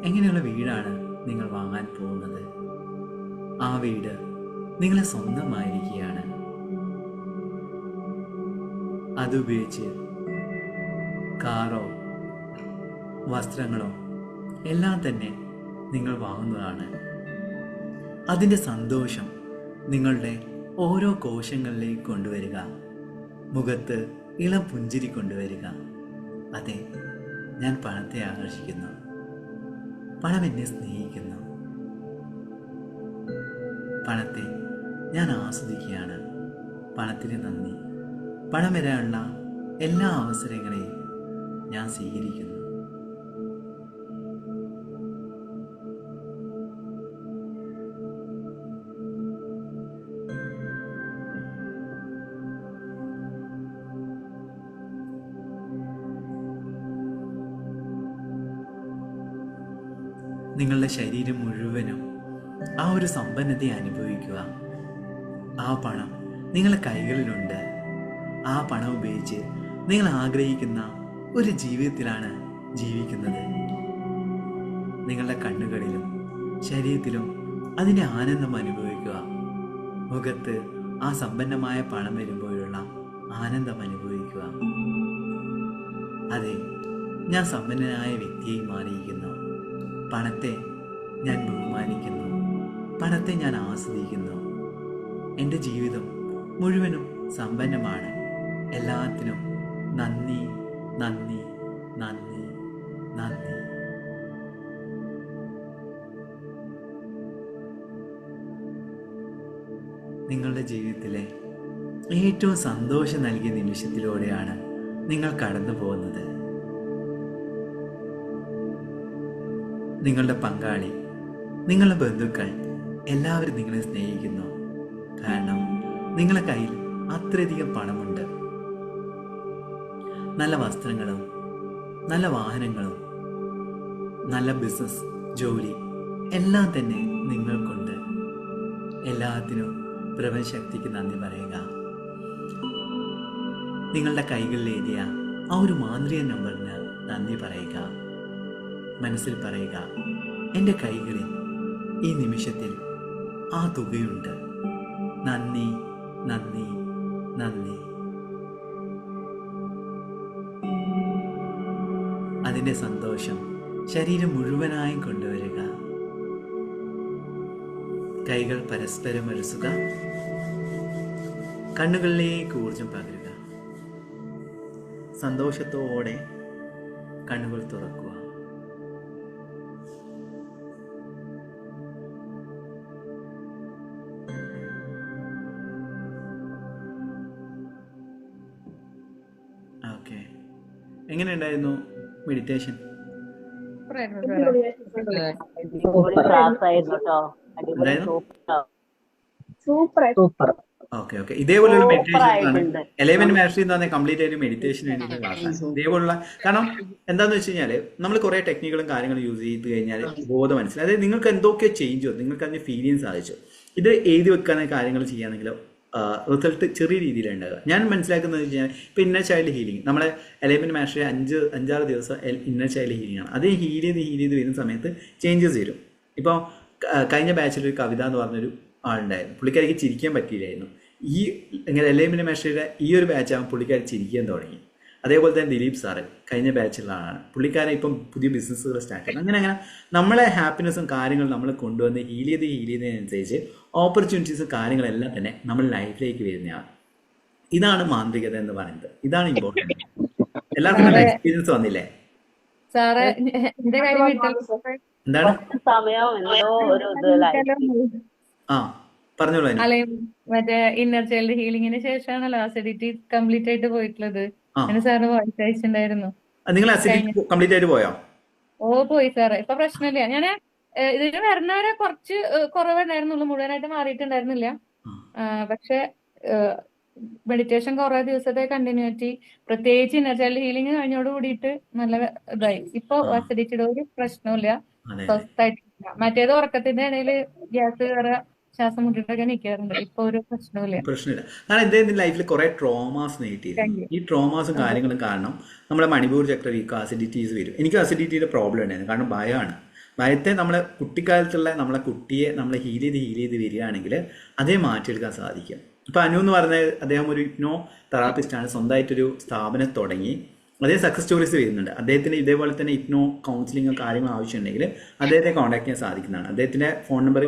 എങ്ങനെയുള്ള വീടാണ് നിങ്ങൾ വാങ്ങാൻ പോകുന്നത്? ആ വീട് നിങ്ങളെ സ്വന്തമായിരിക്കുകയാണ്. അതുപയോഗിച്ച് കാറോ വസ്ത്രങ്ങളോ എല്ലാം തന്നെ നിങ്ങൾ വാങ്ങുന്നതാണ്. അതിൻ്റെ സന്തോഷം നിങ്ങളുടെ ഓരോ കോശങ്ങളിലേക്ക് കൊണ്ടുവരിക, മുഖത്ത് ഇളം പുഞ്ചിരി കൊണ്ടുവരിക. അതെ, ഞാൻ പണത്തെ ആകർഷിക്കുന്നു. പണം എന്നെ സ്നേഹിക്കുന്നു. പണത്തെ ഞാൻ ആസ്വദിക്കുകയാണ്. പണത്തിന് നന്ദി. പണം വരാനുള്ള എല്ലാ അവസരങ്ങളെയും ഞാൻ സ്വീകരിക്കുന്നു. നിങ്ങളുടെ ശരീരം മുഴുവനും ആ ഒരു സമ്പന്നതയെ അനുഭവിക്കുക. ആ പണം നിങ്ങളുടെ കൈകളിലുണ്ട്. ആ പണം ഉപയോഗിച്ച് നിങ്ങൾ ആഗ്രഹിക്കുന്ന ഒരു ജീവിതത്തിലാണ് ജീവിക്കുന്നത്. നിങ്ങളുടെ കണ്ണുകളിലും ശരീരത്തിലും അതിൻ്റെ ആനന്ദം അനുഭവിക്കുക. മുഖത്ത് ആ സമ്പന്നമായ പണം വരുമ്പോഴുള്ള ആനന്ദം അനുഭവിക്കുക. അതെ, ഞാൻ സമ്പന്നനായ വ്യക്തിയായി മാറിയിരിക്കുന്നു. പണത്തെ ഞാൻ ബഹുമാനിക്കുന്നു. പണത്തെ ഞാൻ ആസ്വദിക്കുന്നു. എൻ്റെ ജീവിതം മുഴുവനും സമ്പന്നമാണ്. എല്ലാത്തിനും നന്ദി, നന്ദി, നന്ദി, നന്ദി. നിങ്ങളുടെ ജീവിതത്തിലെ ഏറ്റവും സന്തോഷം നൽകിയ നിമിഷത്തിലൂടെയാണ് നിങ്ങൾ കടന്നു പോകുന്നത്. നിങ്ങളുടെ പങ്കാളി, നിങ്ങളുടെ ബന്ധുക്കൾ എല്ലാവരും നിങ്ങളെ സ്നേഹിക്കുന്നു. കാരണം നിങ്ങളുടെ കയ്യിൽ അത്രയധികം പണമുണ്ട്. നല്ല വസ്ത്രങ്ങളും നല്ല വാഹനങ്ങളും നല്ല ബിസിനസ്, ജോലി എല്ലാം തന്നെ നിങ്ങൾക്കുണ്ട്. എല്ലാത്തിനും പ്രപഞ്ചശക്തിക്ക് നന്ദി പറയുക. നിങ്ങളുടെ കൈകളിൽ എഴുതിയ ആ ഒരു മാന്ത്രിക നമ്പറിന് നന്ദി പറയുക. മനസ്സിൽ പറയുക, എൻ്റെ കൈകളിൽ ഈ നിമിഷത്തിൽ ആ തുകയുണ്ട്. നന്ദി, നന്ദി, നന്ദി. അതിൻ്റെ സന്തോഷം ശരീരം മുഴുവനായും കൊണ്ടുവരിക. കൈകൾ പരസ്പരം ഉരസുക. കണ്ണുകളിലേക്ക് ഊർജം പകരുക. സന്തോഷത്തോടെ കണ്ണുകൾ തുറക്കുക. ഓക്കെ, എങ്ങനെയുണ്ടായിരുന്നു മെഡിറ്റേഷൻ? സൂപ്പർ. ഓക്കെ ഓക്കെ, ഇതേപോലുള്ള മെഡിറ്റേഷൻ 11 മാസ്റ്ററി എന്ന് പറഞ്ഞാൽ കംപ്ലീറ്റ് ആയിട്ട് മെഡിറ്റേഷൻ വേണ്ടിയിട്ട് ക്ലാസ്സാണ്. ഇതേപോലുള്ള, കാരണം എന്താന്ന് വെച്ച് കഴിഞ്ഞാൽ നമ്മൾ കുറെ ടെക്നിക്കുകളും കാര്യങ്ങളും യൂസ് ചെയ്ത് കഴിഞ്ഞാൽ ബോധം മനസ്സിലായി. അതായത് നിങ്ങൾക്ക് എന്തൊക്കെയോ ചേഞ്ച് വന്നു, നിങ്ങൾക്ക് അതിന് ഫീൽ ചെയ്യാൻ സാധിച്ചു. ഇത് എഴുതി വെക്കാൻ കാര്യങ്ങൾ ചെയ്യുകയാണെങ്കിൽ റിസൾട്ട് ചെറിയ രീതിയിലുണ്ടാകുക. ഞാൻ മനസ്സിലാക്കുന്നത് വെച്ച് കഴിഞ്ഞാൽ ഇപ്പോൾ ഇന്നർ ചൈൽഡ് ഹീലിംഗ് നമ്മളെ അലൈൻമെൻറ്റ് മാസ്റ്ററി 5-6 ദിവസം ഇന്നർ ചൈൽഡ് ഹീലിംഗ് ആണ്. അത് ഹീൽ ചെയ്ത് വരുന്ന സമയത്ത് ചേഞ്ചസ് വരും. ഇപ്പോൾ കഴിഞ്ഞ ബാച്ചിലൊരു കവിത എന്ന് പറഞ്ഞൊരു ആളുണ്ടായിരുന്നു. പുള്ളിക്കാരിക്ക് ചിരിക്കാൻ പറ്റിയില്ലായിരുന്നു. ഈ ഇങ്ങനെ അലൈൻമെൻറ്റ് മാസ്റ്ററിയുടെ ഈ ഒരു ബാച്ചാകുമ്പോൾ പുള്ളിക്കാരി ചിരിക്കാൻ തുടങ്ങി. അതേപോലെ തന്നെ ദിലീപ് സാറ് കഴിഞ്ഞ ബാച്ചിലുള്ള ആളാണ്. പുള്ളിക്കാരൻ ഇപ്പം പുതിയ ബിസിനസ്സുകൾ സ്റ്റാർട്ട് ചെയ്യും. അങ്ങനെ നമ്മളെ ഹാപ്പിനെസ്സും കാര്യങ്ങളും നമ്മൾ കൊണ്ടുവന്ന് ഹീൽ ചെയ്തതിനനുസരിച്ച് ഓപ്പർച്യൂണിറ്റീസും കാര്യങ്ങളെല്ലാം തന്നെ നമ്മൾ ലൈഫിലേക്ക് വരുന്നതാണ്. ഇതാണ് മാന്ത്രികത എന്ന് പറയുന്നത്. ഇതാണ് ഇമ്പോർട്ടൻറ്റ്. എല്ലാവർക്കും എക്സ്പീരിയൻസ് വന്നില്ലേ? സാറേ എന്റെ കാര്യം എന്താണ് ആ പറഞ്ഞോളൂ. അല്ലെ മറ്റേ ഇന്നർ ചൈൽഡ് ഹീലിംഗിന് ശേഷമാണല്ലോ അസിഡിറ്റി കംപ്ലീറ്റ് ആയിട്ട് പോയിട്ടുള്ളത്. അതിന് സാറ് വോയിസ് അയച്ചിട്ടുണ്ടായിരുന്നു. നിങ്ങൾ അസിഡിറ്റി കംപ്ലീറ്റ് ആയിട്ട് പോയോ? പോയി സാറേ. ഇപ്പൊ പ്രശ്നമില്ല. ഞാന് ഇതിന് വരുന്നവരെ കുറച്ച് കുറവുണ്ടായിരുന്നുള്ളൂ, മുഴുവനായിട്ട് മാറിയിട്ടുണ്ടായിരുന്നില്ല. പക്ഷെ മെഡിറ്റേഷൻ കുറെ ദിവസത്തെ കണ്ടിന്യൂറ്റി, പ്രത്യേകിച്ച് ഇന്നർ ചൈൽഡ് ഹീലിംഗ് കഴിഞ്ഞോട് കൂടിയിട്ട് നല്ല ഇതായി. ഇപ്പൊ അസിഡിറ്റിയുടെ ഒരു പ്രശ്നമില്ല, സ്വസ്ഥായിട്ടില്ല. മറ്റേത് ഉറക്കത്തിന്റെ ഇടയിൽ ഗ്യാസ് കയറുക, ശ്വാസം മുട്ടിട്ടൊക്കെ നിൽക്കാറുണ്ട്. ഇപ്പൊ ഒരു പ്രശ്നമില്ല. കാരണം എന്റെ ലൈഫിൽ കുറെ ട്രോമാസ് നേരിട്ടിരുന്നു. ഈ ട്രോമാസും കാര്യങ്ങളും കാരണം നമ്മുടെ മണിപ്പൂർ ചക്ര വീക്ക് അസിഡിറ്റീസ് വരും. എനിക്ക് അസിഡിറ്റിയുടെ പ്രോബ്ലം ഉണ്ടായിരുന്നു. കാരണം ഭയമാണ്. ഭയത്തെ നമ്മളെ കുട്ടിക്കാലത്തുള്ള നമ്മളെ കുട്ടിയെ നമ്മൾ ഹീൽ ചെയ്ത് വരികയാണെങ്കിൽ അതേ മാറ്റിയെടുക്കാൻ സാധിക്കും. ഇപ്പൊ അനു എന്ന് പറഞ്ഞ അദ്ദേഹം ഒരു ഇഗ്നോ തെറാപ്പിസ്റ്റാണ്. സ്വന്തമായിട്ടൊരു സ്ഥാപനം തുടങ്ങി. അതേ സക്സസ് സ്റ്റോറീസ് വരുന്നുണ്ട്. അദ്ദേഹത്തിന് ഇതേപോലെ തന്നെ ഇഗ്നോ കൗൺസിലിങ്ങോ കാര്യങ്ങളോ ആവശ്യമുണ്ടെങ്കിൽ അദ്ദേഹത്തെ കോൺടാക്ട് ചെയ്യാൻ സാധിക്കുന്നതാണ്. അദ്ദേഹത്തിന്റെ ഫോൺ നമ്പർ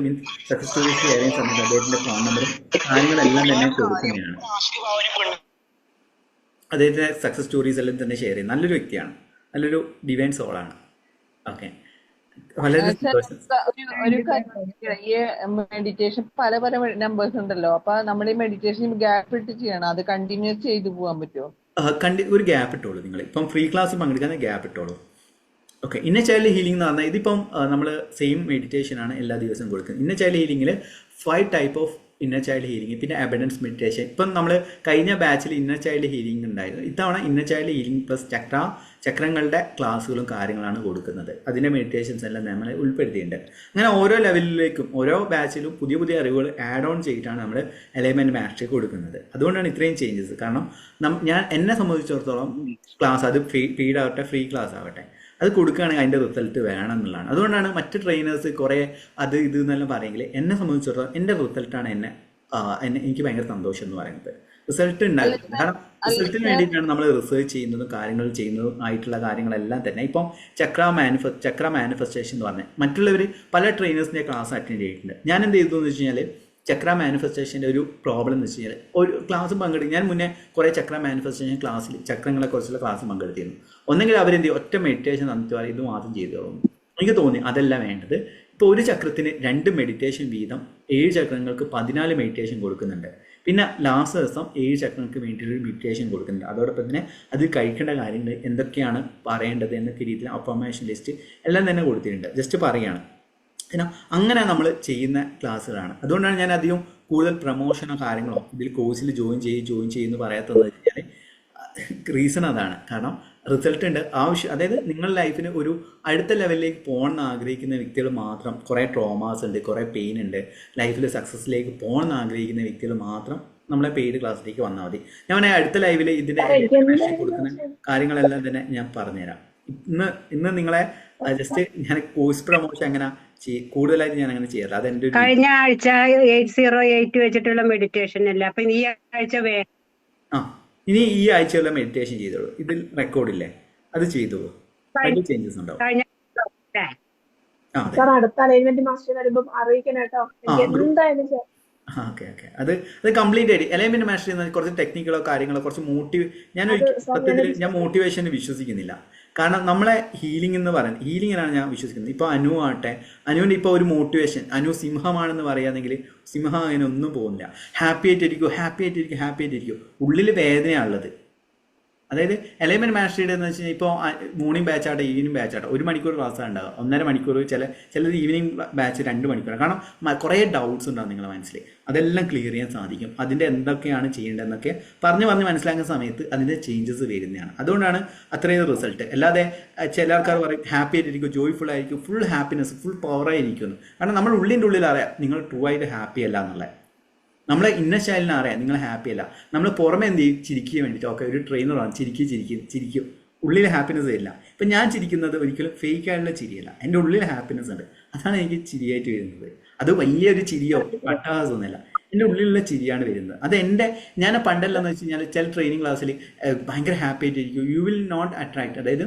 സക്സസ് സ്റ്റോറീസ് ഏതെങ്കിലും സമയത്ത് അദ്ദേഹത്തിന്റെ ഫോൺ നമ്പറും കാര്യങ്ങളെല്ലാം തന്നെ കൊടുക്കുന്നതാണ്. അദ്ദേഹത്തിന്റെ സക്സസ് സ്റ്റോറീസ് എല്ലാം തന്നെ ഷെയർ ചെയ്യും. നല്ലൊരു വ്യക്തിയാണ്, നല്ലൊരു ഡിവൈൻ സോളാണ്. ഓക്കെ, വളരെ സന്തോഷം. ഒരു ഈ മെഡിറ്റേഷൻ പല നമ്പേഴ്സ് ഉണ്ടല്ലോ. അപ്പൊ നമ്മൾ ഈ മെഡിറ്റേഷൻ ഗ്യാപ്പ് ഇട്ട് ചെയ്യണം, അത് കണ്ടിന്യൂസ് ചെയ്തു പോകാൻ പറ്റുമോ? ഒരു ഗ്യാപ്പ് ഇട്ടോളൂ. നിങ്ങൾ ഇപ്പം ഫ്രീ ക്ലാസ് പങ്കെടുക്കാൻ ഗ്യാപ്പ് ഇട്ടോളൂ. ഓക്കെ, ഇന്നർ ചൈൽഡ് ഹീലിംഗ് എന്ന് പറഞ്ഞാൽ ഇതിപ്പം നമ്മൾ സെയിം മെഡിറ്റേഷൻ ആണ് എല്ലാ ദിവസവും കൊടുക്കുന്നത്. ഇന്നർ ചൈൽഡ് ഹീലിംഗിൽ 5 type of inner child healing, പിന്നെ അബൻഡൻസ് മെഡിറ്റേഷൻ. ഇപ്പം നമ്മൾ കഴിഞ്ഞ ബാച്ചിൽ ഇന്നർ ചൈൽഡ് ഹീലിംഗ് ഉണ്ടായിരുന്നു. ഇത്തവണ ഇന്നർ ചൈൽഡ് ഹീലിംഗ് പ്ലസ് ചക്രങ്ങളുടെ ക്ലാസ്സുകളും കാര്യങ്ങളാണ് കൊടുക്കുന്നത്. അതിൻ്റെ മെഡിറ്റേഷൻസ് എല്ലാം നമ്മൾ ഉൾപ്പെടുത്തിയിട്ടുണ്ട്. അങ്ങനെ ഓരോ ലെവലിലേക്കും ഓരോ ബാച്ചിലും പുതിയ പുതിയ അറിവുകൾ ആഡ് ഓൺ ചെയ്തിട്ടാണ് നമ്മൾ അലൈൻമെൻറ്റ് മാസ്റ്ററി കൊടുക്കുന്നത്. അതുകൊണ്ടാണ് ഇത്രയും ചേഞ്ചസ്. കാരണം എന്നെ സംബന്ധിച്ചിടത്തോളം ക്ലാസ് അത് പെയ്ഡ് ആവട്ടെ ഫ്രീ ക്ലാസ് ആവട്ടെ, അത് കൊടുക്കുകയാണെങ്കിൽ അതിൻ്റെ റിസൾട്ട് വേണം എന്നുള്ളതാണ്. അതുകൊണ്ടാണ് മറ്റ് ട്രെയിനേഴ്സ് കുറേ അത് ഇത് എന്നെല്ലാം പറയുമെങ്കിൽ എന്നെ സംബന്ധിച്ചിടത്തോളം എൻ്റെ റിസൾട്ടാണ് എനിക്ക് ഭയങ്കര സന്തോഷം എന്ന് പറയുന്നത്. റിസൾട്ട് ഉണ്ടാകും. കാരണം റിസൾട്ടിന് വേണ്ടിയിട്ടാണ് നമ്മൾ റിസർച്ച് ചെയ്യുന്നതും കാര്യങ്ങൾ ചെയ്യുന്നതും ആയിട്ടുള്ള കാര്യങ്ങളെല്ലാം തന്നെ. ഇപ്പം ചക്ര മാനിഫെസ്റ്റേഷൻ എന്ന് പറഞ്ഞാൽ മറ്റുള്ളവർ പല ട്രെയിനേഴ്സിൻ്റെ ക്ലാസ് അറ്റൻഡ് ചെയ്തിട്ടുണ്ട്. ഞാൻ എന്ത് ചെയ്തു എന്ന് വെച്ച് കഴിഞ്ഞാൽ ചക്ര മാനിഫെസ്റ്റേഷൻ്റെ ഒരു പ്രോബ്ലം എന്ന് വെച്ച് കഴിഞ്ഞാൽ ഒരു ക്ലാസ് പങ്കെടുക്കും. ഞാൻ മുന്നേ കുറേ ചക്ര മാനിഫെസ്റ്റേഷൻ ക്ലാസ്സിൽ ചക്രങ്ങളെക്കുറിച്ചുള്ള ക്ലാസ് പങ്കെടുത്തിരുന്നു. ഒന്നെങ്കിൽ അവരെന്ത് ചെയ്യും, ഒറ്റ മെഡിറ്റേഷൻ തന്നിട്ട് പറയും ഇത് മാത്രം ചെയ്തു തുടങ്ങും. എനിക്ക് തോന്നി അതല്ല വേണ്ടത്. ഇപ്പോൾ ഒരു ചക്രത്തിന് 2 മെഡിറ്റേഷൻ വീതം 7 ചക്രങ്ങൾക്ക് 14 മെഡിറ്റേഷൻ കൊടുക്കുന്നുണ്ട്. പിന്നെ ലാസ്റ്റ് ദിവസം 7 ചക്രങ്ങൾക്ക് വേണ്ടിയിട്ടൊരു മെഡിറ്റേഷൻ കൊടുക്കുന്നുണ്ട്. അതോടൊപ്പം തന്നെ അത് കഴിക്കേണ്ട കാര്യങ്ങൾ എന്തൊക്കെയാണ് പറയേണ്ടത് എന്നൊക്കെ രീതിയിൽ അഫർമേഷൻ ലിസ്റ്റ് എല്ലാം തന്നെ കൊടുത്തിട്ടുണ്ട്. ജസ്റ്റ് പറയുകയാണ്. അങ്ങനെ നമ്മൾ ചെയ്യുന്ന ക്ലാസ്സുകളാണ്. അതുകൊണ്ടാണ് ഞാൻ അധികം കൂടുതൽ പ്രൊമോഷനോ കാര്യങ്ങളോ ഇതിൽ കോഴ്സിൽ ജോയിൻ ചെയ്യുമെന്ന് പറയാത്തതെന്ന് വെച്ച് കഴിഞ്ഞാൽ റീസൺ അതാണ്. കാരണം റിസൾട്ട് ഉണ്ട് അതായത് നിങ്ങളുടെ ലൈഫിന് ഒരു അടുത്ത ലെവലിലേക്ക് പോകണമെന്ന് ആഗ്രഹിക്കുന്ന വ്യക്തികൾ മാത്രം, കുറേ ട്രോമാസ് ഉണ്ട്, കുറേ പെയിൻ ഉണ്ട്, ലൈഫിൽ സക്സസ്സിലേക്ക് പോകണമെന്ന് ആഗ്രഹിക്കുന്ന വ്യക്തികൾ മാത്രം നമ്മളെ പെയ്ഡ് ക്ലാസ്സിലേക്ക് വന്നാൽ മതി. ഞാൻ അടുത്ത ലൈവിൽ ഇതിൻ്റെ കൊടുക്കുന്ന കാര്യങ്ങളെല്ലാം തന്നെ ഞാൻ പറഞ്ഞുതരാം. ഇന്ന് നിങ്ങളെ ജസ്റ്റ് ഞാൻ കോഴ്സ് പ്രൊമോഷൻ അങ്ങനെ കൂടുതലായിട്ട് ഞാൻ അങ്ങനെ ചെയ്യാറില്ല. അതെന്റെ കഴിഞ്ഞ ആഴ്ച 808 വെച്ചിട്ടുള്ള മെഡിറ്റേഷൻ അല്ല, അപ്പൊ ഈ ആഴ്ച ഇനി ഈ ആഴ്ചയുള്ള മെഡിറ്റേഷൻ ചെയ്തോളൂ. ഇതിൽ റെക്കോർഡില്ലേ, അത് ചെയ്തോളൂ. വലിയ ചേഞ്ചസ് ഉണ്ടാവും. അടുത്ത അലൈൻമെന്റ് മാസ്റ്റർ വരുമ്പോൾ അറിയിക്കണം കേട്ടോ. എന്തായാലും ഓക്കെ അത് കംപ്ലീറ്റ് ആയിട്ട് അലൈൻമെന്റ് മാസ്റ്റർ ചെയ്യുന്ന കുറച്ച് ടെക്നിക്കുകളോ കാര്യങ്ങളോ കുറച്ച് സത്യത്തിൽ ഞാൻ മോട്ടിവേഷന് വിശ്വസിക്കുന്നില്ല. കാരണം നമ്മളെ ഹീലിംഗ് എന്ന് പറയുന്നത് ഹീലിങ്ങിനാണ് ഞാൻ വിശ്വസിക്കുന്നത്. ഇപ്പോൾ അനു ആട്ടെ, അനുവിൻ്റെ ഇപ്പോൾ ഒരു മോട്ടിവേഷൻ, അനു സിംഹമാണെന്ന് പറയുകയാണെങ്കിൽ സിംഹം അങ്ങനെ ഒന്നും പോകുന്നില്ല. ഹാപ്പി ആയിട്ടിരിക്കും. ഉള്ളിൽ വേദനയാണുള്ളത്. അതായത് എലൈൻമെന്റ് മാസ്റ്ററിയുടെ എന്ന് വെച്ച് കഴിഞ്ഞാൽ ഇപ്പോൾ മോർണിംഗ് ബാച്ചാട്ടെ ഈവനിങ് ബാച്ചാട്ടെ 1 മണിക്കൂർ ക്ലാസ് ഉണ്ടാകുക, 1.5 മണിക്കൂർ, ചിലത് ഈവനിങ് ബാച്ച് 2 മണിക്കൂറാണ്. കാരണം കുറേ ഡൗട്ട്സ് ഉണ്ടാകും നിങ്ങളുടെ മനസ്സിൽ. അതെല്ലാം ക്ലിയർ ചെയ്യാൻ സാധിക്കും. അതിൻ്റെ എന്തൊക്കെയാണ് ചെയ്യേണ്ടതെന്നൊക്കെ പറഞ്ഞ് മനസ്സിലാക്കുന്ന സമയത്ത് അതിൻ്റെ ചേഞ്ചസ് വരുന്നതാണ്. അതുകൊണ്ടാണ് അത്രയും റിസൾട്ട്. അല്ലാതെ ചില ആൾക്കാർ പറയും ഹാപ്പി ആയിട്ടിരിക്കും, ജോയ്ഫുൾ ആയിരിക്കും, ഫുൾ ഹാപ്പിനെസ്, ഫുൾ പവറായിരിക്കും. കാരണം നമ്മൾ ഉള്ളിൻ്റെ ഉള്ളിൽ അറിയാം നിങ്ങൾ ട്രൂ ആയിട്ട് ഹാപ്പി അല്ല എന്നുള്ളത്. നമ്മളെ ഇന്നർ ചൈൽഡിനെ അറിയാം നിങ്ങൾ ഹാപ്പി അല്ല. നമ്മൾ പുറമെ എന്ത് ചെയ്യും, ചിരിക്കാൻ വേണ്ടിയിട്ട് ഓക്കെ ഒരു ട്രെയിനറാണ്, ചിരിക്കും, ഉള്ളിൽ ഹാപ്പിനെസ് ഇല്ല. ഇപ്പം ഞാൻ ചിരിക്കുന്നത് ഒരിക്കലും ഫേക്ക് ആയിട്ടുള്ള ചിരിയല്ല, എൻ്റെ ഉള്ളിൽ ഹാപ്പിനെസ് ഉണ്ട്. അതാണ് എനിക്ക് ചിരിയായിട്ട് വരുന്നത്. അത് വലിയൊരു ചിരിയോ പട്ടാസമൊന്നുമല്ല, എൻ്റെ ഉള്ളിലുള്ള ചിരിയാണ് വരുന്നത്. അത് ഞാൻ പണ്ടല്ലെന്ന് വെച്ച് കഴിഞ്ഞാൽ ചില ട്രെയിനിങ് ക്ലാസ്സിൽ ഭയങ്കര ഹാപ്പി ആയിട്ടിരിക്കും. യു വിൽ നോട്ട് അട്രാക്ട്, അതായത്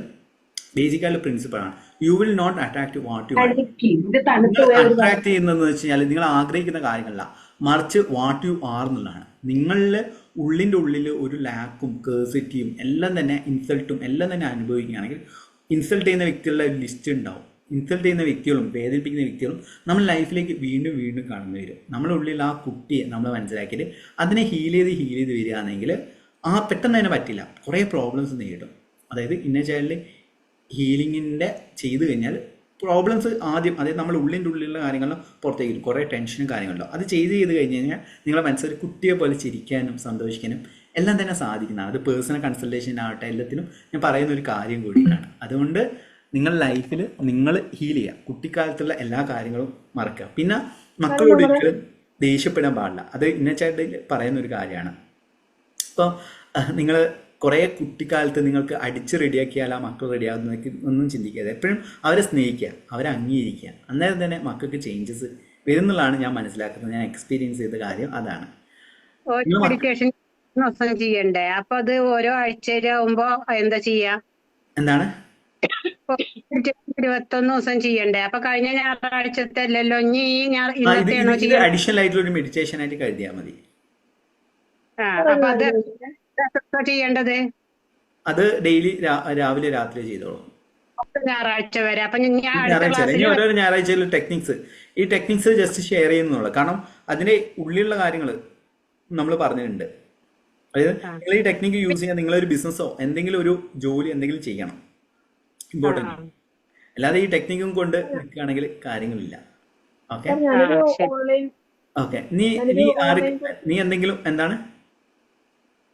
ബേസിക്കായുള്ള പ്രിൻസിപ്പളാണ്, you will not attract what you attract ചെയ്യുന്നതെന്ന് വെച്ച് കഴിഞ്ഞാൽ നിങ്ങൾ ആഗ്രഹിക്കുന്ന കാര്യങ്ങളല്ല, മറിച്ച് വാട്ട് യു ആർ എന്നുള്ളതാണ്. നിങ്ങളുടെ ഉള്ളിൻ്റെ ഉള്ളിൽ ഒരു ലാക്കും കേഴ്സിറ്റിയും എല്ലാം തന്നെ ഇൻസൾട്ടും എല്ലാം തന്നെ അനുഭവിക്കുകയാണെങ്കിൽ ഇൻസൾട്ട് ചെയ്യുന്ന വ്യക്തികളുടെ ലിസ്റ്റ് ഉണ്ടാവും. ഇൻസൾട്ട് ചെയ്യുന്ന വ്യക്തികളും വേദനിപ്പിക്കുന്ന വ്യക്തികളും നമ്മൾ ലൈഫിലേക്ക് വീണ്ടും വീണ്ടും കടന്നു വരും. നമ്മുടെ ഉള്ളിൽ ആ കുട്ടിയെ നമ്മൾ മനസ്സിലാക്കിയിട്ട് അതിനെ ഹീൽ ചെയ്ത് വരികയാണെങ്കിൽ പെട്ടെന്ന് തന്നെ പറ്റില്ല, കുറേ പ്രോബ്ലംസ് നേരിടും. അതായത് ഇന്നർ ചൈൽഡ് ഹീലിങ്ങിൻ്റെ ചെയ്ത് കഴിഞ്ഞാൽ പ്രോബ്ലംസ് ആദ്യം, അതായത് നമ്മൾ ഉള്ളിലുള്ള കാര്യങ്ങളും പുറത്തേക്ക് കുറേ ടെൻഷനും കാര്യങ്ങളുണ്ടോ അത് ചെയ്ത് കഴിഞ്ഞ് കഴിഞ്ഞാൽ നിങ്ങളുടെ മനസ്സിൽ കുട്ടിയെ പോലെ ചിരിക്കാനും സന്തോഷിക്കാനും എല്ലാം തന്നെ സാധിക്കുന്നതാണ്. അത് പേഴ്സണൽ കൺസൾട്ടേഷൻ ആവട്ടെ, എല്ലാത്തിനും ഞാൻ പറയുന്ന ഒരു കാര്യം കൂടിയാണ്. അതുകൊണ്ട് നിങ്ങൾ ലൈഫിൽ നിങ്ങൾ ഹീൽ ചെയ്യുക, കുട്ടിക്കാലത്തുള്ള എല്ലാ കാര്യങ്ങളും മറക്കുക. പിന്നെ മക്കളോട് ഒരിക്കലും ദേഷ്യപ്പെടാൻ പാടില്ല, അത് ഇന്നർ ചൈൽഡിൽ പറയുന്ന ഒരു കാര്യമാണ്. ഇപ്പോൾ നിങ്ങൾ കുറേ കുട്ടിക്കാലത്ത് നിങ്ങൾക്ക് അടിച്ച് റെഡിയാക്കിയാൽ ആ മക്കൾ റെഡിയാകുന്നതൊക്കെ ഒന്നും ചിന്തിക്കാതെ എപ്പോഴും അവരെ സ്നേഹിക്കുക, അവരെ അംഗീകരിക്കുക. അന്നേരം തന്നെ മക്കൾക്ക് ചേഞ്ചസ് വരുന്നുള്ളതാണ് ഞാൻ മനസ്സിലാക്കുന്നത്. ഞാൻ എക്സ്പീരിയൻസ് ചെയ്ത കാര്യം അതാണ്. മെഡിറ്റേഷൻ ദിവസം ചെയ്യണ്ടേ? അപ്പൊ അത് ഓരോ ആഴ്ചയിലാവുമ്പോ എന്താ ചെയ്യാ? എന്താണ് 21 ദിവസം ചെയ്യണ്ടേ? അപ്പൊ കഴിഞ്ഞ ഞായറാഴ്ചത്തെ അല്ലല്ലോ, ഇനി ഇന്നത്തെയാണോ ചെയ്യാ? അഡീഷണൽ ആയിട്ടുള്ള ഒരു മെഡിറ്റേഷൻ ആയിട്ട് കരുതിയാൽ മതി. അപ്പൊ അത് ചെയ്യേണ്ടത് അത് ഡെയിലി രാവിലെ രാത്രി ചെയ്തോളൂ, ഞായറാഴ്ച വരെ. അപ്പൊ ഓരോ ഞായറാഴ്ചയിലെ ടെക്നിക്സ്, ഈ ടെക്നിക്സ് ജസ്റ്റ് ഷെയർ ചെയ്യുന്നുള്ള, കാരണം അതിന്റെ ഉള്ളിലുള്ള കാര്യങ്ങൾ നമ്മൾ പറഞ്ഞിട്ടുണ്ട്. അതായത് നിങ്ങൾ ഈ ടെക്നിക്ക് യൂസ് ചെയ്യാൻ നിങ്ങളൊരു ബിസിനസ്സോ എന്തെങ്കിലും ഒരു ജോലി എന്തെങ്കിലും ചെയ്യണം, ഇമ്പോർട്ടൻറ്റ്. അല്ലാതെ ഈ ടെക്നിക്കും കൊണ്ട് നിൽക്കുകയാണെങ്കിൽ കാര്യങ്ങളില്ല. ഓക്കെ ഓക്കെ നീ എന്തെങ്കിലും എന്താണ്?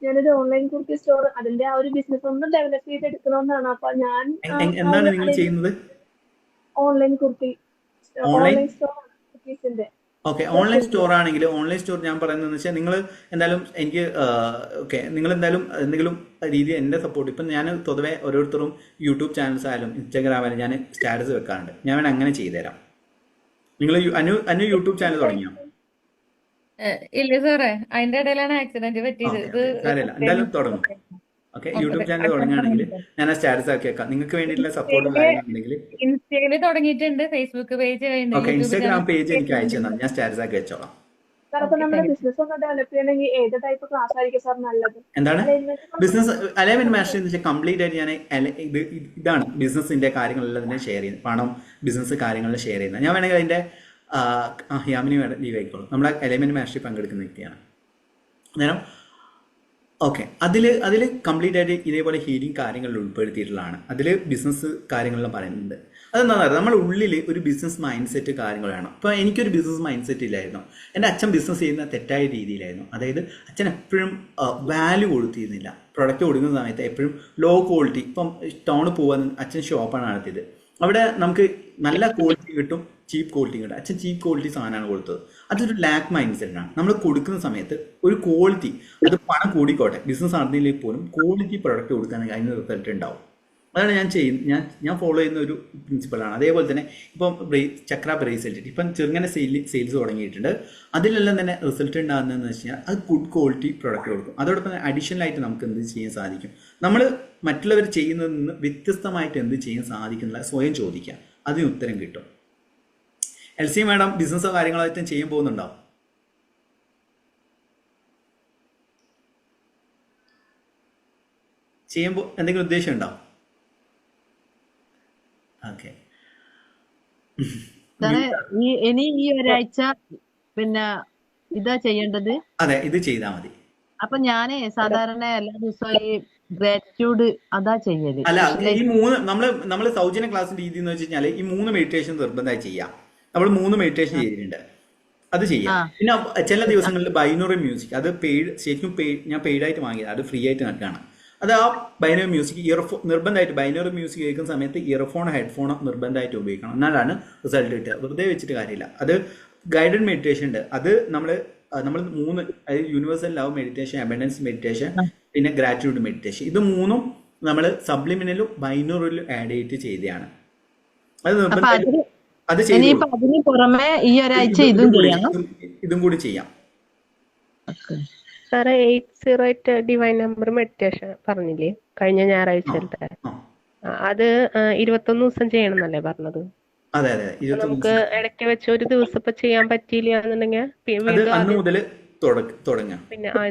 ഞാനൊരു ഓൺലൈൻ കുർത്തി സ്റ്റോർ, അതിന്റെ ആ ഒരു ബിസിനസ് ഒന്ന് ഡെവലപ്പ് ചെയ്തെടുക്കണമെന്നാണ്. അപ്പൊ ഞാൻ എന്താണ് നിങ്ങൾ ചെയ്യുന്നത്? ഓൺലൈൻ കുർത്തി ഓൺലൈൻ സ്റ്റോർ കുർത്തീസിന്റെ. ഓക്കെ, ഓൺലൈൻ സ്റ്റോർ ആണെങ്കിൽ ഓൺലൈൻ സ്റ്റോർ ഞാൻ പറയുന്നത് വെച്ചാൽ നിങ്ങൾ എന്തായാലും എനിക്ക് നിങ്ങൾ എന്തായാലും എന്തെങ്കിലും രീതി എൻ്റെ സപ്പോർട്ട്. ഇപ്പം ഞാൻ പൊതുവെ ഓരോരുത്തരും യൂട്യൂബ് ചാനൽസ് ആയാലും ഇൻസ്റ്റാഗ്രാം ആയാലും ഞാൻ സ്റ്റാറ്റസ് വെക്കാറുണ്ട്. ഞാൻ വേണം അങ്ങനെ ചെയ്തുതരാം. നിങ്ങൾ അനു യൂട്യൂബ് ചാനൽ തുടങ്ങിയോ? ഇല്ല സാറേ, അതിന്റെ ഇടയിലാണ് ആക്സിഡന്റ് പറ്റിയത്. എന്തായാലും തുടങ്ങും. ഓക്കെ, യൂട്യൂബ് ചാനൽ തുടങ്ങുകയാണെങ്കിൽ ഞാൻ ആ സ്റ്റാറ്റസ് ആക്കി വെക്കാം. നിങ്ങൾക്ക് വേണ്ടിയിട്ടുള്ള സപ്പോർട്ടും കാര്യങ്ങളുണ്ടെങ്കിൽ ഇൻസ്റ്റയില് തുടങ്ങിയിട്ടുണ്ട്, Facebook page. Okay, Instagram page എനിക്ക് അയച്ചു തന്നാൽ ഞാൻ സ്റ്റാറ്റസ് ആക്കി വെച്ചോളാം. എന്താണ് ബിസിനസ് അലൈൻമെന്റ് മാസ്റ്ററി എന്ന് വെച്ചാൽ കംപ്ലീറ്റ് ആയിട്ട് ഞാൻ ഇതാണ് ബിസിനസിന്റെ കാര്യങ്ങളെല്ലാം തന്നെ ഷെയർ ചെയ്യുന്നത്. പണം, ബിസിനസ് കാര്യങ്ങളിൽ ഷെയർ ചെയ്യുന്നത്. ഞാൻ വേണമെങ്കിൽ അതിന്റെ യാമിനി ലീവ് ആയിക്കോളും. നമ്മളെ എലൈൻമെന്റ് മാസ്റ്ററി പങ്കെടുക്കുന്ന വ്യക്തിയാണ്. അന്നേരം ഓക്കെ, അതിൽ കംപ്ലീറ്റ് ആയിട്ട് ഇതേപോലെ ഹീലിംഗ് കാര്യങ്ങളിൽ ഉൾപ്പെടുത്തിയിട്ടുള്ളതാണ്. അതിൽ ബിസിനസ് കാര്യങ്ങളെല്ലാം പറയുന്നുണ്ട്. അതെന്താ പറയുക, നമ്മുടെ ഉള്ളിൽ ഒരു ബിസിനസ് മൈൻഡ് സെറ്റ് കാര്യങ്ങൾ വേണം. ഇപ്പോൾ എനിക്കൊരു ബിസിനസ് മൈൻഡ് സെറ്റ് ഇല്ലായിരുന്നു. എൻ്റെ അച്ഛൻ ബിസിനസ് ചെയ്യുന്ന തെറ്റായ രീതിയിലായിരുന്നു. അതായത് അച്ഛൻ എപ്പോഴും വാല്യൂ കൊടുത്തിരുന്നില്ല. പ്രൊഡക്റ്റ് കൊടുക്കുന്ന സമയത്ത് എപ്പോഴും ലോ ക്വാളിറ്റി. ഇപ്പം ടൗണിൽ പോകാൻ അച്ഛൻ ഷോപ്പാണ് നടത്തിയത്. അവിടെ നമുക്ക് നല്ല ക്വാളിറ്റി കിട്ടും, ചീപ്പ് ക്വാളിറ്റി കിട്ടും. അച്ഛൻ ചീപ്പ് ക്വാളിറ്റി സാധനമാണ് കൊടുത്തത്. അതൊരു ലാക്ക് മൈൻഡ് സെറ്റാണ്. നമ്മൾ കൊടുക്കുന്ന സമയത്ത് ഒരു ക്വാളിറ്റി, അത് പണം കൂടിക്കോട്ടെ, ബിസിനസ് നടന്നില്ലെങ്കിൽ പോലും ക്വാളിറ്റി പ്രൊഡക്റ്റ് കൊടുക്കുകയാണെങ്കിൽ അതിന് റിസൾട്ട് ഉണ്ടാവും. അതാണ് ഞാൻ ഫോളോ ചെയ്യുന്ന ഒരു പ്രിൻസിപ്പളാണ്. അതേപോലെ തന്നെ ഇപ്പം ചക്ര ബ്രേസ്ലെറ്റ് ഇപ്പം ചെറുങ്ങനെ സെയിൽസ് തുടങ്ങിയിട്ടുണ്ട്. അതിലെല്ലാം തന്നെ റിസൾട്ട് ഉണ്ടാകുന്നതെന്ന് വെച്ച് കഴിഞ്ഞാൽ അത് ഗുഡ് ക്വാളിറ്റി പ്രൊഡക്റ്റ് കൊടുക്കും. അതോടൊപ്പം തന്നെ അഡീഷണൽ ആയിട്ട് നമുക്ക് എന്ത് ചെയ്യാൻ സാധിക്കും, നമ്മൾ മറ്റുള്ളവർ ചെയ്യുന്നതിൽ നിന്ന് വ്യത്യസ്തമായിട്ട് എന്ത് ചെയ്യാൻ സാധിക്കുന്നില്ല സ്വയം ചോദിക്കാം, അതിന് ഉത്തരം കിട്ടും. എൽസി മാഡം ബിസിനസ്സോ കാര്യങ്ങളായിട്ടും ചെയ്യാൻ പോകുന്നുണ്ടോ? ചെയ്യുമ്പോൾ എന്തെങ്കിലും ഉദ്ദേശം ഉണ്ടോ? ഓക്കെ, ഇനി ഈ ഒരാഴ്ച പിന്നെ ഇതാ ചെയ്യേണ്ടത്? അതെ, ഇത് ചെയ്താൽ മതി. അപ്പൊ ഞാന് സാധാരണ എല്ലാ ദിവസവും ഈ ഗ്രാറ്റിറ്റ്യൂഡ് അതാ ചെയ്യല്. അല്ല, ഈ നമ്മള് സൗജന്യ ക്ലാസ്സിന്റെ രീതി എന്ന് വെച്ച് കഴിഞ്ഞാല് ഈ 3 മെഡിറ്റേഷൻ നിർബന്ധമായി ചെയ്യാം. നമ്മൾ 3 മെഡിറ്റേഷൻ ചെയ്തിട്ടുണ്ട്, അത് ചെയ്യാം. പിന്നെ ചില ദിവസങ്ങളിൽ ബൈനോറി മ്യൂസിക്, അത് ശരിക്കും ഞാൻ പെയ്ഡായിട്ട് വാങ്ങിയത്, അത് ഫ്രീ ആയിട്ട് നടക്കുകയാണ്. അത് ആ ബൈനോറി മ്യൂസിക് ഇയർഫോൺ നിർബന്ധമായിട്ട്, ബൈനോറി മ്യൂസിക് കേൾക്കുന്ന സമയത്ത് ഇയർഫോണോ ഹെഡ്ഫോണോ നിർബന്ധമായിട്ട് ഉപയോഗിക്കണം, എന്നാലാണ് റിസൾട്ട് കിട്ടുക. വെറുതെ വെച്ചിട്ട് കാര്യമില്ല. അത് ഗൈഡഡ് മെഡിറ്റേഷൻ ഉണ്ട്, അത് നമ്മൾ നമ്മൾ 3, അതായത് universal love meditation, abundance meditation, പിന്നെ ഗ്രാറ്റിറ്റ്യൂഡ് മെഡിറ്റേഷൻ, ഇത് 3ഉം നമ്മൾ സബ്ലിമിനലും ബൈനോറിയലും ആഡ് ചെയ്തിട്ട് ചെയ്തതാണ്. അത് നിർബന്ധം. അത് ചെയ്തു. അതിന് പുറമെ ഈ ഒരാഴ്ച ഇതും കൂടി ചെയ്യാം. സാറേ 808 ഡിവൈൻ നമ്പർ മെഡിറ്റേഷൻ പറഞ്ഞില്ലേ കഴിഞ്ഞ ഞായറാഴ്ചത്തെ, അത് 21 ദിവസം ചെയ്യണമെന്നല്ലേ പറഞ്ഞത്? അതെ അതെ. നമുക്ക് ഇടയ്ക്ക് വെച്ച് ഒരു ദിവസം ഇപ്പൊ ചെയ്യാൻ പറ്റിയില്ല എന്നുണ്ടെങ്കിൽ പിന്നെ ആദ്യം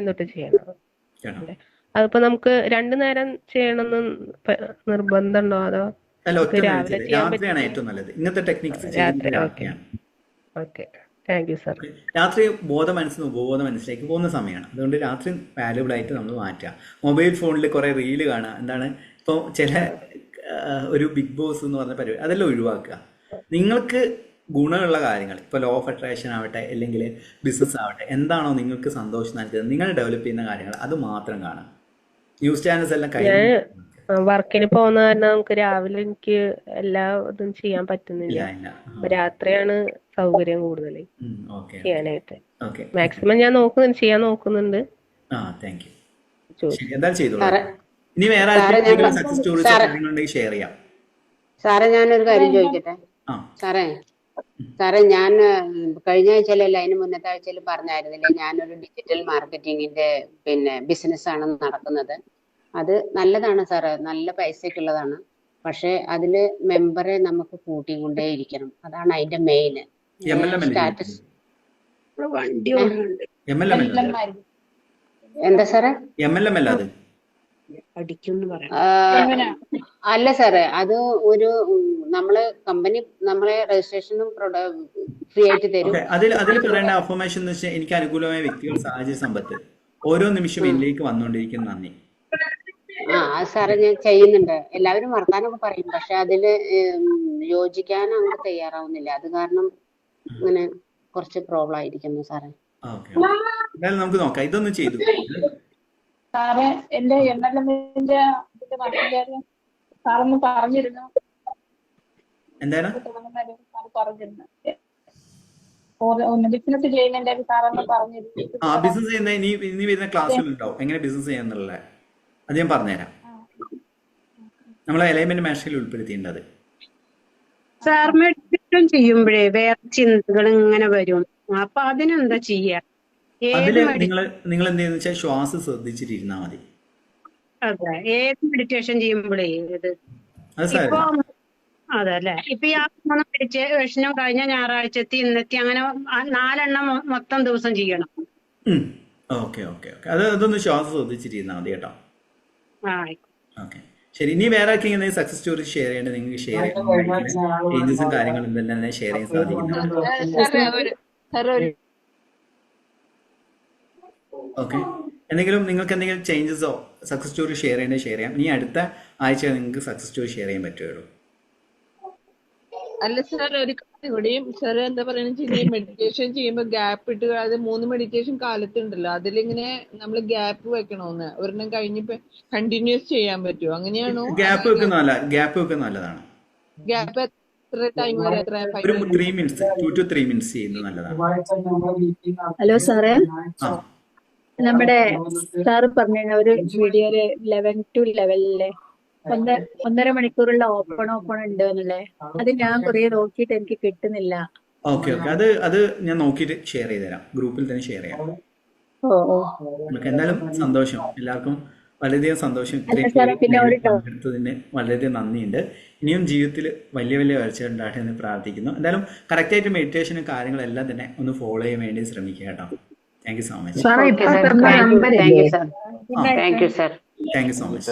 തൊട്ട് ചെയ്യണം. അതിപ്പോ നമുക്ക് 2 നേരം ചെയ്യണമെന്ന് നിർബന്ധമുണ്ടോ അതോ രാവിലെ ചെയ്യാൻ പറ്റും? Okay, thank you sir. രാത്രി ബോധ മനസ്സിന് ഉപബോധ മനസ്സിലേക്ക് പോകുന്ന സമയമാണ്. അതുകൊണ്ട് രാത്രി വാല്യുബിൾ ആയിട്ട് നമ്മൾ മാറ്റുക. മൊബൈൽ ഫോണിൽ കുറെ റീല് കാണുക, എന്താണ് ഇപ്പോൾ ചില ഒരു ബിഗ് ബോസ് എന്ന് പറഞ്ഞ പരിപാടി, അതെല്ലാം ഒഴിവാക്കുക. നിങ്ങൾക്ക് ഗുണമുള്ള കാര്യങ്ങൾ, ഇപ്പോൾ ലോ ഓഫ് അട്രാക്ഷൻ ആവട്ടെ അല്ലെങ്കിൽ ബിസിനസ് ആവട്ടെ, എന്താണോ നിങ്ങൾക്ക് സന്തോഷം നൽകുന്നത്, നിങ്ങൾ ഡെവലപ്പ് ചെയ്യുന്ന കാര്യങ്ങൾ അത് മാത്രം കാണാം. ന്യൂസ് ചാനൽസ് എല്ലാം കഴിഞ്ഞു. വർക്കിന് പോകുന്ന കാരണം നമുക്ക് രാവിലെ എനിക്ക് എല്ലാ ഇതും ചെയ്യാൻ പറ്റുന്നില്ല. രാത്രിയാണ് സൗകര്യം കൂടുതൽ ചെയ്യാനായിട്ട്. മാക്സിമം ഞാൻ ചെയ്യാൻ നോക്കുന്നുണ്ട്. സാറേ ഞാനൊരു കാര്യം ചോദിക്കട്ടെ സാറേ ഞാൻ കഴിഞ്ഞ ആഴ്ചയിലല്ല അതിന് മുന്നത്തെ ആഴ്ചയിൽ പറഞ്ഞായിരുന്നില്ലേ, ഞാനൊരു ഡിജിറ്റൽ മാർക്കറ്റിങ്ങിന്റെ ബിസിനസ് ആണ് നടക്കുന്നത്. അത് നല്ലതാണ് സാറേ, നല്ല പൈസക്കുള്ളതാണ്. പക്ഷെ അതില് മെമ്പറെ നമുക്ക് കൂട്ടിക്കൊണ്ടേ ഇരിക്കണം. അതാണ് അതിന്റെ മെയിൻ സ്റ്റാറ്റസ്. എന്താ സാറേ? അല്ല സാറേ, അത് ഒരു നമ്മള് കമ്പനി നമ്മളെ രജിസ്ട്രേഷനും ഫ്രീ ആയിട്ട് തരും. അതിൽ പറയേണ്ട അഫർമേഷൻ എന്ന് വെച്ചാൽ എനിക്ക് അനുകൂലമായ വ്യക്തികൾ, സാഹചര്യ സമ്പത്ത് ഓരോ നിമിഷവും എന്നിലേക്ക് വന്നുകൊണ്ടിരിക്കും. നന്ദി. അത് സാറേ ഞാൻ ചെയ്യുന്നുണ്ട്. എല്ലാവരും വർത്താനൊക്കെ പറയും, പക്ഷെ അതില് യോജിക്കാൻ അങ്ങോട്ട് തയ്യാറാവുന്നില്ല. അത് കാരണം ഇങ്ങനെ കുറച്ച് പ്രോബ്ലം ആയിരിക്കുന്നു സാറേ. നമുക്ക് നോക്കാം, ഇതൊന്നും ചെയ്തു. സാറേ എന്റെ MLM-ന്റെ കാര്യം സാറൊന്ന് പറഞ്ഞിരുന്നു. എന്താണ് പറഞ്ഞിരുന്നു ബിസിനസ് ചെയ്യുന്നതിന്റെ സാറൊന്ന് പറഞ്ഞിരുന്നു. ബിസിനസ് ചെയ്യുന്ന ഇനി വരുന്ന ക്ലാസ്സുകളുണ്ടാവും, എങ്ങനെ ബിസിനസ് ചെയ്യാന്നുള്ളത് അത് ഞാൻ പറഞ്ഞുതരാം. നമ്മളെ അലൈൻമെന്റ് മാസ്റ്ററിൽ ഉൾപ്പെടുത്തിയിട്ടുണ്ട്. സാർ മെഡിറ്റേഷൻ ചെയ്യുമ്പോഴേ വേറെ ചിന്തകൾ ഇങ്ങനെ വരും, അപ്പൊ അതിനെന്താ ചെയ്യാ? അതില് നിങ്ങൾ എന്ത് ചെയ്യുന്ന വെച്ചാൽ ശ്വാസം ശ്രദ്ധിച്ചിട്ടിരുന്നാ മതി. അതെ, ഏത് മെഡിറ്റേഷൻ ചെയ്യുമ്പോഴേ ഇപ്പൊ അതല്ലേ ഇപ്പൊ ഈ 3 മെഡിറ്റേഷനും കഴിഞ്ഞ ഞായറാഴ്ചത്തെ ഇന്നത്തെ അങ്ങനെ 4 എണ്ണം മൊത്തം ദിവസം ചെയ്യണം. ഓക്കെ ഓക്കെ ഓക്കെ, അതൊന്ന് ശ്വാസം ശ്രദ്ധിച്ചിട്ടിരുന്നാ മതി കേട്ടോ. ഓക്കെ ശരി. ഇനി വേറെ ആർക്കും എന്തെങ്കിലും സക്സസ് സ്റ്റോറി ഷെയർ ചെയ്യേണ്ടത് നിങ്ങൾക്ക് ഷെയർ ചെയ്യാം. ഏജൻസും കാര്യങ്ങളും തന്നെ ഷെയർ ചെയ്യാൻ സാധിക്കുന്നത്. ഓക്കെ, നിങ്ങൾക്ക് എന്തെങ്കിലും ചേഞ്ചസോ സക്സസ് സ്റ്റോറി ഷെയർ ചെയ്യേണ്ടത് ഷെയർ ചെയ്യാം. ഇനി അടുത്ത ആഴ്ച നിങ്ങൾക്ക് സക്സസ് സ്റ്റോറി ഷെയർ ചെയ്യാൻ പറ്റുള്ളൂ. അല്ല സാർ, ഒരു കാര്യം കൂടിയും സാർ എന്താ പറയുക, മെഡിറ്റേഷൻ ചെയ്യുമ്പോൾ ഗ്യാപ്പ് ഇട്ട്, അത് 3 മെഡിറ്റേഷൻ കാലത്തുണ്ടല്ലോ, അതിലിങ്ങനെ നമ്മൾ ഗ്യാപ്പ് വെക്കണോന്ന്, ഒരെണ്ണം കഴിഞ്ഞിപ്പോ കണ്ടിന്യൂസ് ചെയ്യാൻ പറ്റുമോ? അങ്ങനെയാണോ? ഗ്യാപ്പ് വെക്കുന്ന നല്ലതാണ്. ഗ്യാപ്പ് എത്ര ടൈം വരെ? 3 മിനിറ്റ്സ് 2 to 3 മിനിറ്റ്സ് ചെയ്യുന്നത് നല്ലതാണ്. ഹലോ സാറേ, നമ്മുടെ സാറ് പറഞ്ഞ ഒരു വീഡിയോയില് 11 to 11 1.5 മണിക്കൂറുള്ള ഓപ്പൺ ഉണ്ട് എന്നല്ലേ, അത് ഞാൻ കുറെ നോക്കിയിട്ട് എനിക്ക് കിട്ടുന്നില്ല. ഓക്കെ ഓക്കെ, അത് ഞാൻ നോക്കിയിട്ട് ഷെയർ ചെയ്ത് തരാം, ഗ്രൂപ്പിൽ തന്നെ ഷെയർ ചെയ്യാം. എന്തായാലും സന്തോഷം, എല്ലാവർക്കും വളരെയധികം സന്തോഷം. എടുത്തതിന് വളരെയധികം നന്ദിയുണ്ട്. ഇനിയും ജീവിതത്തിൽ വലിയ വലിയ വളർച്ച ഉണ്ടാകട്ടെ എന്ന് പ്രാർത്ഥിക്കുന്നു. എന്തായാലും കറക്റ്റായിട്ട് മെഡിറ്റേഷനും കാര്യങ്ങളെല്ലാം തന്നെ ഒന്ന് ഫോളോ ചെയ്യാൻ വേണ്ടി ശ്രമിക്കുക കേട്ടോ. Thank you so much. Thank you so much.